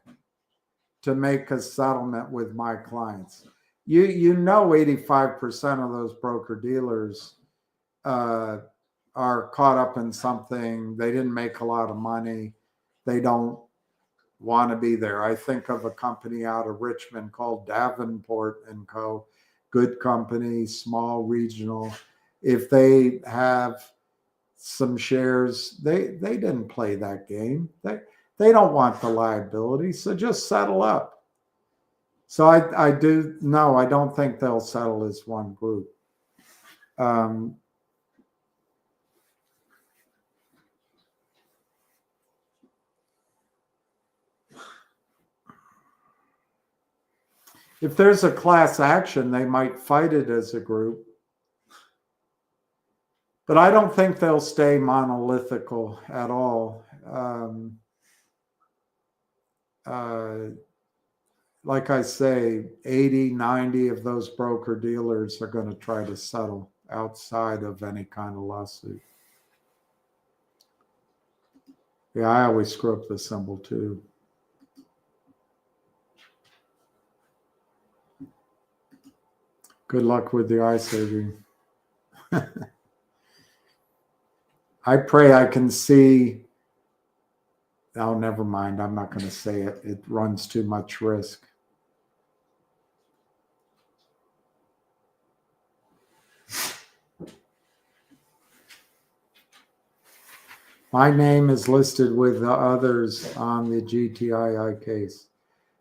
to make a settlement with my clients. You know, 85% of those broker dealers are caught up in something, they didn't make a lot of money, they don't want to be there. I think of a company out of Richmond called Davenport and Co. Good company, small, regional. If they have some shares, they didn't play that game. They don't want the liability, so just settle up. So I don't think they'll settle as one group. If there's a class action, they might fight it as a group. But I don't think they'll stay monolithical at all. Like I say, 80, 90 of those broker dealers are going to try to settle outside of any kind of lawsuit. Yeah, I always screw up the symbol too. Good luck with the eye surgery. I pray I can see. Oh, never mind. I'm not going to say it. It runs too much risk. My name is listed with the others on the GTII case.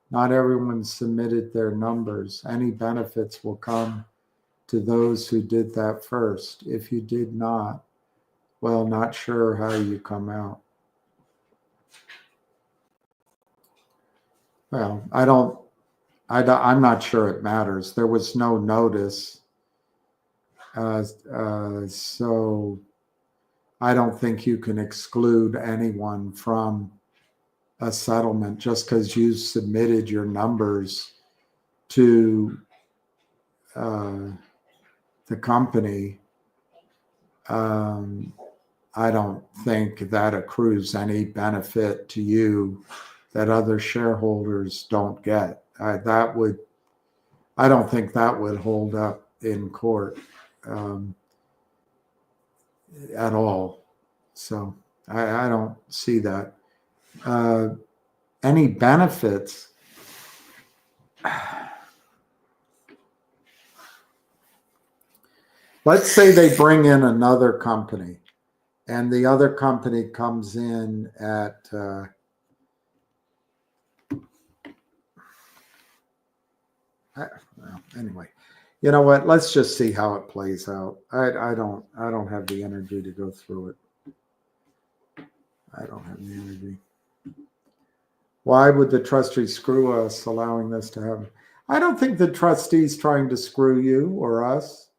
Not everyone submitted their numbers. Any benefits will come to those who did that first. If you did not, well, not sure how you come out. Well, I'm not sure it matters. There was no notice. So I don't think you can exclude anyone from a settlement just because you submitted your numbers to the company. I don't think that accrues any benefit to you that other shareholders don't get. I don't think that would hold up in court at all. So I don't see that. Any benefits? Let's say they bring in another company and the other company comes in at anyway, you know what? Let's just see how it plays out. I don't have the energy to go through it. I don't have the energy. Why would the trustee screw us allowing this to happen? I don't think the trustee's trying to screw you or us.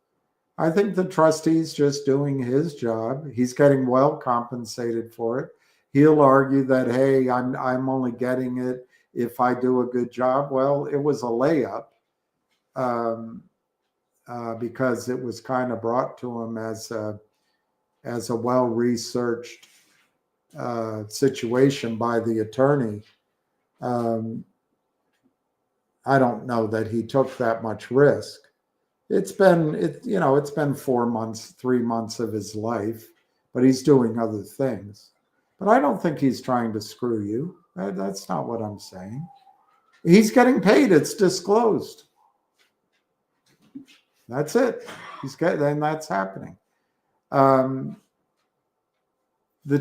I think the trustee's just doing his job. He's getting well compensated for it. He'll argue that, hey, I'm only getting it if I do a good job. Well, it was a layup because it was kind of brought to him as a well-researched situation by the attorney. I don't know that he took that much risk. It's been 4 months, 3 months of his life, but he's doing other things. But I don't think he's trying to screw you. That's not what I'm saying. He's getting paid. It's disclosed. That's it. Then that's happening. The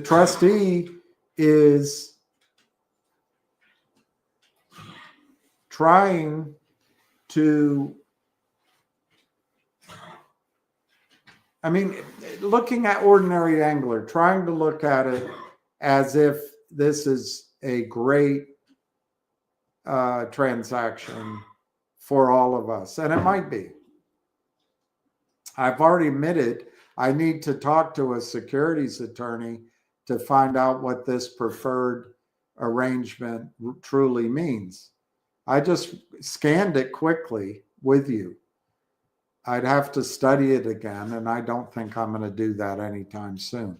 trustee is trying to, looking at ordinary angler, trying to look at it as if this is a great transaction for all of us. And it might be. I've already admitted I need to talk to a securities attorney to find out what this preferred arrangement truly means. I just scanned it quickly with you. I'd have to study it again, and I don't think I'm going to do that anytime soon.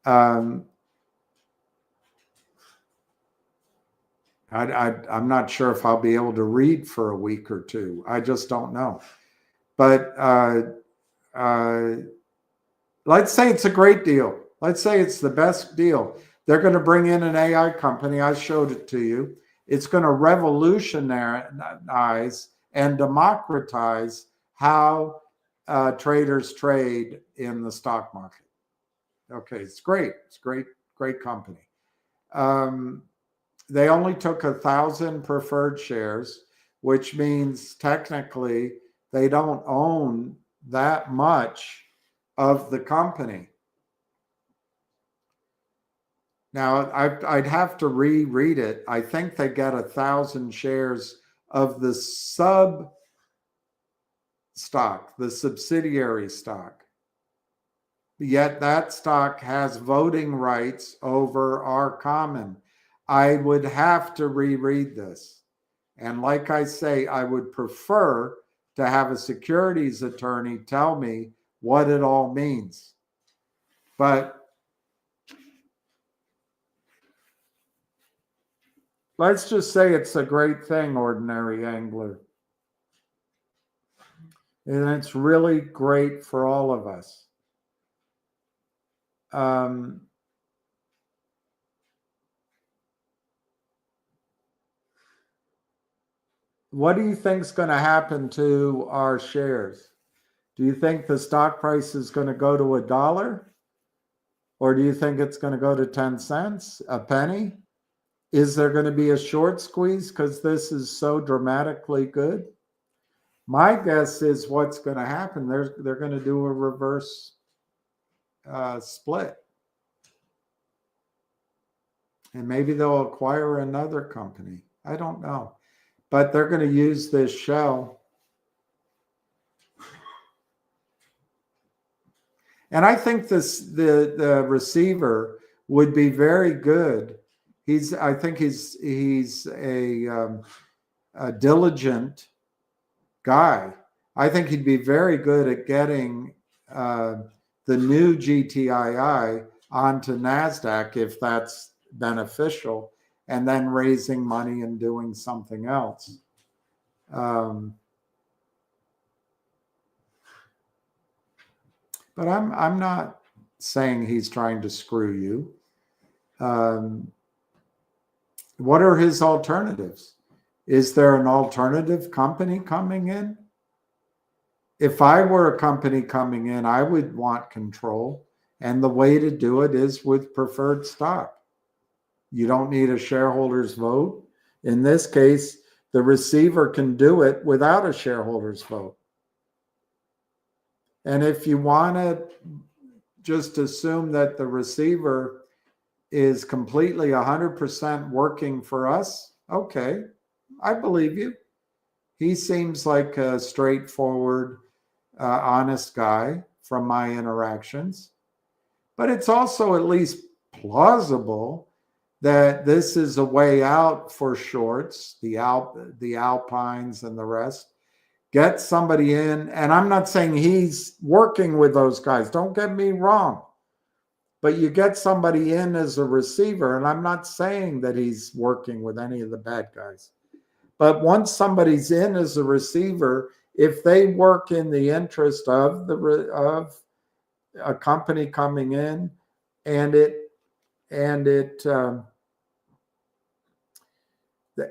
I'm not sure if I'll be able to read for a week or two. I just don't know. But let's say it's a great deal. Let's say it's the best deal. They're going to bring in an AI company. I showed it to you. It's going to revolutionize and democratize how traders trade in the stock market. Okay, it's great. It's great, great company. They only took 1,000 preferred shares, which means technically they don't own that much of the company. Now, I'd have to reread it. I think they get 1,000 shares of the sub stock, the subsidiary stock. Yet that stock has voting rights over our common. I would have to reread this. And like I say, I would prefer to have a securities attorney tell me what it all means. But let's just say it's a great thing, Ordinary Angler. And it's really great for all of us. What do you think is going to happen to our shares? Do you think the stock price is going to go to $1? Or do you think it's going to go to 10 cents, a penny? Is there going to be a short squeeze because this is so dramatically good? My guess is what's going to happen, they're going to do a reverse split. And maybe they'll acquire another company. I don't know. But they're going to use this shell. And I think the receiver would be very good. I think he's a diligent guy. I think he'd be very good at getting the new GTII onto NASDAQ if that's beneficial, and then raising money and doing something else. But I'm not saying he's trying to screw you. What are his alternatives? Is there an alternative company coming in? If I were a company coming in, I would want control. And the way to do it is with preferred stock. You don't need a shareholder's vote. In this case, the receiver can do it without a shareholder's vote. And if you want to just assume that the receiver is completely 100% working for us, okay, I believe you. He seems like a straightforward, honest guy from my interactions. But it's also at least plausible that this is a way out for shorts, the Alpines and the rest. Get somebody in, and I'm not saying he's working with those guys. Don't get me wrong. But you get somebody in as a receiver, and I'm not saying that he's working with any of the bad guys. But once somebody's in as a receiver, if they work in the interest of a company coming in, and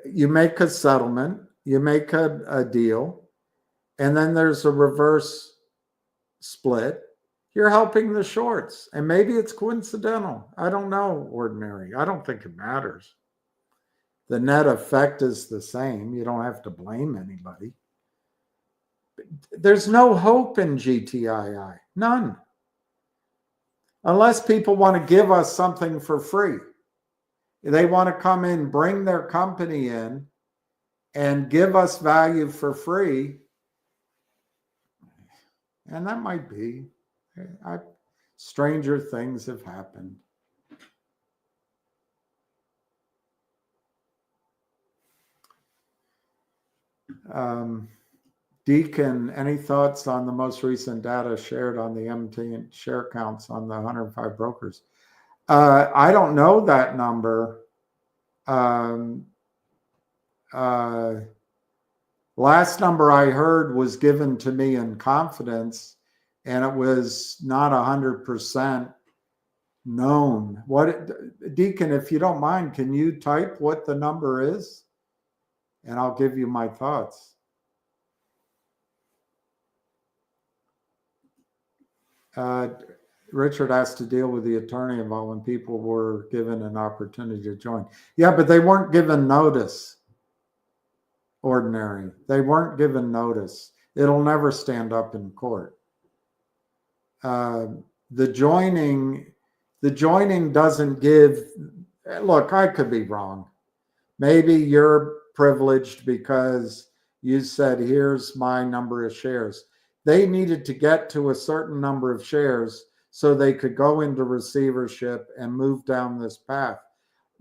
you make a settlement, you make a deal, and then there's a reverse split, you're helping the shorts. And maybe it's coincidental. I don't know, Ordinary. I don't think it matters. The net effect is the same. You don't have to blame anybody. There's no hope in GTII. None. Unless people want to give us something for free. They want to come in, bring their company in, and give us value for free. And that might be. Stranger things have happened. Deacon, any thoughts on the most recent data shared on the MT share counts on the 105 brokers? I don't know that number. Last number I heard was given to me in confidence and it was not 100% known. Deacon, if you don't mind, can you type what the number is? And I'll give you my thoughts. Richard has to deal with the attorney involved when people were given an opportunity to join. Yeah, but they weren't given notice. Ordinary. They weren't given notice. It'll never stand up in court. The joining doesn't give, look, I could be wrong. Maybe you're privileged because you said, here's my number of shares. They needed to get to a certain number of shares so they could go into receivership and move down this path.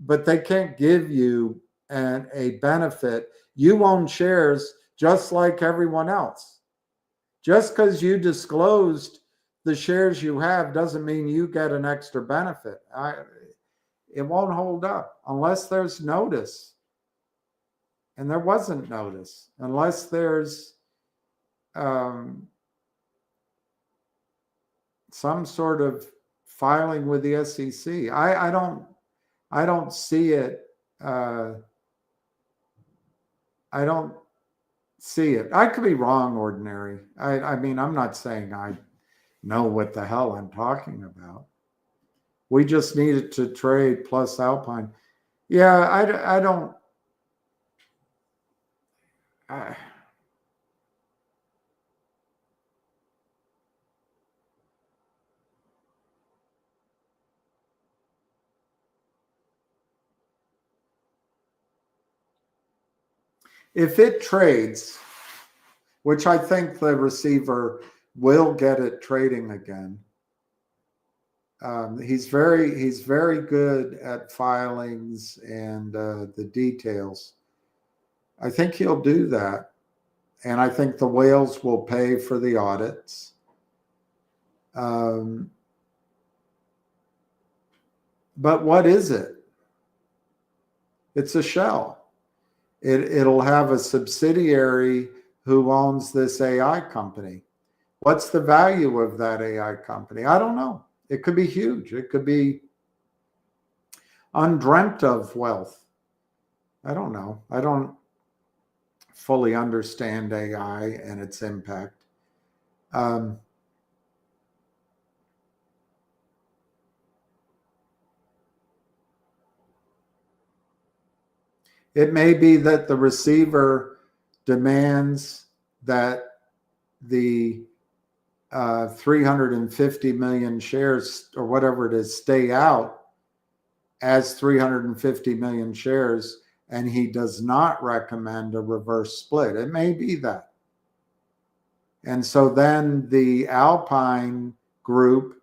But they can't give you a benefit. You own shares just like everyone else. Just because you disclosed the shares you have doesn't mean you get an extra benefit. It won't hold up unless there's notice. And there wasn't notice, unless there's some sort of filing with the SEC. I don't see it. I don't see it. I could be wrong, Ordinary. I mean, I'm not saying I know what the hell I'm talking about. We just needed to trade plus Alpine. Yeah, I don't. If it trades, which I think the receiver will get it trading again. He's very good at filings and the details. I think he'll do that. And I think the whales will pay for the audits. But what is it? It's a shell. It'll have a subsidiary who owns this AI company. What's the value of that AI company? I don't know. It could be huge. It could be undreamt of wealth. I don't know. I don't fully understand AI and its impact. It may be that the receiver demands that the 350 million shares or whatever it is stay out as 350 million shares, and he does not recommend a reverse split. It may be that. And so then the Alpine group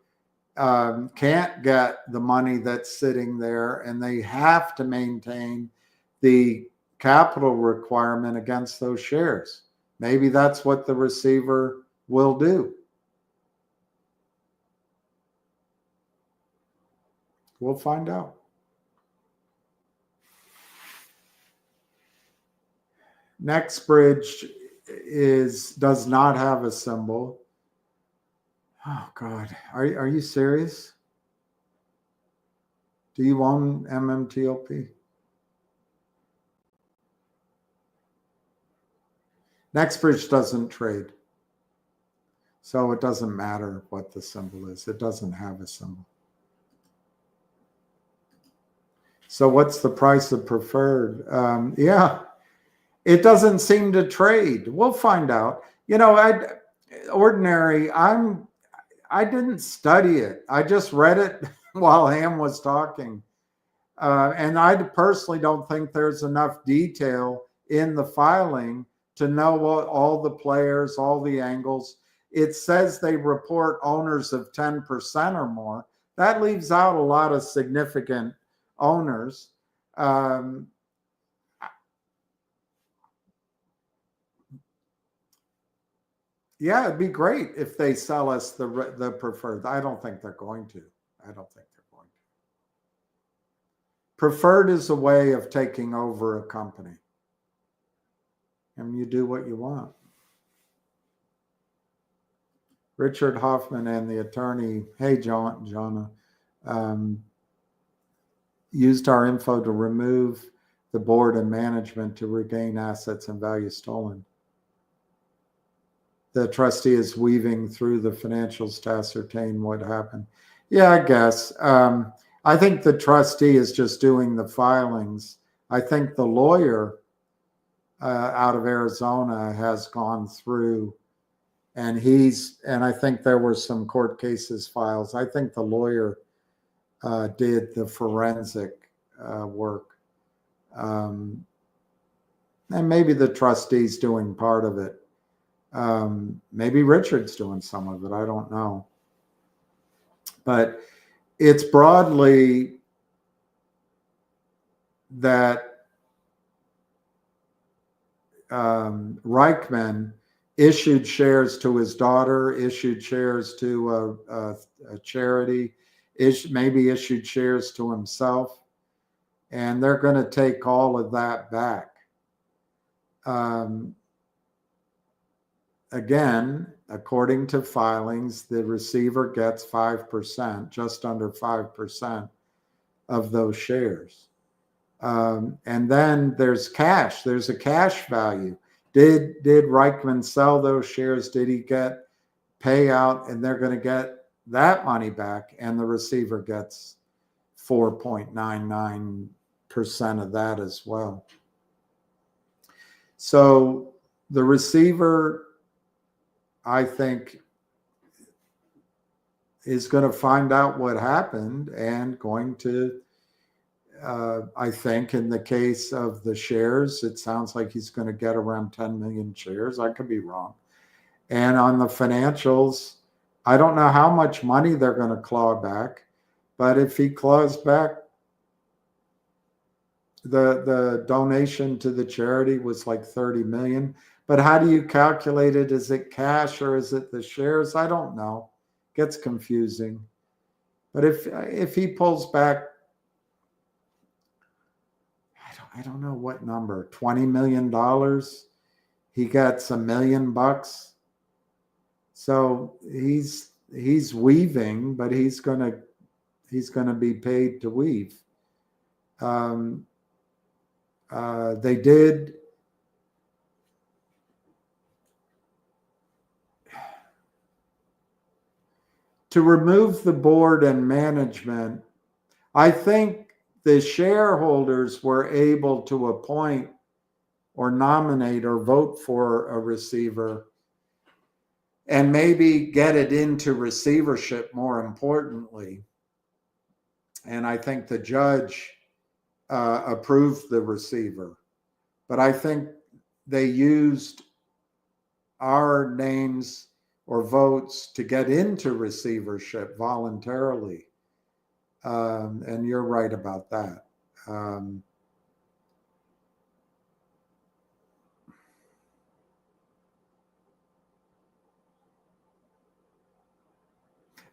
can't get the money that's sitting there, and they have to maintain the capital requirement against those shares. Maybe that's what the receiver will do. We'll find out. Nextbridge does not have a symbol. Oh God, are you serious? Do you own MMTLP? Nextbridge doesn't trade. So it doesn't matter what the symbol is. It doesn't have a symbol. So what's the price of preferred? Yeah, it doesn't seem to trade. We'll find out. You know, I didn't study it. I just read it while Ham was talking. And I personally don't think there's enough detail in the filing to know what all the players, all the angles. It says they report owners of 10% or more. That leaves out a lot of significant owners. Yeah, it'd be great if they sell us the preferred. I don't think they're going to. Preferred is a way of taking over a company. And you do what you want. Richard Hoffman and the attorney, hey, Jonah, used our info to remove the board and management to regain assets and value stolen. The trustee is weaving through the financials to ascertain what happened. Yeah, I guess. I think the trustee is just doing the filings. I think the lawyer out of Arizona has gone through, and I think there were some court cases files. I think the lawyer did the forensic work. And maybe the trustee's doing part of it. Maybe Richard's doing some of it. I don't know. But it's broadly that Reichman issued shares to his daughter, issued shares to a charity, maybe issued shares to himself, and they're going to take all of that back. Again, according to filings, the receiver gets 5%, just under 5% of those shares. And then there's cash. There's a cash value. Did Reichman sell those shares? Did he get payout? And they're going to get that money back, and the receiver gets 4.99% of that as well. So the receiver, I think, is going to find out what happened and going to, I think in the case of the shares, it sounds like he's going to get around 10 million shares. I could be wrong. And on the financials, I don't know how much money they're going to claw back, but if he claws back, the donation to the charity was like 30 million. But how do you calculate it? Is it cash or is it the shares? I don't know. Gets confusing. But if he pulls back, I don't know what number, $20 million, he gets $1 million. So he's weaving, but he's gonna be paid to weave. They did. To remove the board and management, I think the shareholders were able to appoint or nominate or vote for a receiver and maybe get it into receivership, more importantly. And I think the judge approved the receiver. But I think they used our names or votes to get into receivership voluntarily. And you're right about that.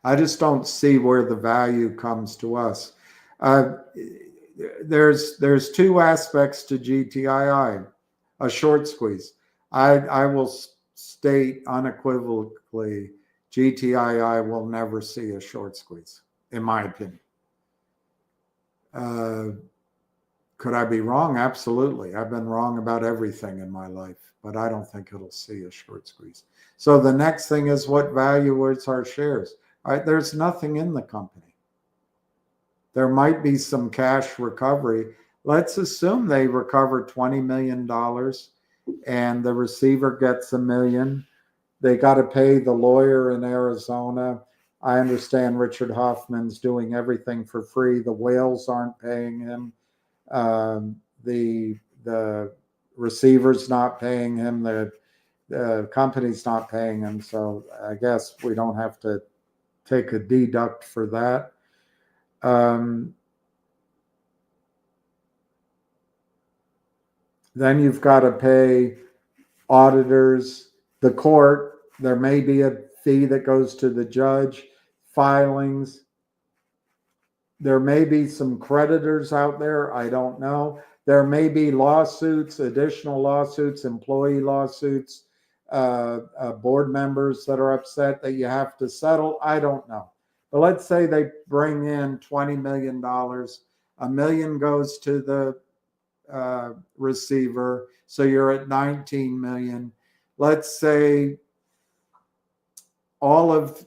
I just don't see where the value comes to us. There's two aspects to GTII, a short squeeze. I will state unequivocally, GTII will never see a short squeeze, in my opinion. Could I be wrong? Absolutely. I've been wrong about everything in my life, but I don't think it'll see a short squeeze. So the next thing is, what value is our shares? All right, there's nothing in the company. There might be some cash recovery. Let's assume they recover $20 million and the receiver gets $1 million. They got to pay the lawyer in Arizona. I understand Richard Hoffman's doing everything for free. The whales aren't paying him. The receiver's not paying him. The company's not paying him. So I guess we don't have to take a deduct for that. Then you've got to pay auditors, the court. There may be a fee that goes to the judge, filings. There may be some creditors out there. I don't know. There may be lawsuits, additional lawsuits, employee lawsuits, board members that are upset that you have to settle. I don't know. But let's say they bring in $20 million. $1 million goes to the receiver. So you're at 19 million. Let's say all of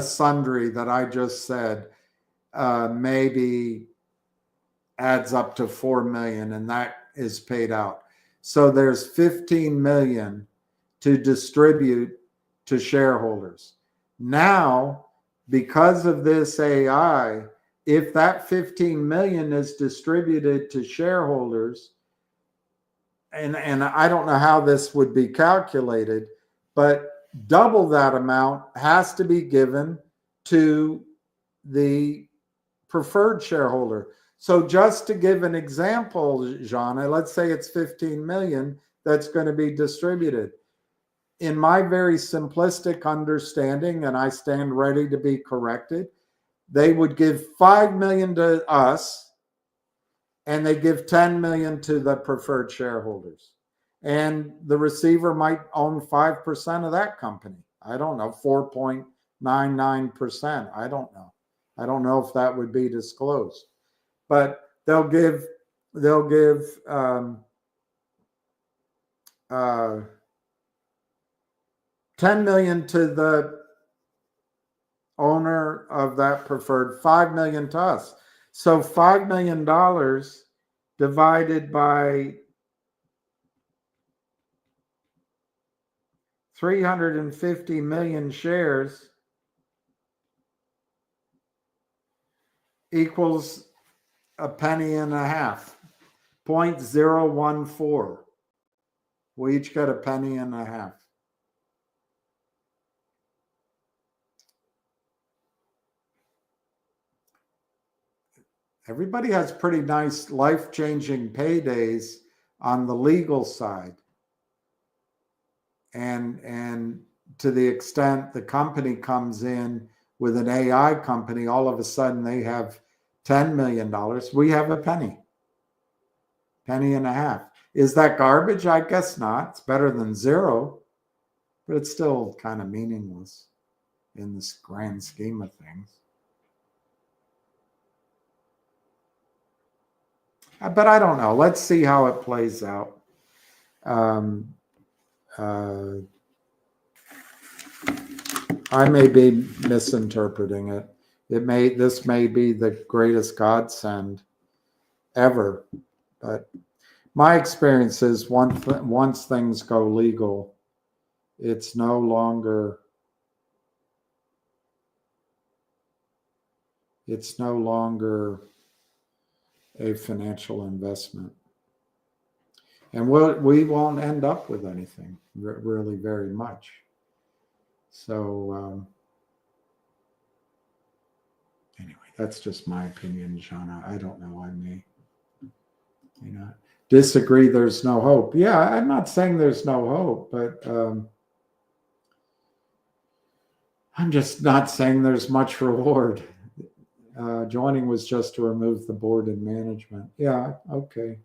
sundry that I just said maybe adds up to 4 million, and that is paid out. So there's 15 million to distribute to shareholders. Now, because of this AI, if that 15 million is distributed to shareholders, and I don't know how this would be calculated, but double that amount has to be given to the preferred shareholder. So just to give an example, Jana, let's say it's 15 million that's going to be distributed. In my very simplistic understanding, and I stand ready to be corrected, they would give 5 million to us and they give 10 million to the preferred shareholders. And the receiver might own 5% of that company. I don't know, 4.99%. I don't know. I don't know if that would be disclosed. But they'll give 10 million to the owner of that preferred, 5 million to us. So $5 million divided by 350 million shares equals a penny and a half, 0.014. We each get a penny and a half. Everybody has pretty nice life-changing paydays on the legal side. And to the extent the company comes in with an AI company, all of a sudden they have $10 million. We have a penny and a half. Is that garbage? I guess not. It's better than zero, but it's still kind of meaningless in this grand scheme of things. But I don't know. Let's see how it plays out. I may be misinterpreting it. This may be the greatest godsend ever. But my experience is once things go legal, it's no longer a financial investment. And we won't end up with anything really very much. So anyway, that's just my opinion, Jana. I don't know. I may disagree. There's no hope. Yeah, I'm not saying there's no hope, but I'm just not saying there's much reward. Joining was just to remove the board and management. Yeah, okay.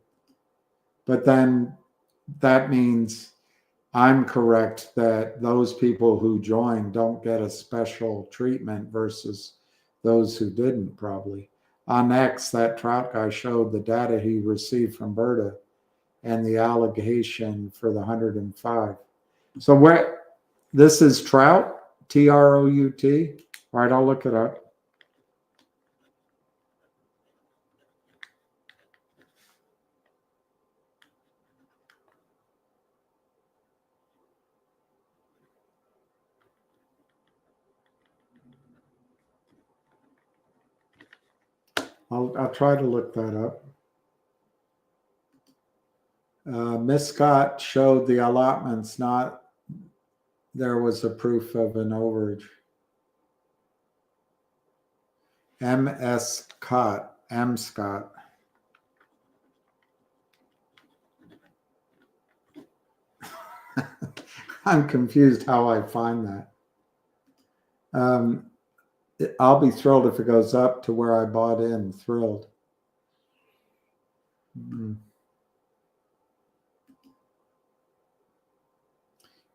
But then that means I'm correct that those people who joined don't get a special treatment versus those who didn't, probably. On X, that Trout guy showed the data he received from Berta and the allegation for the 105. So this is Trout, Trout. All right, I'll look it up. I'll try to look that up. Miss Scott showed the allotments, not there was a proof of an overage. M.S. Scott, M. Scott. I'm confused how I find that. I'll be thrilled if it goes up to where I bought in. Thrilled.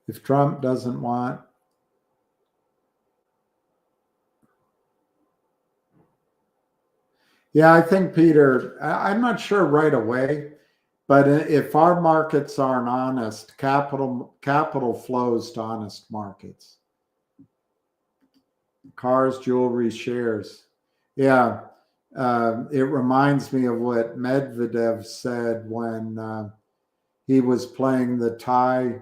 If Trump doesn't want, yeah, I think, Peter, I'm not sure right away, but if our markets aren't honest, capital flows to honest markets. Cars, jewelry, shares. Yeah, it reminds me of what Medvedev said when he was playing the Thai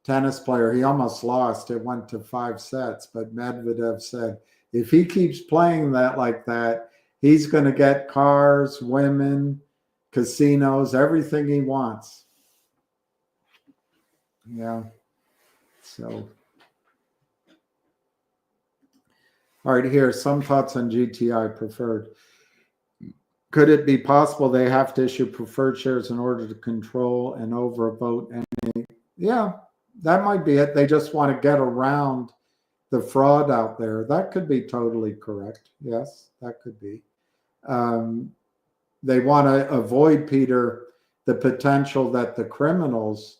tennis player. He almost lost. It went to 5 sets, but Medvedev said, if he keeps playing that like that, he's going to get cars, women, casinos, everything he wants. Yeah. So, all right, here, some thoughts on GTI preferred. Could it be possible they have to issue preferred shares in order to control and overvote any? Yeah, that might be it. They just want to get around the fraud out there. That could be totally correct. Yes, that could be. They want to avoid, Peter, the potential that the criminals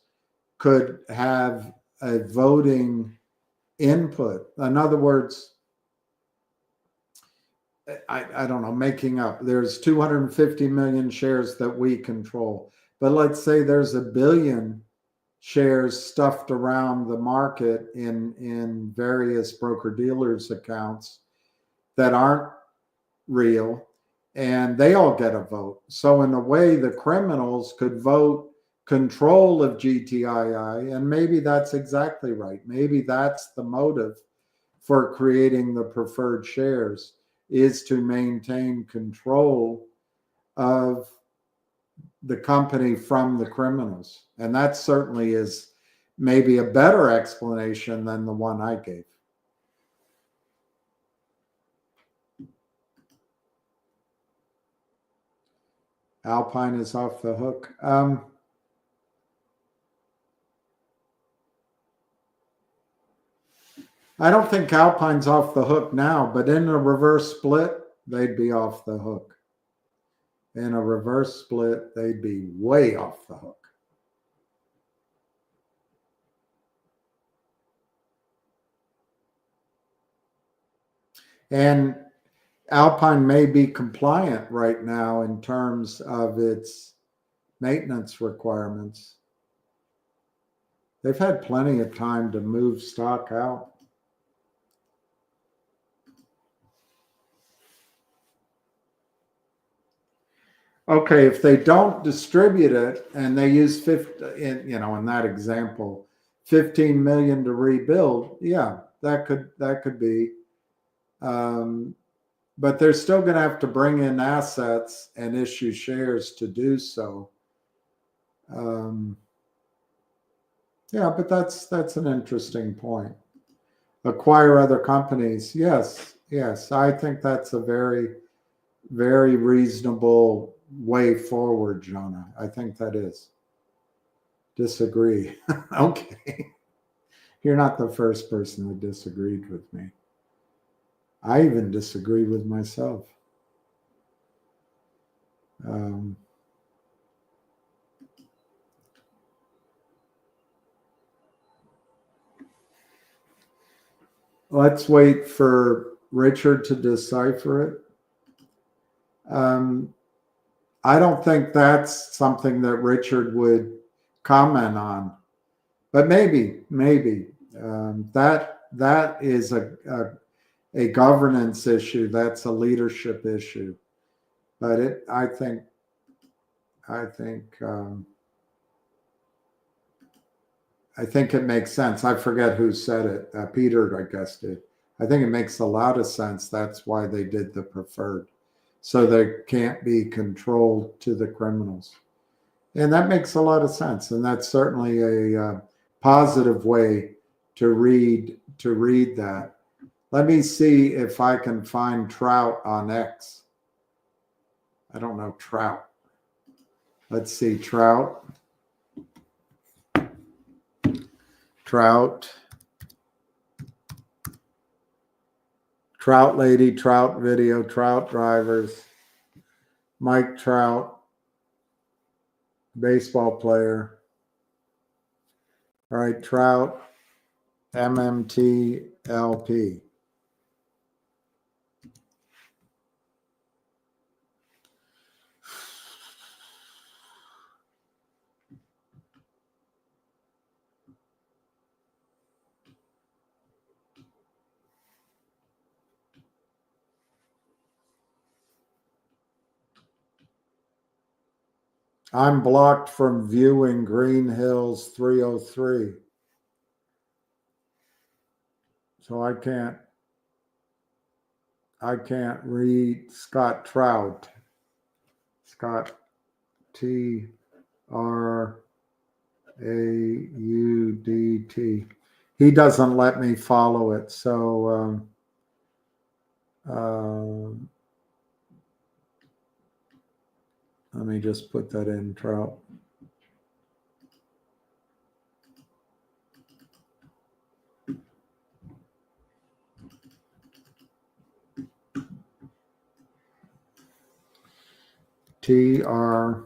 could have a voting input. In other words, I don't know, making up, there's 250 million shares that we control. But let's say there's 1 billion shares stuffed around the market in various broker-dealers accounts that aren't real, and they all get a vote. So in a way, the criminals could vote control of GTII, and maybe that's exactly right. Maybe that's the motive for creating the preferred shares, is to maintain control of the company from the criminals. And that certainly is maybe a better explanation than the one I gave. Alpine is off the hook. I don't think Alpine's off the hook now, but in a reverse split, they'd be off the hook. In a reverse split, they'd be way off the hook. And Alpine may be compliant right now in terms of its maintenance requirements. They've had plenty of time to move stock out. Okay, if they don't distribute it and they use in that example, 15 million to rebuild, yeah, that could be. But they're still going to have to bring in assets and issue shares to do so. Yeah, but that's an interesting point. Acquire other companies, yes. I think that's a very, very reasonable way forward, Jonah. I think that is. Disagree. Okay. You're not the first person that disagreed with me. I even disagree with myself. Let's wait for Richard to decipher it. I don't think that's something that Richard would comment on, but maybe that is a governance issue. That's a leadership issue, but I think it makes sense. I forget who said it. Peter, I guess, did. I think it makes a lot of sense. That's why they did the preferred, so they can't be controlled to the criminals. And that makes a lot of sense. And that's certainly a positive way to read that. Let me see if I can find Trout on X. I don't know Trout. Let's see, Trout. Trout lady, Trout video, Trout drivers, Mike Trout, baseball player. All right, Trout, MMTLP. I'm blocked from viewing Green Hills 303. So I can't read Scott Trout. Scott TRAUDT. He doesn't let me follow it. So let me just put that in, Trout. TRAUDT.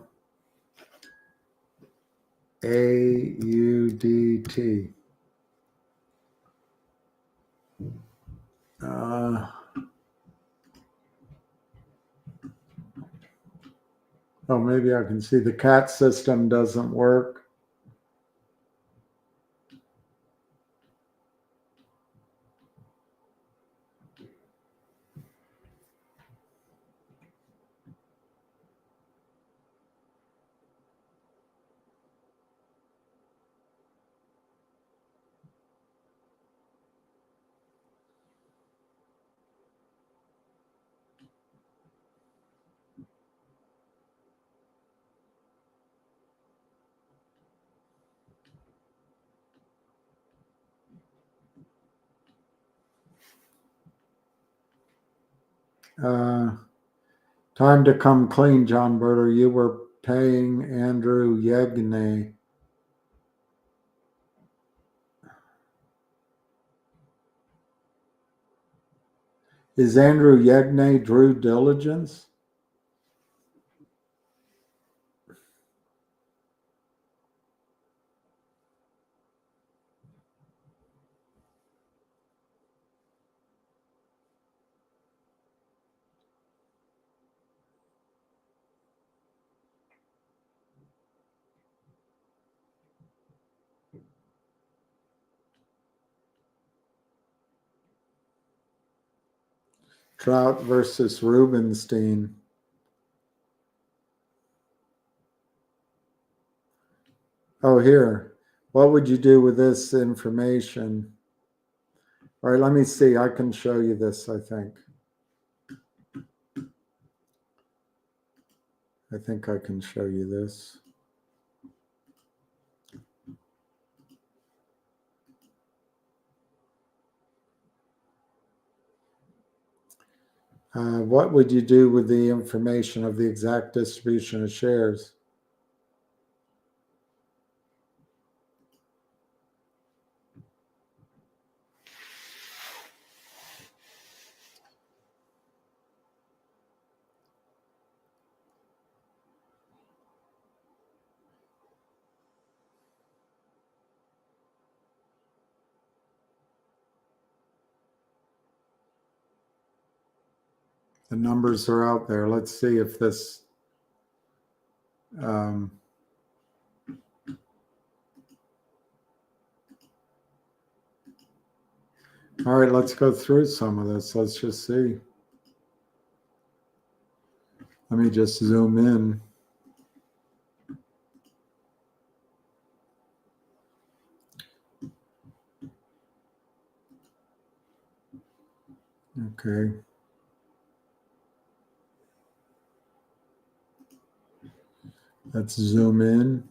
Oh, maybe I can see the cat system doesn't work. Time to come clean, John Berter. You were paying Andrew Yegney. Is Andrew Yegney due diligence? Trout versus Rubenstein. Oh, here. What would you do with this information? All right, let me see. I can show you this, I think. I think I can show you this. What would you do with the information of the exact distribution of shares? The numbers are out there. Let's see if this. All right, let's go through some of this. Let's just see. Let me just zoom in. Okay. Let's zoom in.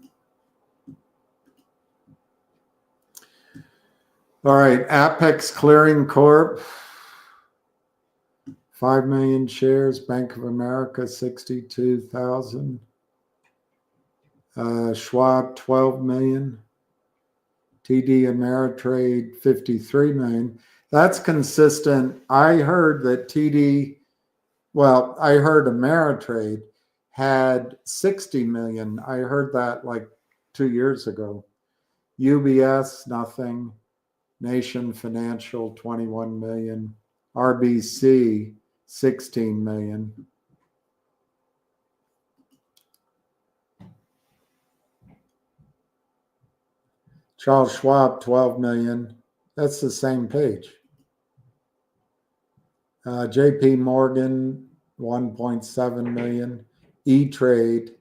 All right, Apex Clearing Corp, 5 million shares. Bank of America, 62,000. Schwab, 12 million. TD Ameritrade, 53 million. That's consistent. I heard that I heard Ameritrade had 60 million. I heard that like 2 years ago. UBS, nothing. Nation Financial, 21 million. RBC, 16 million. Charles Schwab, 12 million. That's the same page. JP Morgan, 1.7 million. E-Trade,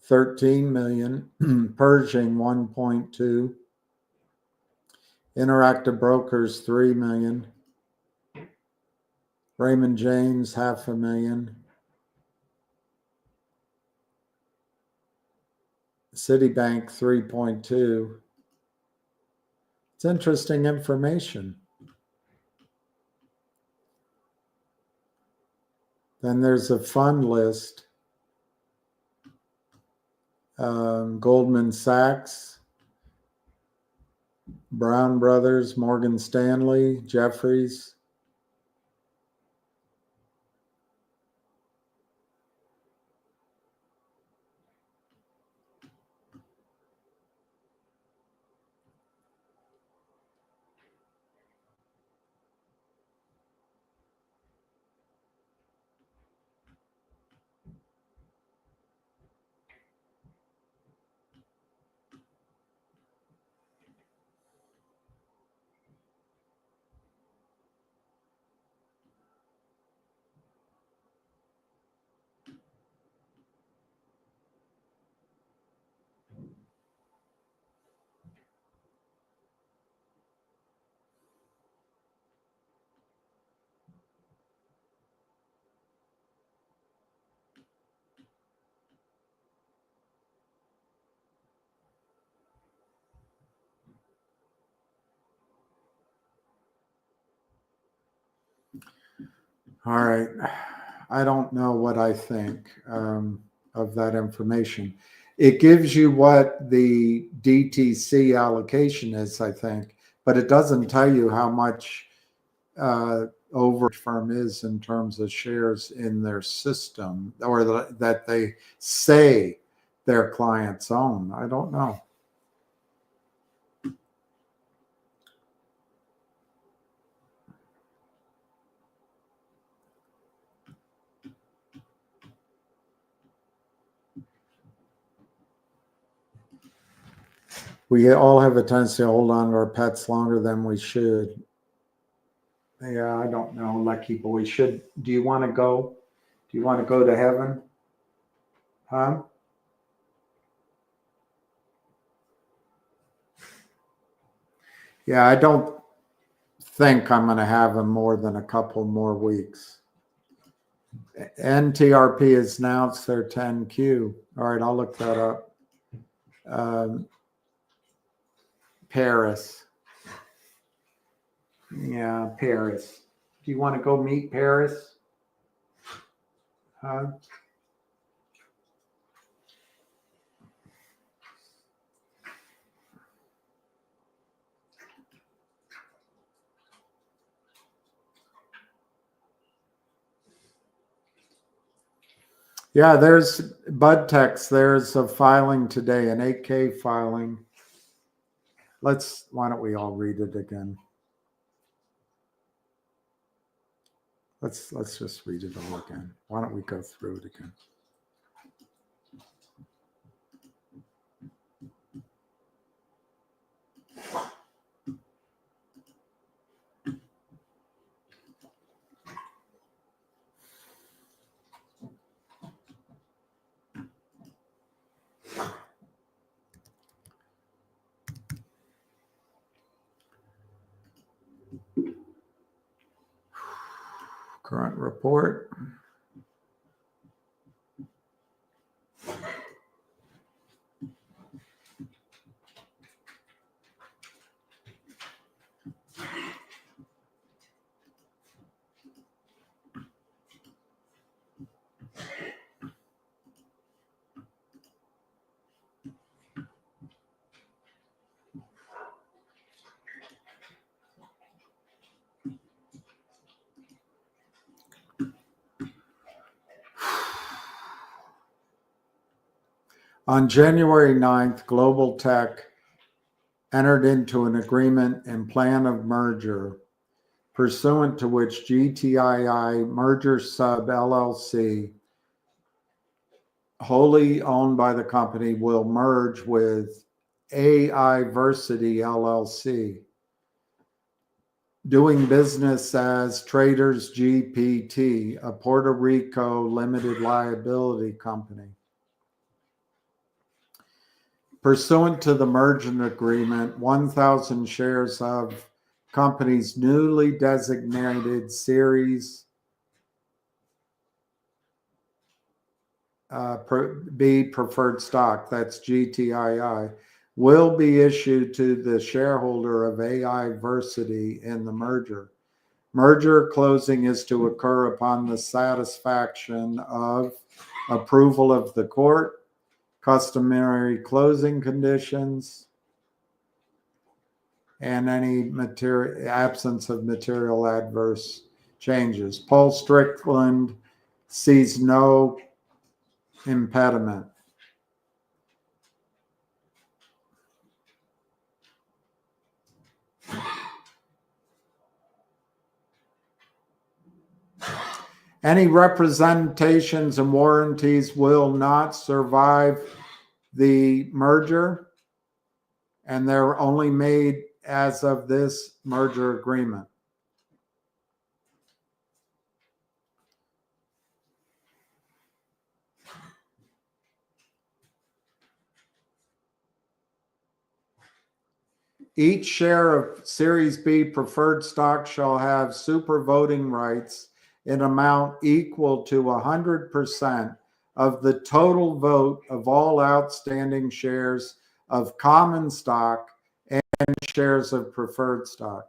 13 million. Pershing, 1.2. Interactive Brokers, 3 million. Raymond James, 500,000. Citibank, 3.2. It's interesting information. Then there's a fund list. Goldman Sachs, Brown Brothers, Morgan Stanley, Jefferies. All right. I don't know what I think of that information. It gives you what the DTC allocation is, I think, but it doesn't tell you how much over firm is in terms of shares in their system, or that they say their clients own. I don't know. We all have a tendency to hold on to our pets longer than we should. Yeah, I don't know, lucky boy. Do you want to go? Do you want to go to heaven? Huh? Yeah, I don't think I'm going to have him more than a couple more weeks. NTRP has announced their 10Q. All right, I'll look that up. Paris. Yeah, Paris. Do you want to go meet Paris? Huh? Yeah, there's BudTex. There's a filing today, an 8K filing. Why don't we all read it again? Let's just read it all again. Why don't we go through it again? Current report. On January 9th, global tech entered into an agreement and plan of merger pursuant to which GTII Merger Sub LLC, wholly owned by the company, will merge with AI Versity LLC, doing business as Traders GPT, a Puerto Rico limited liability company. Pursuant to the merger agreement, 1,000 shares of company's newly designated Series B preferred stock, that's GTII, will be issued to the shareholder of AI Versity in the merger. Merger closing is to occur upon the satisfaction of approval of the court, customary closing conditions, and any absence of material adverse changes. Paul Strickland sees no impediment. Any representations and warranties will not survive the merger, and they're only made as of this merger agreement. Each share of Series B preferred stock shall have super voting rights in amount equal to 100% of the total vote of all outstanding shares of common stock and shares of preferred stock.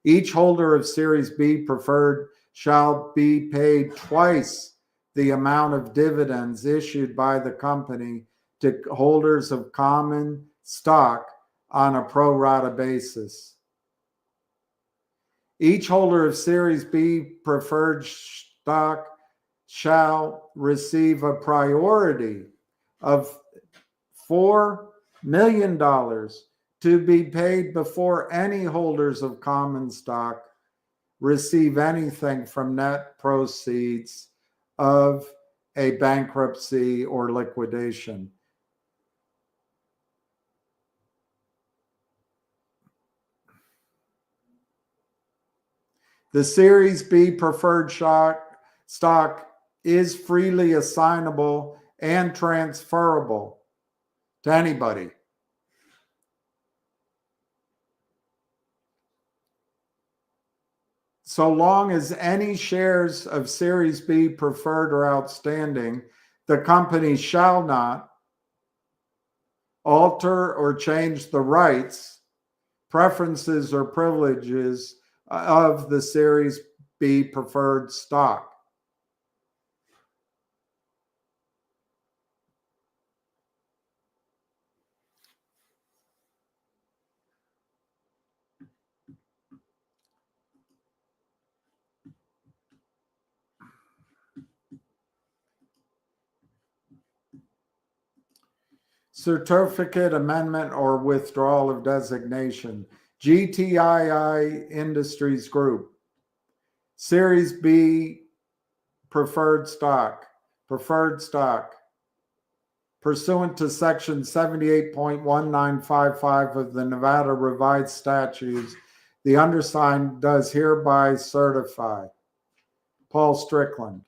Each holder of Series B preferred shall be paid twice the amount of dividends issued by the company to holders of common stock on a pro rata basis. Each holder of Series B preferred stock shall receive a priority of $4 million to be paid before any holders of common stock receive anything from net proceeds of a bankruptcy or liquidation. The Series B preferred stock is freely assignable and transferable to anybody. So long as any shares of Series B preferred are outstanding, the company shall not alter or change the rights, preferences, or privileges of the Series B preferred stock. Certificate amendment or withdrawal of designation. GTII Industries Group. Series B preferred stock. Pursuant to section 78.1955 of the Nevada Revised Statutes, the undersigned does hereby certify. Paul Strickland.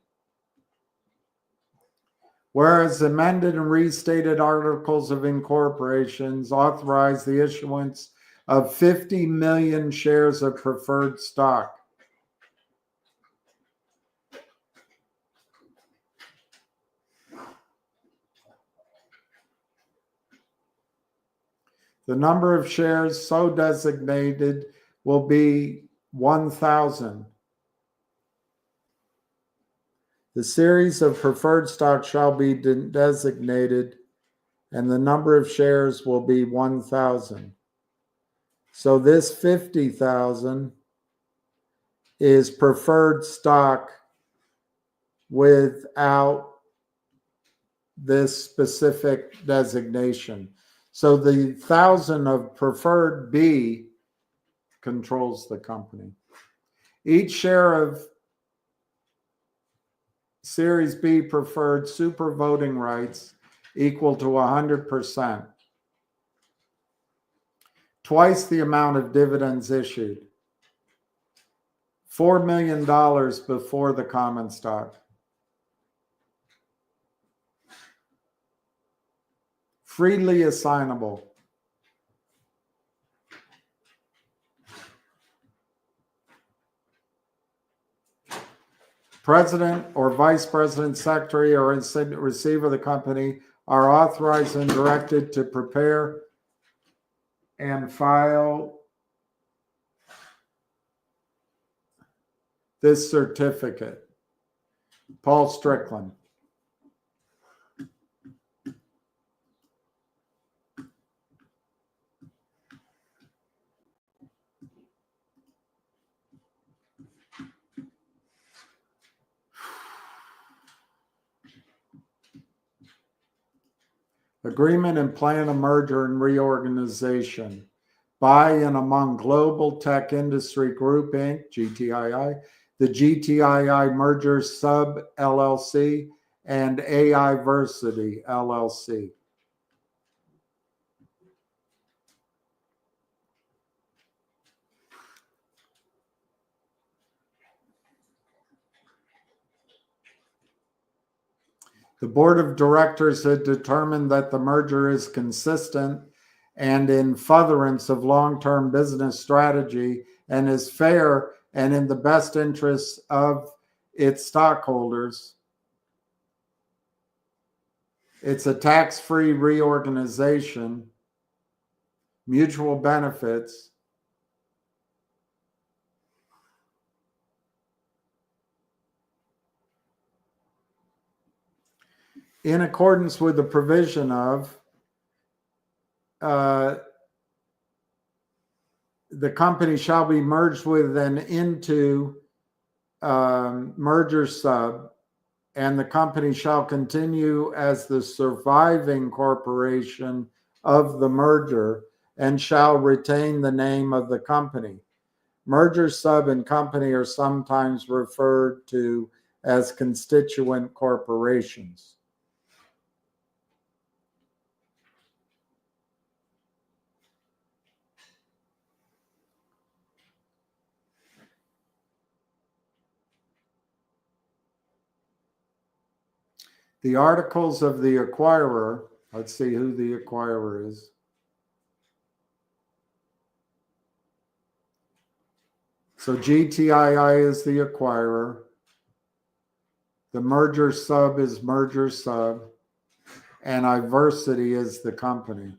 Whereas amended and restated articles of incorporations authorize the issuance of 50 million shares of preferred stock. The number of shares so designated will be 1,000. The series of preferred stock shall be designated, and the number of shares will be 1,000. So this 50,000 is preferred stock without this specific designation. So the 1,000 of preferred B controls the company. Each share of Series B preferred super voting rights equal to 100%. Twice the amount of dividends issued. $4 million before the common stock. Freely assignable. President or vice president, secretary, or receiver of the company are authorized and directed to prepare and file this certificate. Paul Strickland. Agreement and plan of merger and reorganization by and among Global Tech Industry Group, Inc., GTII, the GTII Merger Sub, LLC, and AIversity, LLC. The board of directors had determined that the merger is consistent and in furtherance of long-term business strategy and is fair and in the best interests of its stockholders. It's a tax-free reorganization, mutual benefits, in accordance with the provision of the company shall be merged with and into merger sub, and the company shall continue as the surviving corporation of the merger and shall retain the name of the company. Merger sub and company are sometimes referred to as constituent corporations. The articles of the acquirer, let's see who the acquirer is. So GTII is the acquirer. The merger sub is merger sub. And Iversity is the company.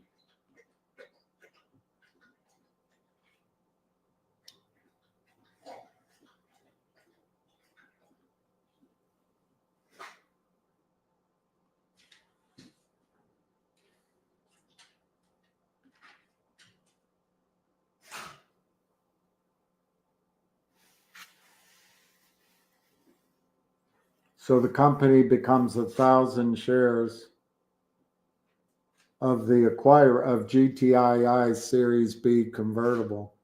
So the company becomes 1,000 shares of the acquirer of GTII Series B convertible.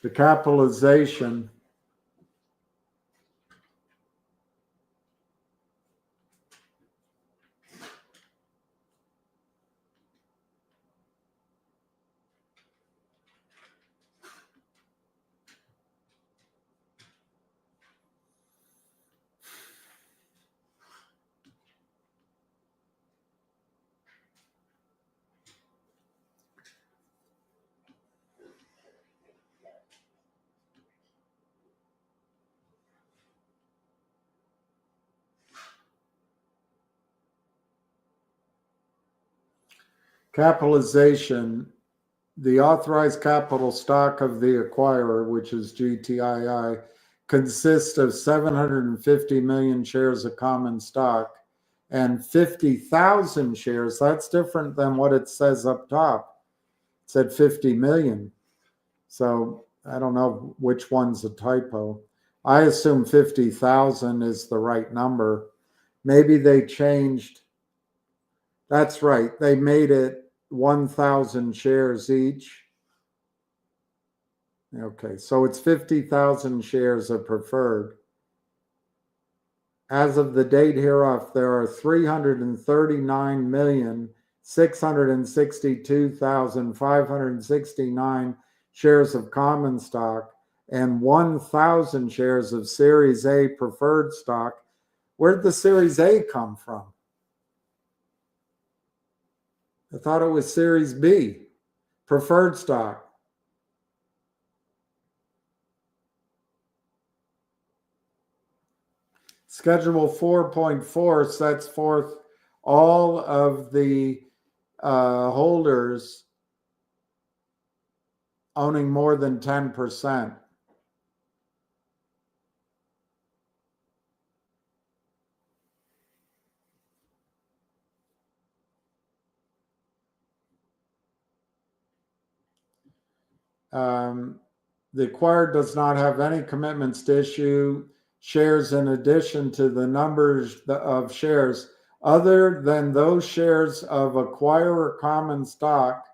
The capitalization the authorized capital stock of the acquirer, which is GTII, consists of 750 million shares of common stock and 50,000 shares. That's different than what it says up top. It said 50 million. So I don't know which one's a typo. I assume 50,000 is the right number. Maybe they changed. That's right. They made it 1,000 shares each. Okay, so it's 50,000 shares of preferred. As of the date hereof, there are 339,662,569 shares of common stock and 1,000 shares of Series A preferred stock. Where'd the Series A come from? I thought it was Series B, preferred stock. Schedule 4.4 sets forth all of the holders owning more than 10%. The acquirer does not have any commitments to issue shares in addition to the numbers of shares other than those shares of acquirer common stock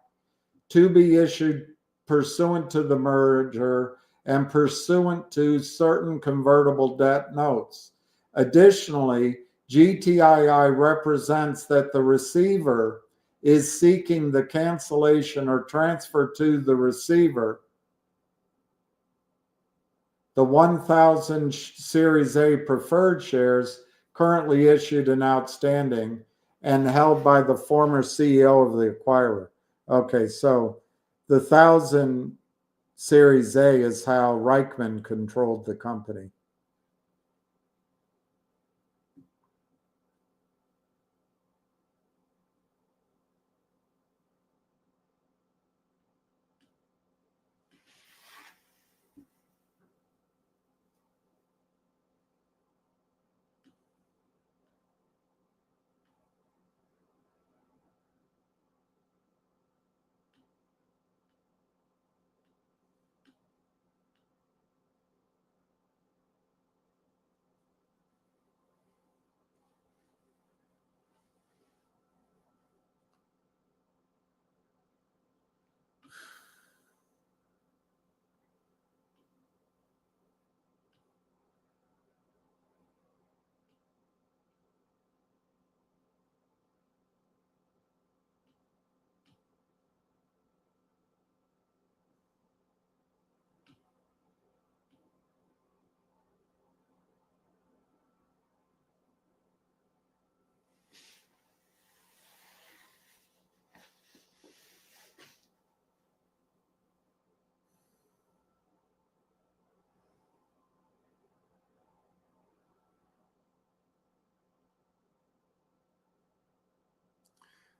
to be issued pursuant to the merger and pursuant to certain convertible debt notes. Additionally, GTII represents that the receiver is seeking the cancellation or transfer to the receiver the 1,000 Series A preferred shares currently issued and outstanding and held by the former CEO of the acquirer. Okay, so the 1,000 Series A is how Reichman controlled the company.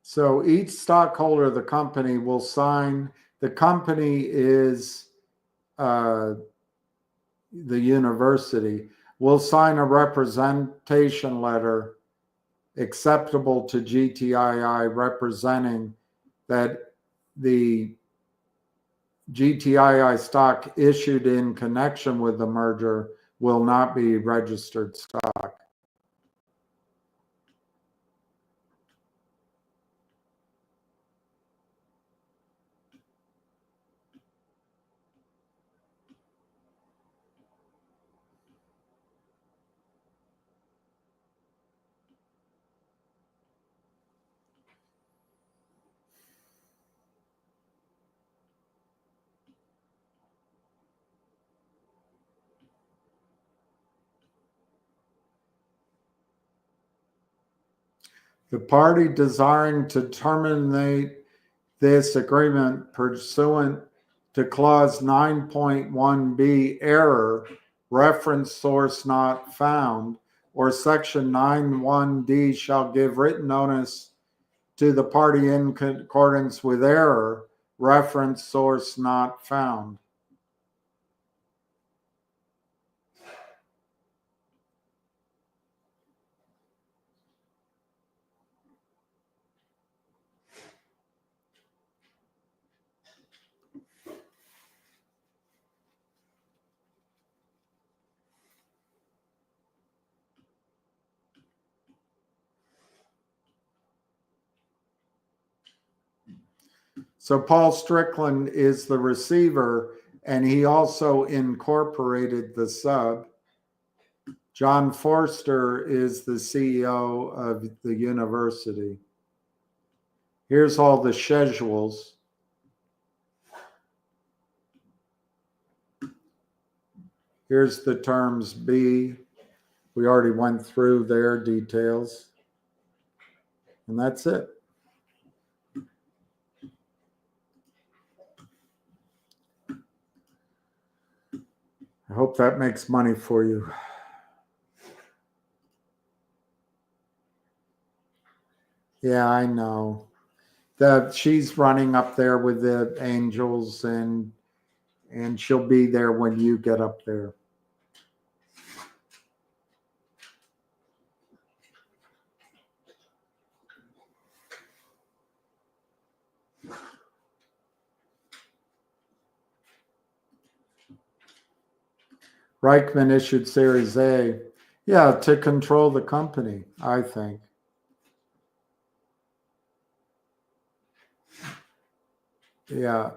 So each stockholder of the company will sign, the company is the university, will sign a representation letter acceptable to GTII representing that the GTII stock issued in connection with the merger will not be registered stock. The party desiring to terminate this agreement pursuant to clause 9.1b error, reference source not found, or section 9.1d shall give written notice to the party in accordance with error Reference source not found. So Paul Strickland is the receiver, and he also incorporated the sub. John Forster is the CEO of the university. Here's all the schedules. Here's the terms B. We already went through their details. And that's it. I hope that makes money for you. Yeah, I know. She's running up there with the angels, and she'll be there when you get up there. Reichman issued Series A. Yeah, to control the company, I think. Yeah.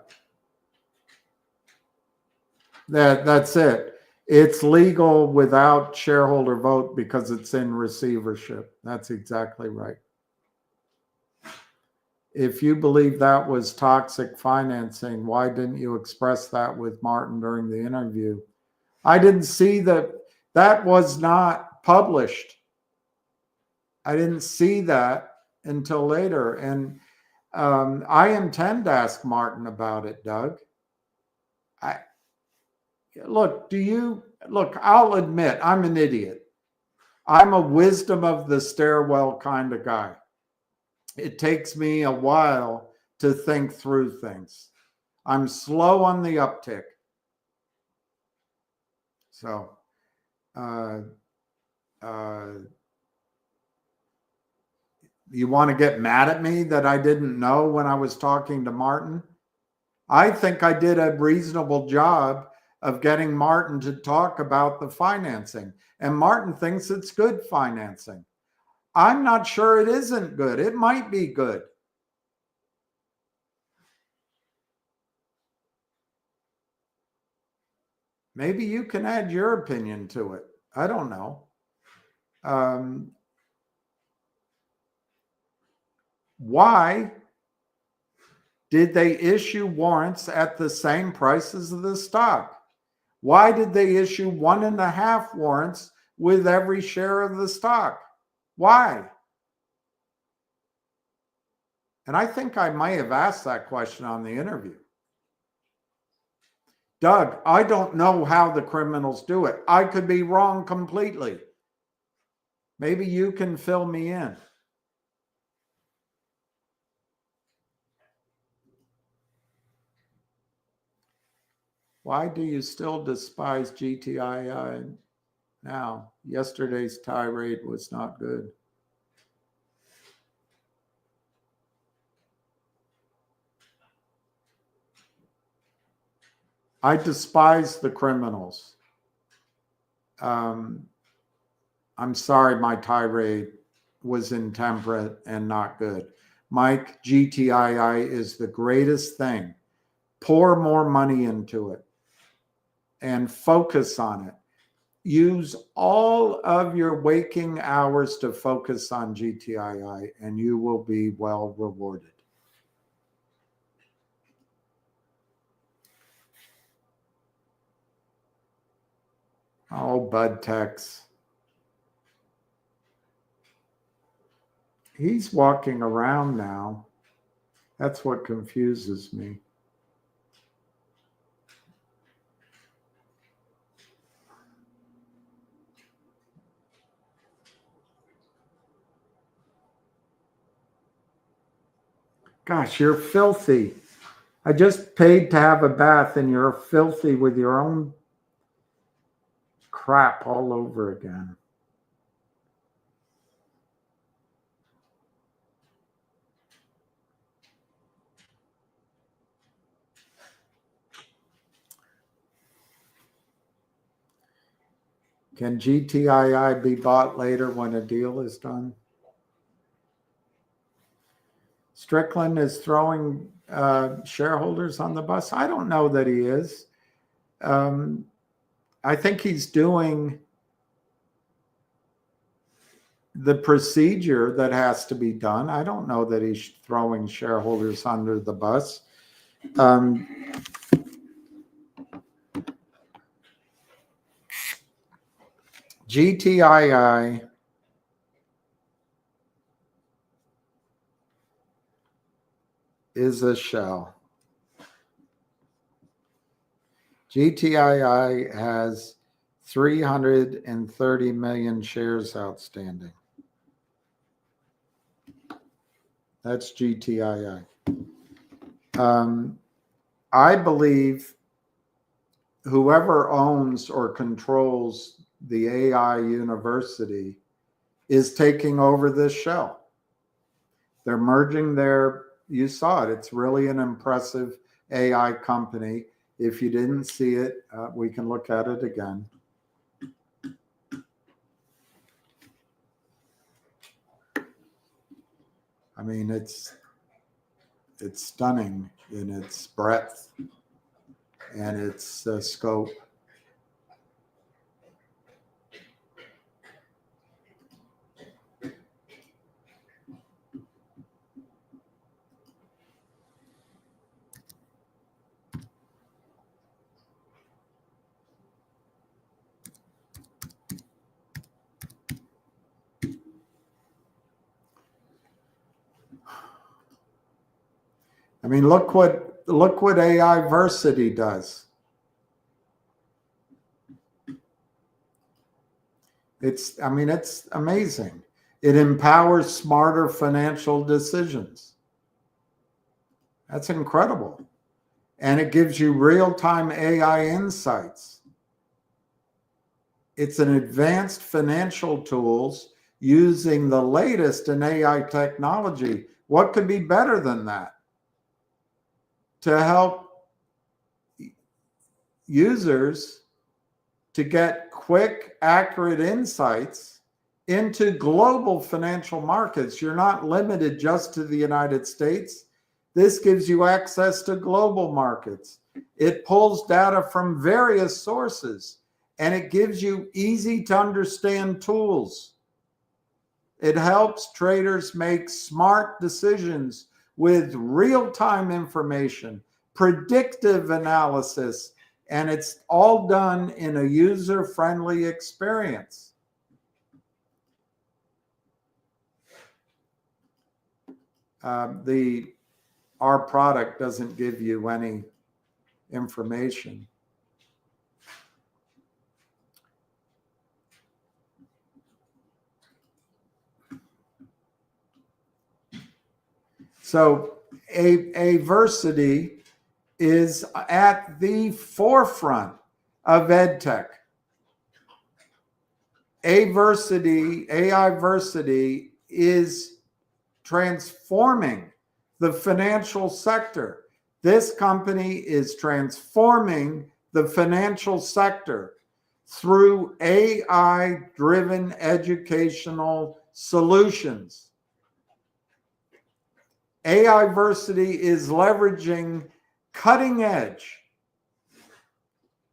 That's it. It's legal without shareholder vote because it's in receivership. That's exactly right. If you believe that was toxic financing, why didn't you express that with Martin during the interview? I didn't see that. That was not published. I didn't see that until later. And I intend to ask Martin about it, Doug. Look, I'll admit I'm an idiot. I'm a wisdom of the stairwell kind of guy. It takes me a while to think through things. I'm slow on the uptick. So, you want to get mad at me that I didn't know when I was talking to Martin? I think I did a reasonable job of getting Martin to talk about the financing. And Martin thinks it's good financing. I'm not sure it isn't good. It might be good. Maybe you can add your opinion to it. I don't know. Why did they issue warrants at the same prices of the stock? Why did they issue 1.5 warrants with every share of the stock? Why? And I think I might have asked that question on the interview. Doug, I don't know how the criminals do it. I could be wrong completely. Maybe you can fill me in. Why do you still despise GTII now? Yesterday's tirade was not good. I despise the criminals. I'm sorry my tirade was intemperate and not good. Mike, GTII is the greatest thing. Pour more money into it and focus on it. Use all of your waking hours to focus on GTII, and you will be well rewarded. Oh, Bud Tex. He's walking around now. That's what confuses me. Gosh, you're filthy. I just paid to have a bath and you're filthy with your own crap all over again. Can GTII be bought later when a deal is done? Strickland is throwing shareholders on the bus. I don't know that he is. I think he's doing the procedure that has to be done. I don't know that he's throwing shareholders under the bus. GTII is a shell. GTII has 330 million shares outstanding. That's GTII. I believe whoever owns or controls the AI university is taking over this shell. They're merging you saw it. It's really an impressive AI company. If you didn't see it, we can look at it again. I mean, it's stunning in its breadth and its scope. I mean, look what AI Versity does. It's amazing. It empowers smarter financial decisions. That's incredible. And it gives you real-time AI insights. It's an advanced financial tools using the latest in AI technology. What could be better than that? To help users to get quick, accurate insights into global financial markets. You're not limited just to the United States. This gives you access to global markets. It pulls data from various sources, and it gives you easy to understand tools. It helps traders make smart decisions with real-time information, predictive analysis, and it's all done in a user-friendly experience. Our product doesn't give you any information. So Versity is at the forefront of EdTech. AI Versity is transforming the financial sector. This company is transforming the financial sector through AI-driven educational solutions. AI Versity is leveraging cutting-edge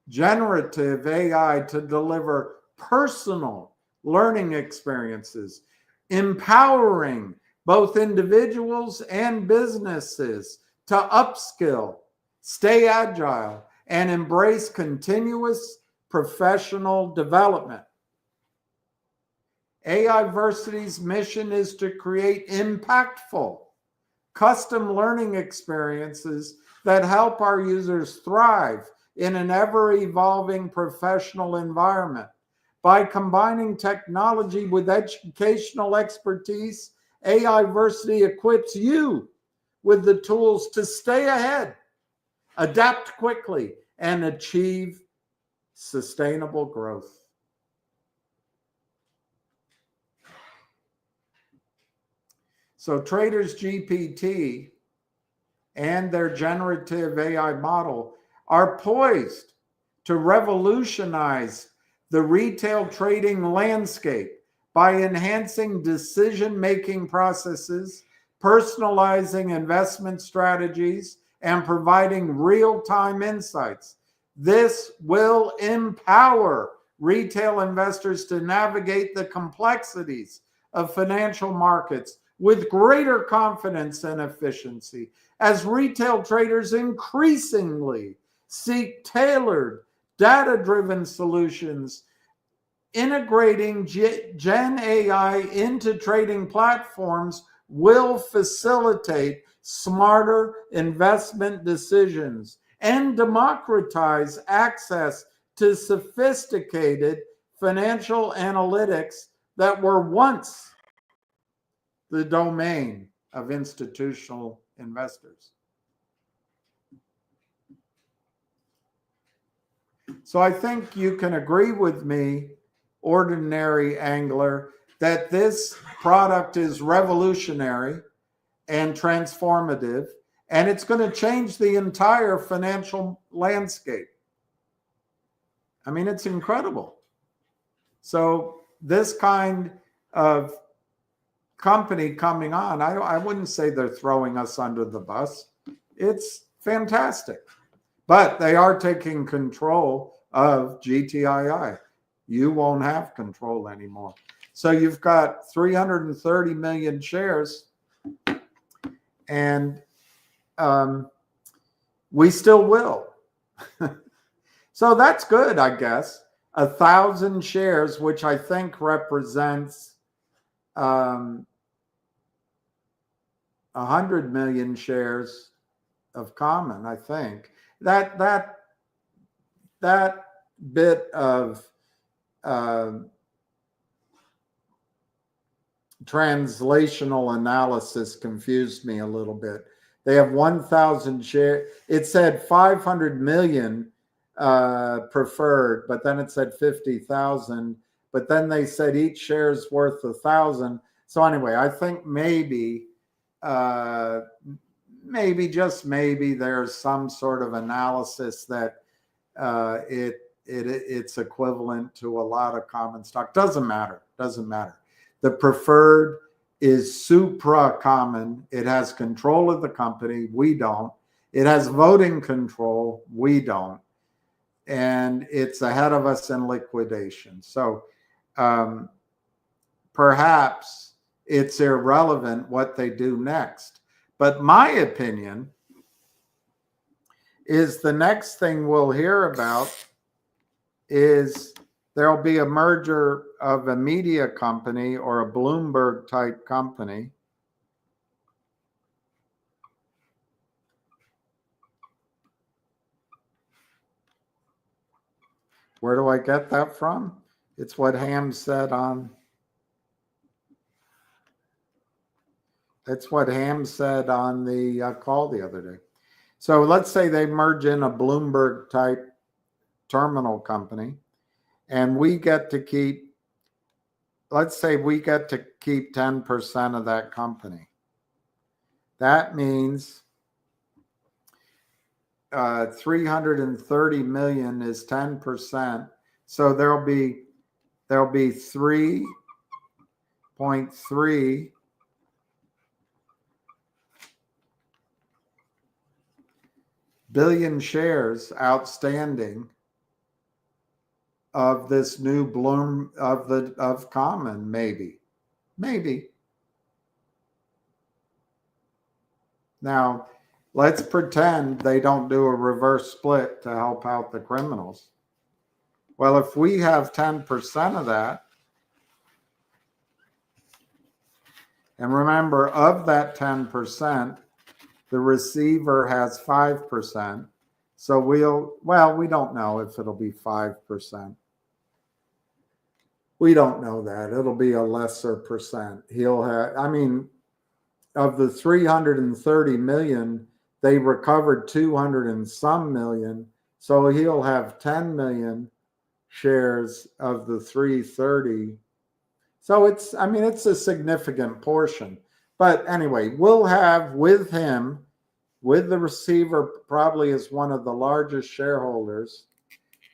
generative AI to deliver personal learning experiences, empowering both individuals and businesses to upskill, stay agile, and embrace continuous professional development. AI Versity's mission is to create impactful, custom learning experiences that help our users thrive in an ever-evolving professional environment. By combining technology with educational expertise, AI Versity equips you with the tools to stay ahead adapt quickly, and achieve sustainable growth. So Traders GPT and their generative AI model are poised to revolutionize the retail trading landscape by enhancing decision-making processes, personalizing investment strategies, and providing real-time insights. This will empower retail investors to navigate the complexities of financial markets with greater confidence and efficiency, as retail traders increasingly seek tailored, data-driven solutions. Integrating Gen AI into trading platforms will facilitate smarter investment decisions and democratize access to sophisticated financial analytics that were once the domain of institutional investors. So I think you can agree with me, ordinary angler, that this product is revolutionary and transformative, and it's going to change the entire financial landscape. I mean, it's incredible. So this kind of company coming on, I wouldn't say they're throwing us under the bus. It's fantastic. But they are taking control of GTII. You won't have control anymore. So you've got 330 million shares, and we still will. So that's good, I guess. 1,000 shares, which I think represents 100 million shares of common, I think. That bit of translational analysis confused me a little bit. They have 1,000 shares. It said 500 million preferred, but then it said 50,000. But then they said each share is worth 1,000. So anyway, I think maybe just maybe there's some sort of analysis that it's equivalent to a lot of common stock. Doesn't matter. The preferred is supra common. It has control of the company. We don't. It has voting control. We don't. And it's ahead of us in liquidation. So perhaps it's irrelevant what they do next. But my opinion is the next thing we'll hear about is there'll be a merger of a media company or a Bloomberg type company. Where do I get that from? It's what Ham said on. That's what Ham said on the call the other day. So let's say they merge in a Bloomberg type terminal company, and we get to keep, let's say we get to keep 10% of that company. That means 330 million is 10%. So there'll be 3.3 billion shares outstanding of this new Bloom of common, maybe. Now, let's pretend they don't do a reverse split to help out the criminals. Well, if we have 10% of that, and remember, of that 10%, the receiver has 5%. So we don't know if it'll be 5%. We don't know that. It'll be a lesser percent. He'll have, I mean, of the 330 million they recovered 200 and some million. So he'll have 10 million shares of the 330. So it's a significant portion. But anyway, we'll have with him, with the receiver probably as one of the largest shareholders,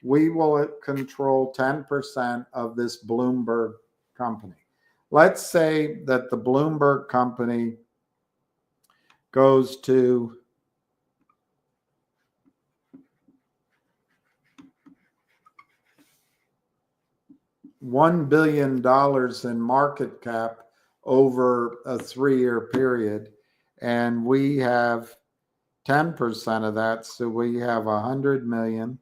we will control 10% of this Bloomberg company. Let's say that the Bloomberg company goes to $1 billion in market cap over a 3-year period, and we have 10% of that, so we have $100 million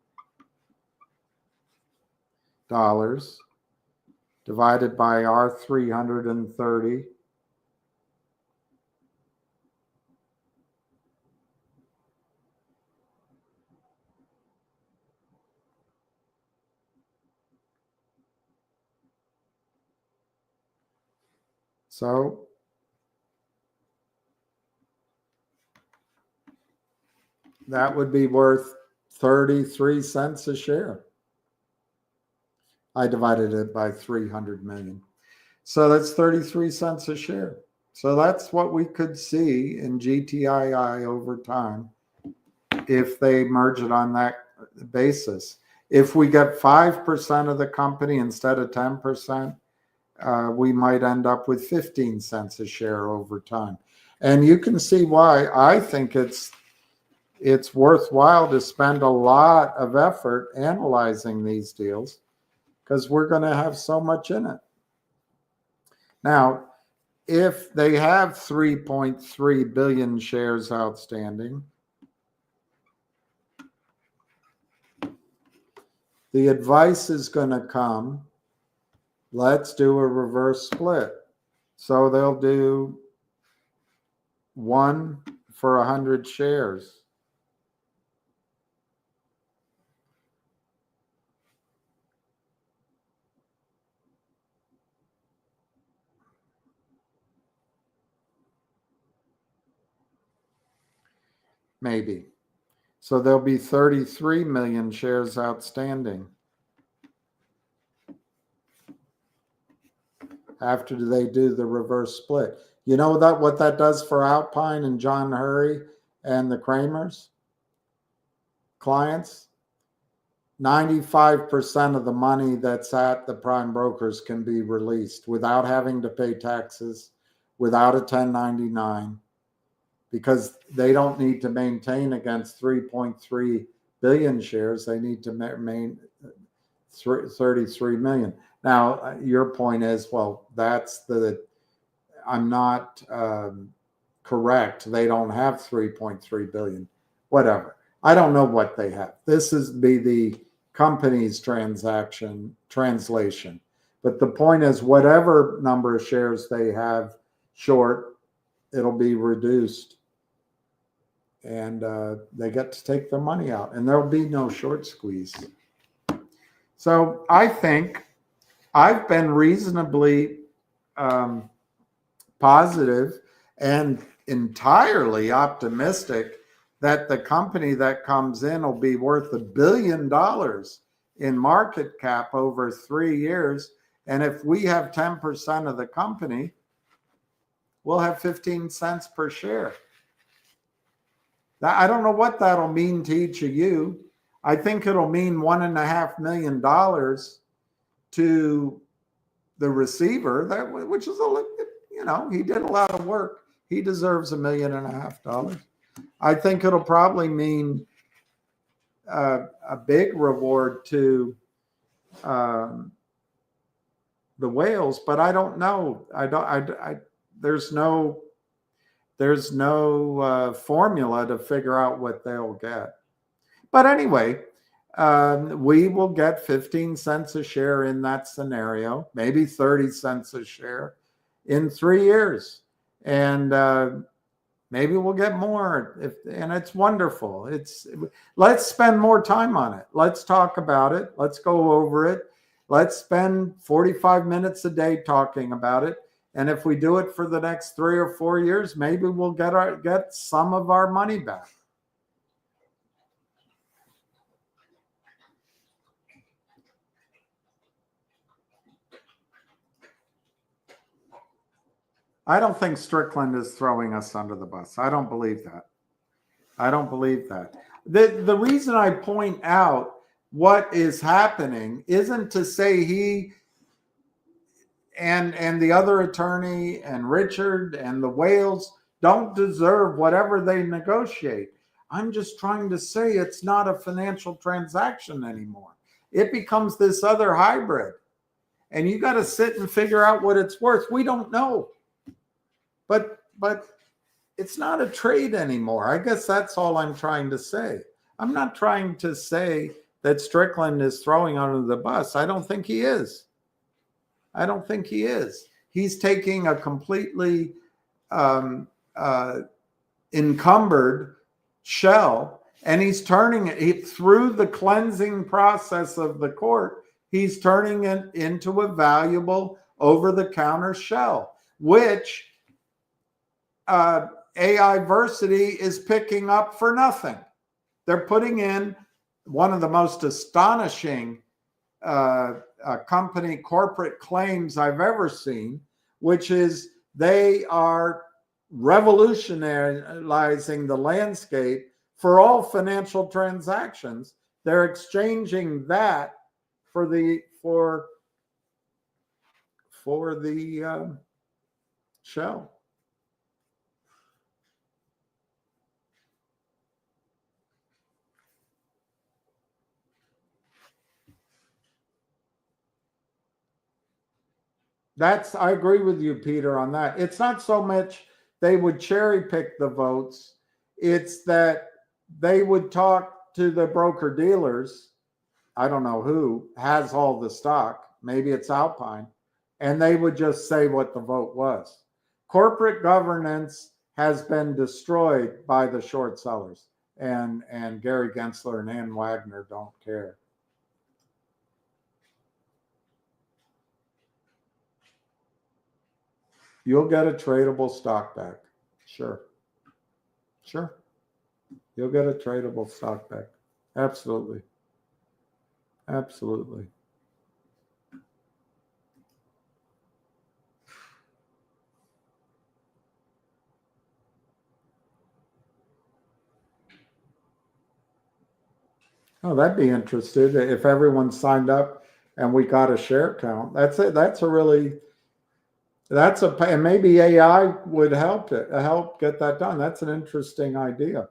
divided by our 330. So that would be worth 33 cents a share. I divided it by 300 million. So that's 33 cents a share. So that's what we could see in GTII over time if they merge it on that basis. If we get 5% of the company instead of 10%, we might end up with 15 cents a share over time. And you can see why I think it's worthwhile to spend a lot of effort analyzing these deals, because we're going to have so much in it. Now, if they have 3.3 billion shares outstanding, the advice is going to come, let's do a reverse split. So they'll do 1 for 100 shares. Maybe. So there'll be 33 million shares outstanding after they do the reverse split. You know what that does for Alpine and John Hurry and the Kramers clients? 95% of the money that's at the prime brokers can be released without having to pay taxes, without a 1099. Because they don't need to maintain against 3.3 billion shares. They need to maintain 33 million. Now, your point is, well, I'm not correct. They don't have 3.3 billion, whatever. I don't know what they have. This is the company's translation. But the point is, whatever number of shares they have short, it'll be reduced. And they get to take their money out, and there'll be no short squeeze. So I think I've been reasonably positive and entirely optimistic that the company that comes in will be worth $1 billion in market cap over 3 years. And if we have 10% of the company, we'll have 15 cents per share. I don't know what that'll mean to each of you. I think it'll mean $1.5 million to the receiver, which is he did a lot of work. He deserves $1.5 million. I think it'll probably mean a big reward to the whales, but I don't know. There's no formula to figure out what they'll get. But anyway, we will get 15 cents a share in that scenario, maybe 30 cents a share in 3 years. And maybe we'll get more. And it's wonderful. Let's spend more time on it. Let's talk about it. Let's go over it. Let's spend 45 minutes a day talking about it. And if we do it for the next 3 or 4 years, maybe we'll get some of our money back. I don't think Strickland is throwing us under the bus. I don't believe that. I don't believe that. The reason I point out what is happening isn't to say he and the other attorney and Richard and the Wales don't deserve whatever they negotiate. I'm just trying to say it's not a financial transaction anymore. It becomes this other hybrid. And you got to sit and figure out what it's worth. We don't know. But it's not a trade anymore. I guess that's all I'm trying to say. I'm not trying to say that Strickland is throwing under the bus. I don't think he is. I don't think he is. He's taking a completely encumbered shell, and he's turning it through the cleansing process of the court. He's turning it into a valuable over-the-counter shell, which AIversity is picking up for nothing. They're putting in one of the most astonishing company corporate claims I've ever seen, which is they are revolutionizing the landscape for all financial transactions. They're exchanging that for the shell. I agree with you, Peter, on that. It's not so much they would cherry pick the votes. It's that they would talk to the broker dealers. I don't know who has all the stock. Maybe it's Alpine. And they would just say what the vote was. Corporate governance has been destroyed by the short sellers. And Gary Gensler and Ann Wagner don't care. You'll get a tradable stock back. Sure. Sure. You'll get a tradable stock back. Absolutely. Absolutely. Oh, that'd be interesting if everyone signed up and we got a share count. That's it. And maybe AI would help get that done. That's an interesting idea.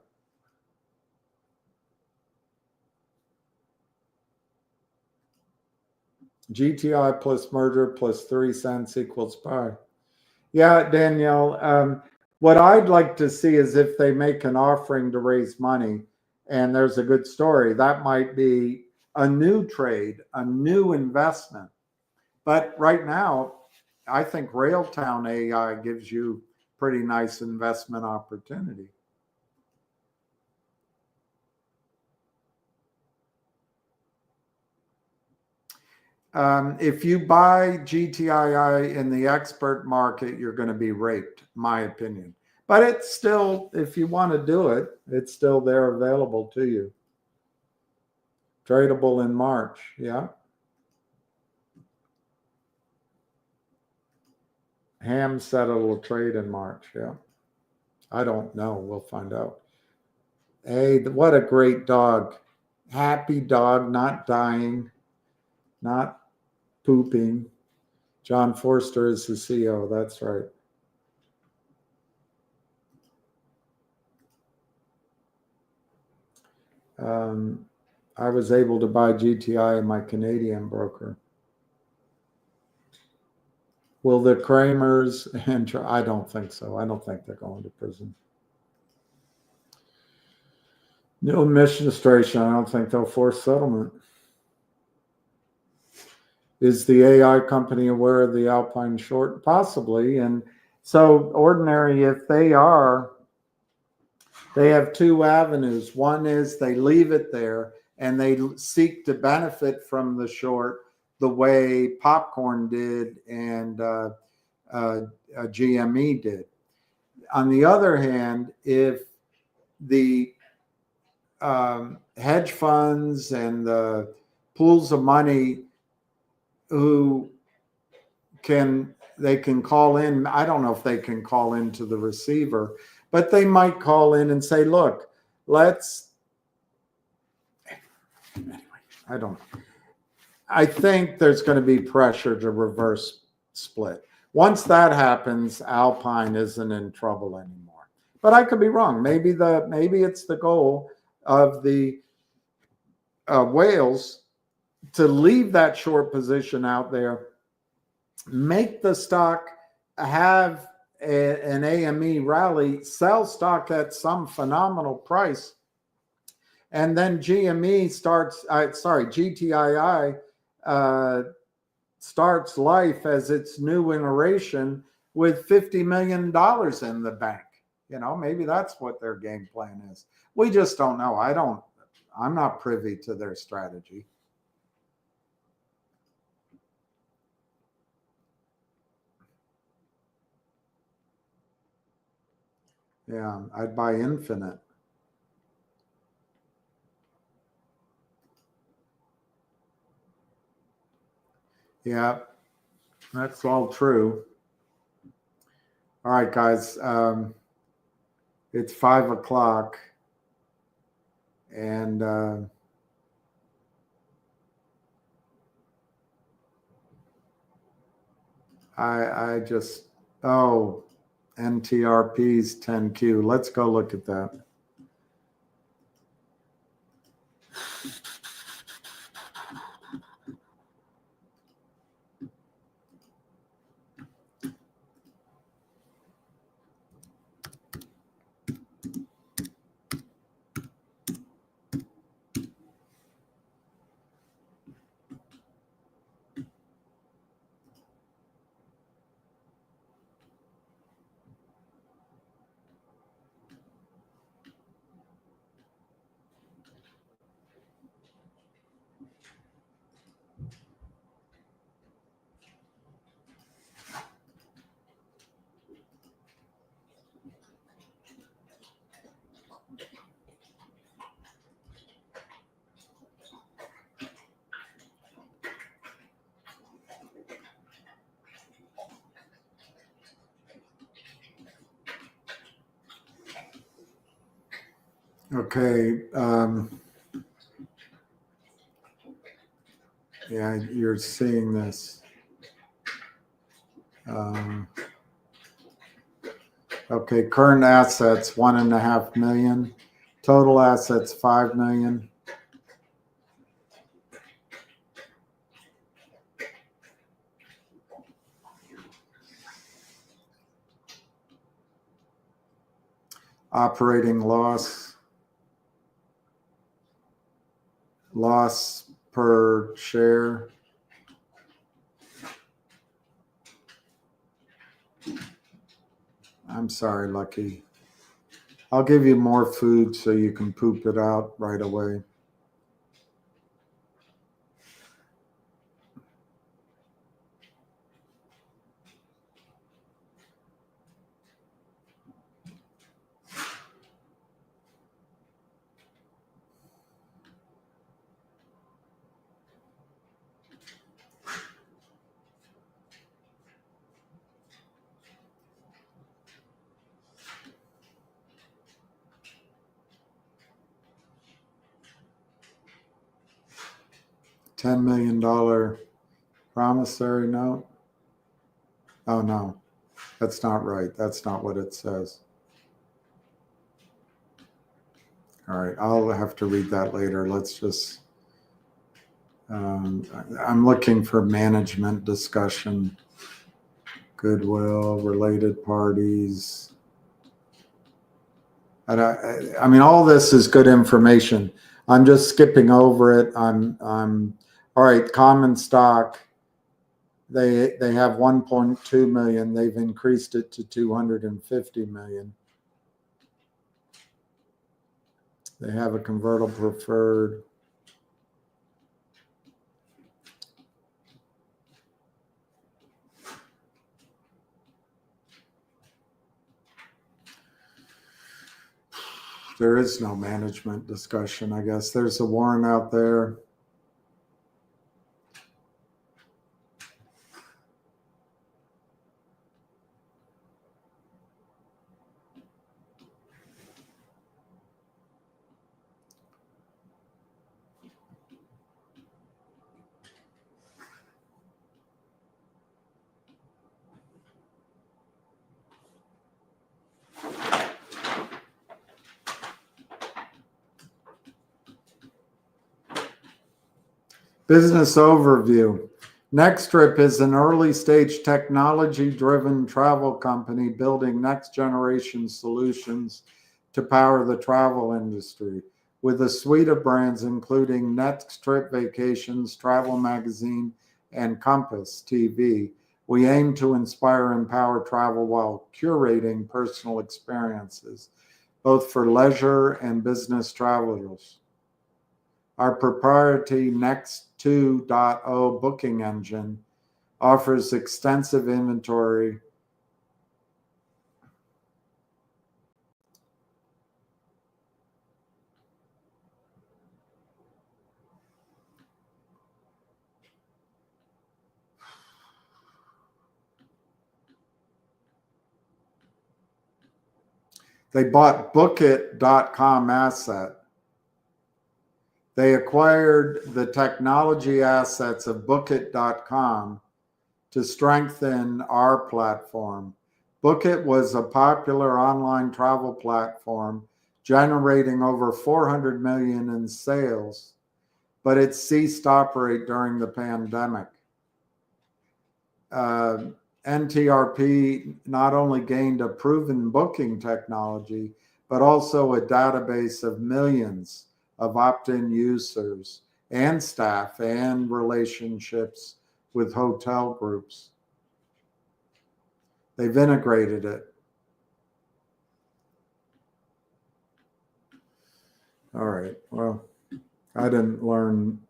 GTI plus merger plus 3 cents equals pi. Yeah, Danielle. What I'd like to see is if they make an offering to raise money and there's a good story, that might be a new trade, a new investment. But right now, I think Railtown AI gives you pretty nice investment opportunity. If you buy GTII in the expert market, you're going to be raped, my opinion. But it's still, if you want to do it, it's still there available to you. Tradable in March, yeah. Ham said it'll trade in March, yeah. I don't know. We'll find out. Hey, what a great dog. Happy dog, not dying, not pooping. John Forster is the CEO. That's right. I was able to buy GTI in my Canadian broker. Will the Kramers and I don't think so. I don't think they're going to prison. New administration, I don't think they'll force settlement. Is the AI company aware of the Alpine short? Possibly. And so ordinary, if they are, they have two avenues. One is they leave it there and they seek to benefit from the short the way Popcorn did and GME did. On the other hand, if the hedge funds and the pools of money who can they can call in. I don't know if they can call into the receiver, but they might call in and say, look, I think there's going to be pressure to reverse split. Once that happens, Alpine isn't in trouble anymore. But I could be wrong. Maybe it's the goal of the whales to leave that short position out there, make the stock have an AME rally, sell stock at some phenomenal price, and then GTII starts life as its new iteration with $50 million in the bank. Maybe that's what their game plan is. We just don't know. I'm not privy to their strategy. Yeah, I'd buy Infinite. Yeah, that's all true. All right, guys. It's 5 o'clock. And I just, NTRP's 10Q. Let's go look at that. Okay. Yeah, you're seeing this. Okay, current assets, 1.5 million. Total assets, 5 million. Operating loss per share. I'm sorry, Lucky. I'll give you more food so you can poop it out right away. $10 million promissory note. Oh, no, that's not right. That's not what it says. All right, I'll have to read that later. Let's just, I'm looking for management discussion, goodwill, related parties. And I mean, all this is good information. I'm just skipping over it. All right, common stock. They have 1.2 million. They've increased it to 250 million. They have a convertible preferred. There is no management discussion, I guess. There's a warrant out there. Business overview. Nexttrip is an early-stage technology-driven travel company building next-generation solutions to power the travel industry. With a suite of brands including Nexttrip Vacations, Travel Magazine, and Compass TV, we aim to inspire and empower travel while curating personal experiences, both for leisure and business travelers. Our proprietary Next 2.0 booking engine offers extensive inventory They bought Bookit.com asset. They acquired the technology assets of Bookit.com to strengthen our platform. Bookit was a popular online travel platform generating over 400 million in sales, but it ceased to operate during the pandemic. NTRP not only gained a proven booking technology, but also a database of millions of opt-in users and staff and relationships with hotel groups. They've integrated it. All right, well, I learned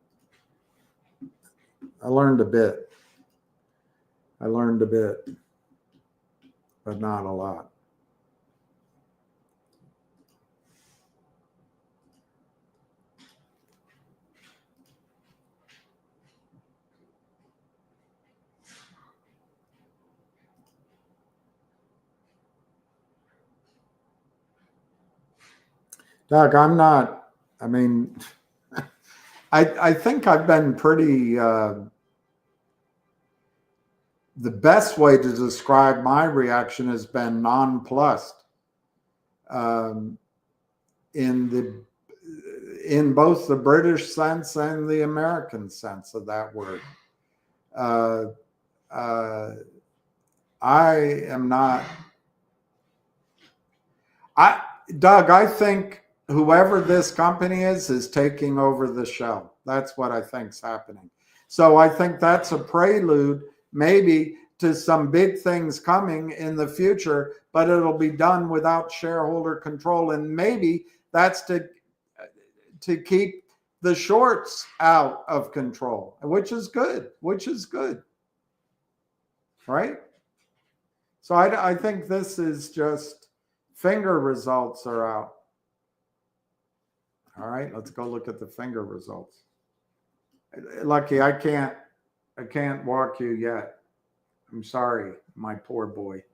a bit. I learned a bit, but not a lot. Doug, I think I've been pretty, the best way to describe my reaction has been nonplussed in both the British sense and the American sense of that word. Doug, I think whoever this company is taking over the show. That's what I think's happening. So I think that's a prelude maybe to some big things coming in the future, but it'll be done without shareholder control. And maybe that's to keep the shorts out of control, which is good, right? So I think this is just finger results are out. All right, let's go look at the finger results. Lucky, I can't walk you yet. I'm sorry, my poor boy.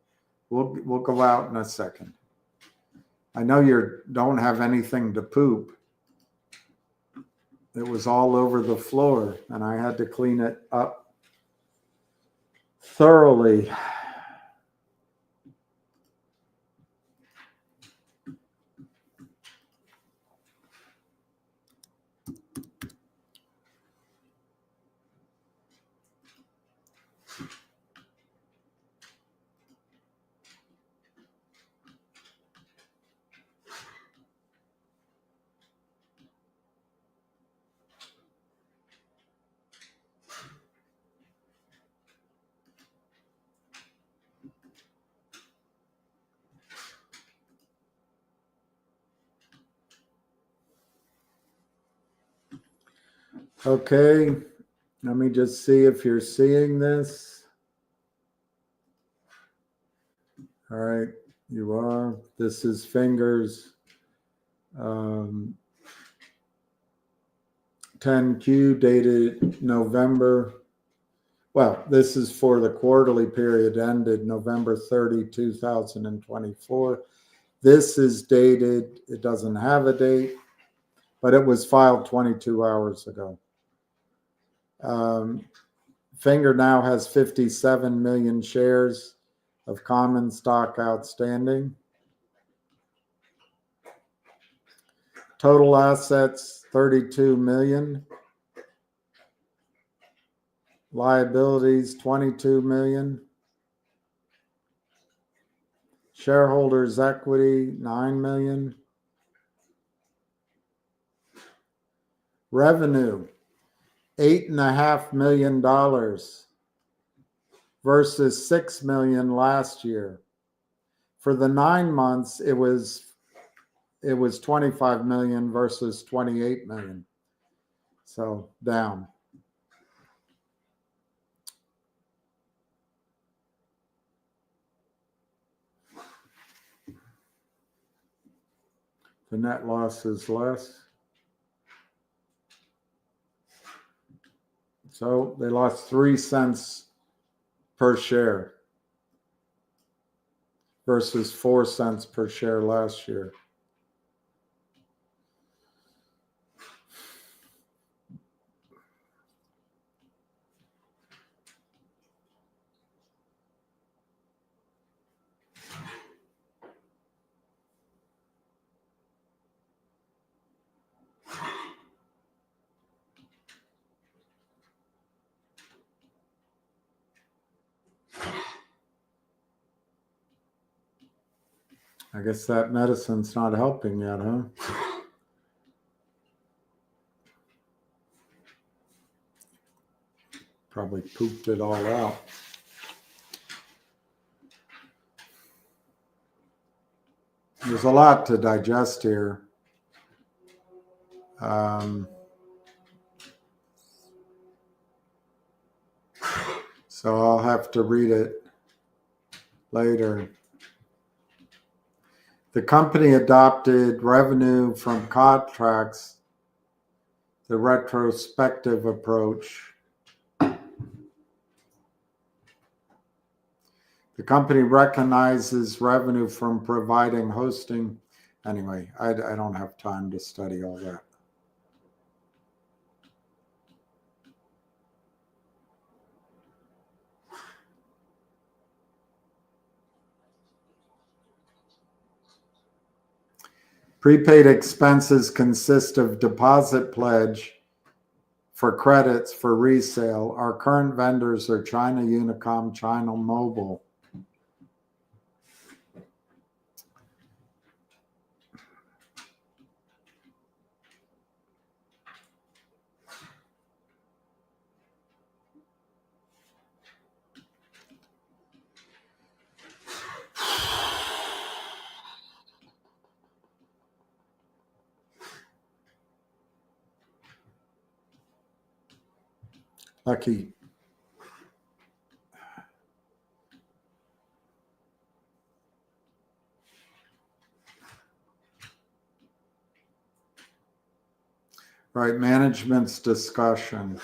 We'll go out in a second. I know you don't have anything to poop. It was all over the floor, and I had to clean it up thoroughly. Okay, let me just see if you're seeing this. All right, you are. This is fingers 10Q dated November. Well, this is for the quarterly period ended November 30, 2024. This is dated, it doesn't have a date, but it was filed 22 hours ago. Finger now has 57 million shares of common stock outstanding. Total assets, 32 million. Liabilities, 22 million. Shareholders' equity, 9 million. Revenue, $8.5 million versus 6 million last year. For the 9 months, it was 25 million versus 28 million. So down. The net loss is less. So they lost 3 cents per share versus 4 cents per share last year. I guess that medicine's not helping yet, huh? Probably pooped it all out. There's a lot to digest here. So I'll have to read it later. The company adopted revenue from contracts, the retrospective approach. The company recognizes revenue from providing hosting. Anyway, I don't have time to study all that. Prepaid expenses consist of deposit pledge for credits for resale. Our current vendors are China Unicom, China Mobile. Lucky. Right, management's discussion.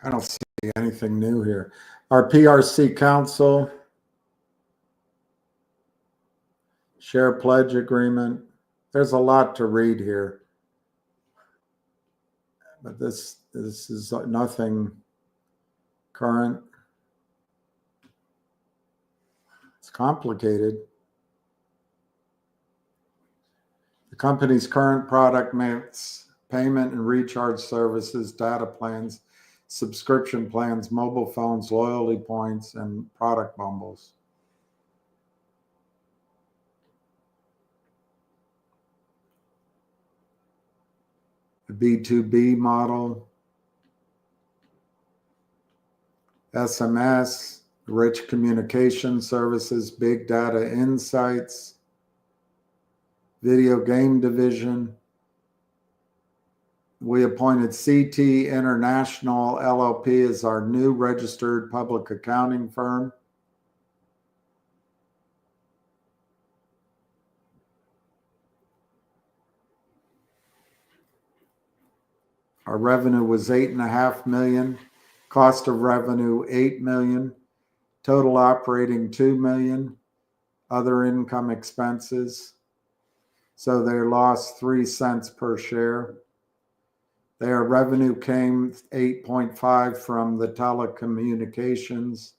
I don't see anything new here. Our PRC Council, share pledge agreement. There's a lot to read here. But this is nothing current. It's complicated. The company's current product mix, payment and recharge services, data plans, subscription plans, mobile phones, loyalty points, and product bundles. The B2B model, SMS, rich communication services, big data insights, video game division. We appointed CT International LLP as our new registered public accounting firm. Our revenue was 8.5 million. Cost of revenue, 8 million. Total operating, 2 million. other income expenses. So they lost 3 cents per share. Their revenue came 8.5 from the telecommunications.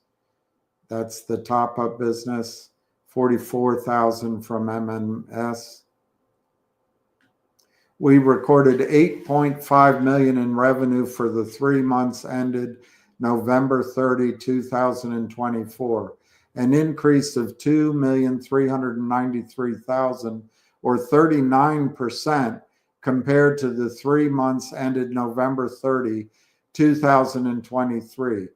That's the top-up business. 44,000 from MMS. We recorded 8.5 million in revenue for the 3 months ended November 30, 2024, an increase of 2,393,000 or 39% compared to the 3 months ended November 30, 2023.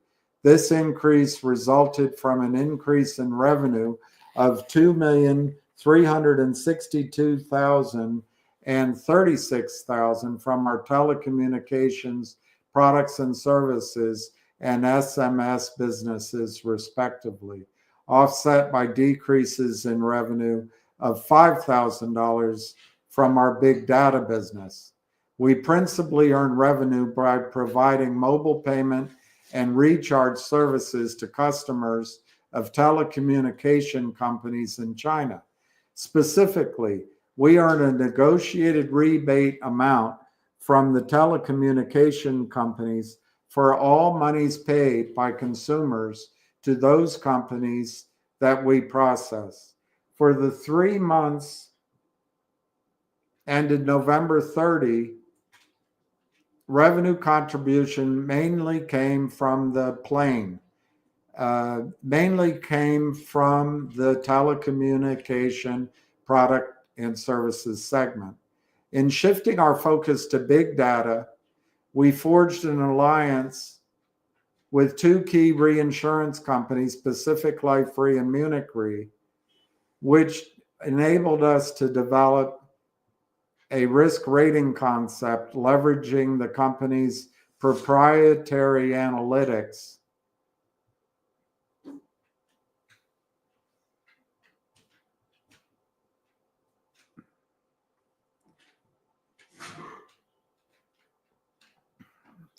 This increase resulted from an increase in revenue of 2,362,000 and 36,000 from our telecommunications products and services and SMS businesses, respectively, offset by decreases in revenue of $5,000 from our big data business. We principally earn revenue by providing mobile payment and recharge services to customers of telecommunication companies in China. Specifically, we earn a negotiated rebate amount from the telecommunication companies for all monies paid by consumers to those companies that we process. For the 3 months ended November 30, revenue contribution mainly came from the telecommunication product and services segment. In shifting our focus to big data, we forged an alliance with 2 key reinsurance companies, Pacific Life Re and Munich Re, which enabled us to develop a risk rating concept leveraging the company's proprietary analytics.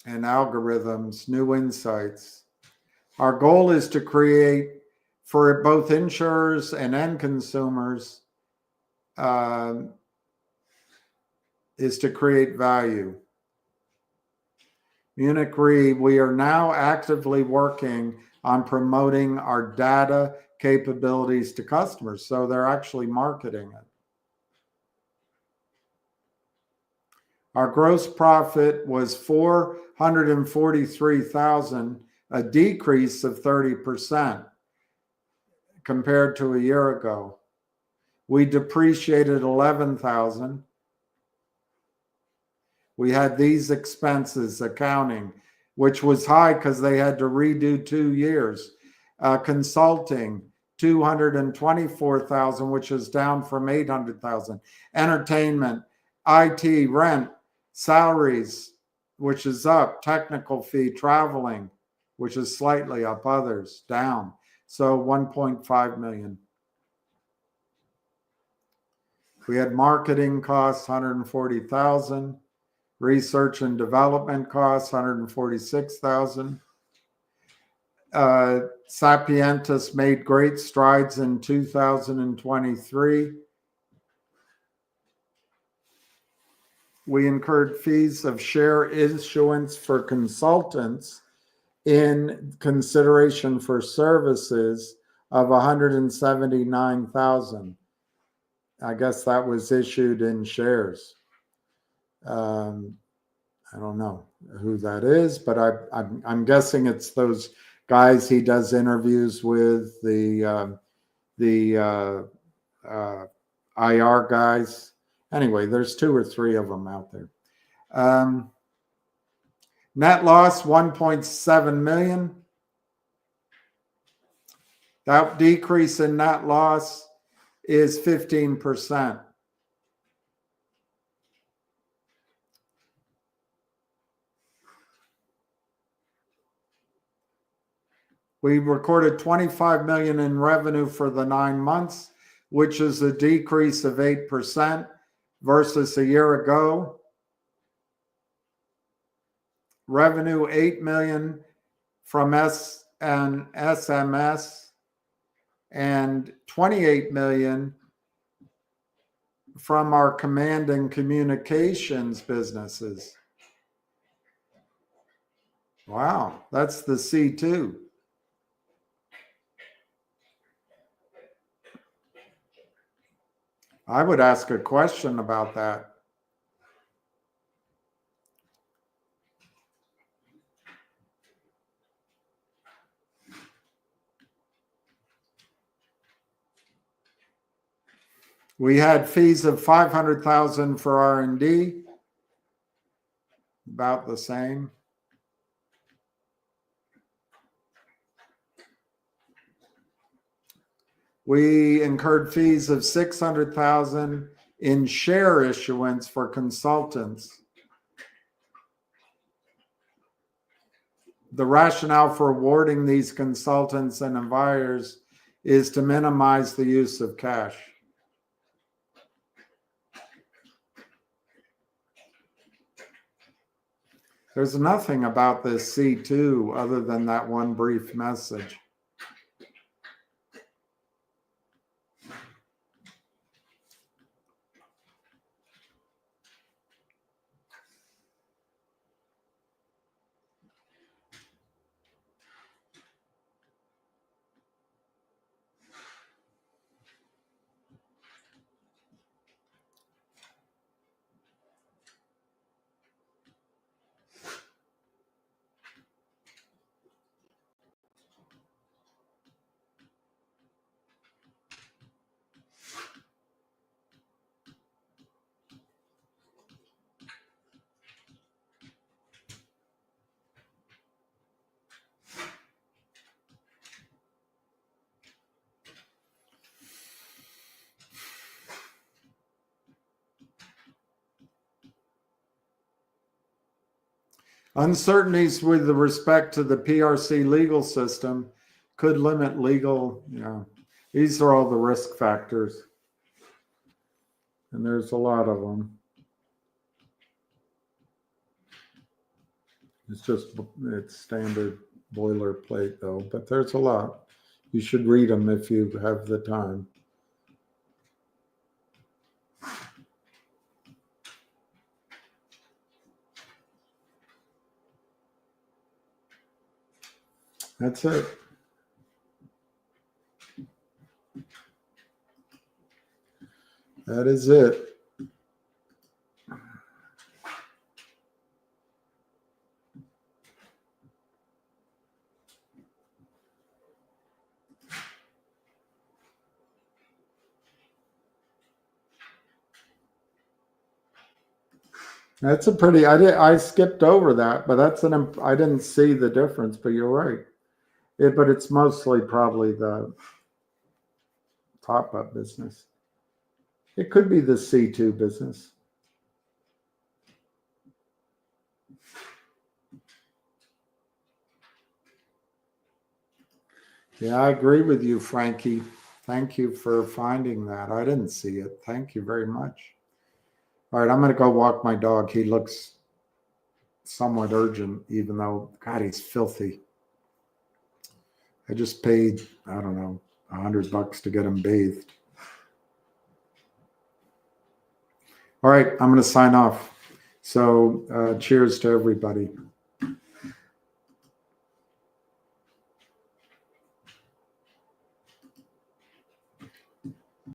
And algorithms, new insights. Our goal is to create, for both insurers and end consumers, is to create value. Munich Re, we are now actively working on promoting our data capabilities to customers, so they're actually marketing it. Our gross profit was $443,000, a decrease of 30% compared to a year ago. We depreciated $11,000. We had these expenses, accounting, which was high because they had to redo 2 years. Consulting, $224,000, which is down from $800,000. Entertainment, IT, rent, salaries, which is up. Technical fee, traveling, which is slightly up. Others, down. So 1.5 million. We had marketing costs, 140,000. Research and development costs, 146,000. Sapientus made great strides in 2023. We incurred fees of share issuance for consultants in consideration for services of 179,000. I guess that was issued in shares. I don't know who that is, but I'm guessing it's those guys he does interviews with, the IR guys. Anyway, there's 2 or 3 of them out there. Net loss, 1.7 million. That decrease in net loss is 15%. We recorded 25 million in revenue for the 9 months, which is a decrease of 8% versus a year ago. Revenue 8 million from SMS. and 28 million from our command and communications businesses. Wow, that's the C2. I would ask a question about that. We had fees of 500,000 for R&D, about the same. We incurred fees of 600,000 in share issuance for consultants. The rationale for awarding these consultants and advisors is to minimize the use of cash. There's nothing about this C2 other than that one brief message. Uncertainties with respect to the PRC legal system could limit legal, these are all the risk factors. And there's a lot of them. It's standard boilerplate though, but there's a lot. You should read them if you have the time. That's it. That is it. That's a pretty, I skipped over that, but I didn't see the difference, but you're right. But it's mostly probably the top-up business. It could be the C2 business. Yeah, I agree with you, Frankie. Thank you for finding that. I didn't see it. Thank you very much. All right, I'm going to go walk my dog. He looks somewhat urgent, even though, God, he's filthy. I just paid, I don't know, $100 to get him bathed. All right, I'm going to sign off. So cheers to everybody.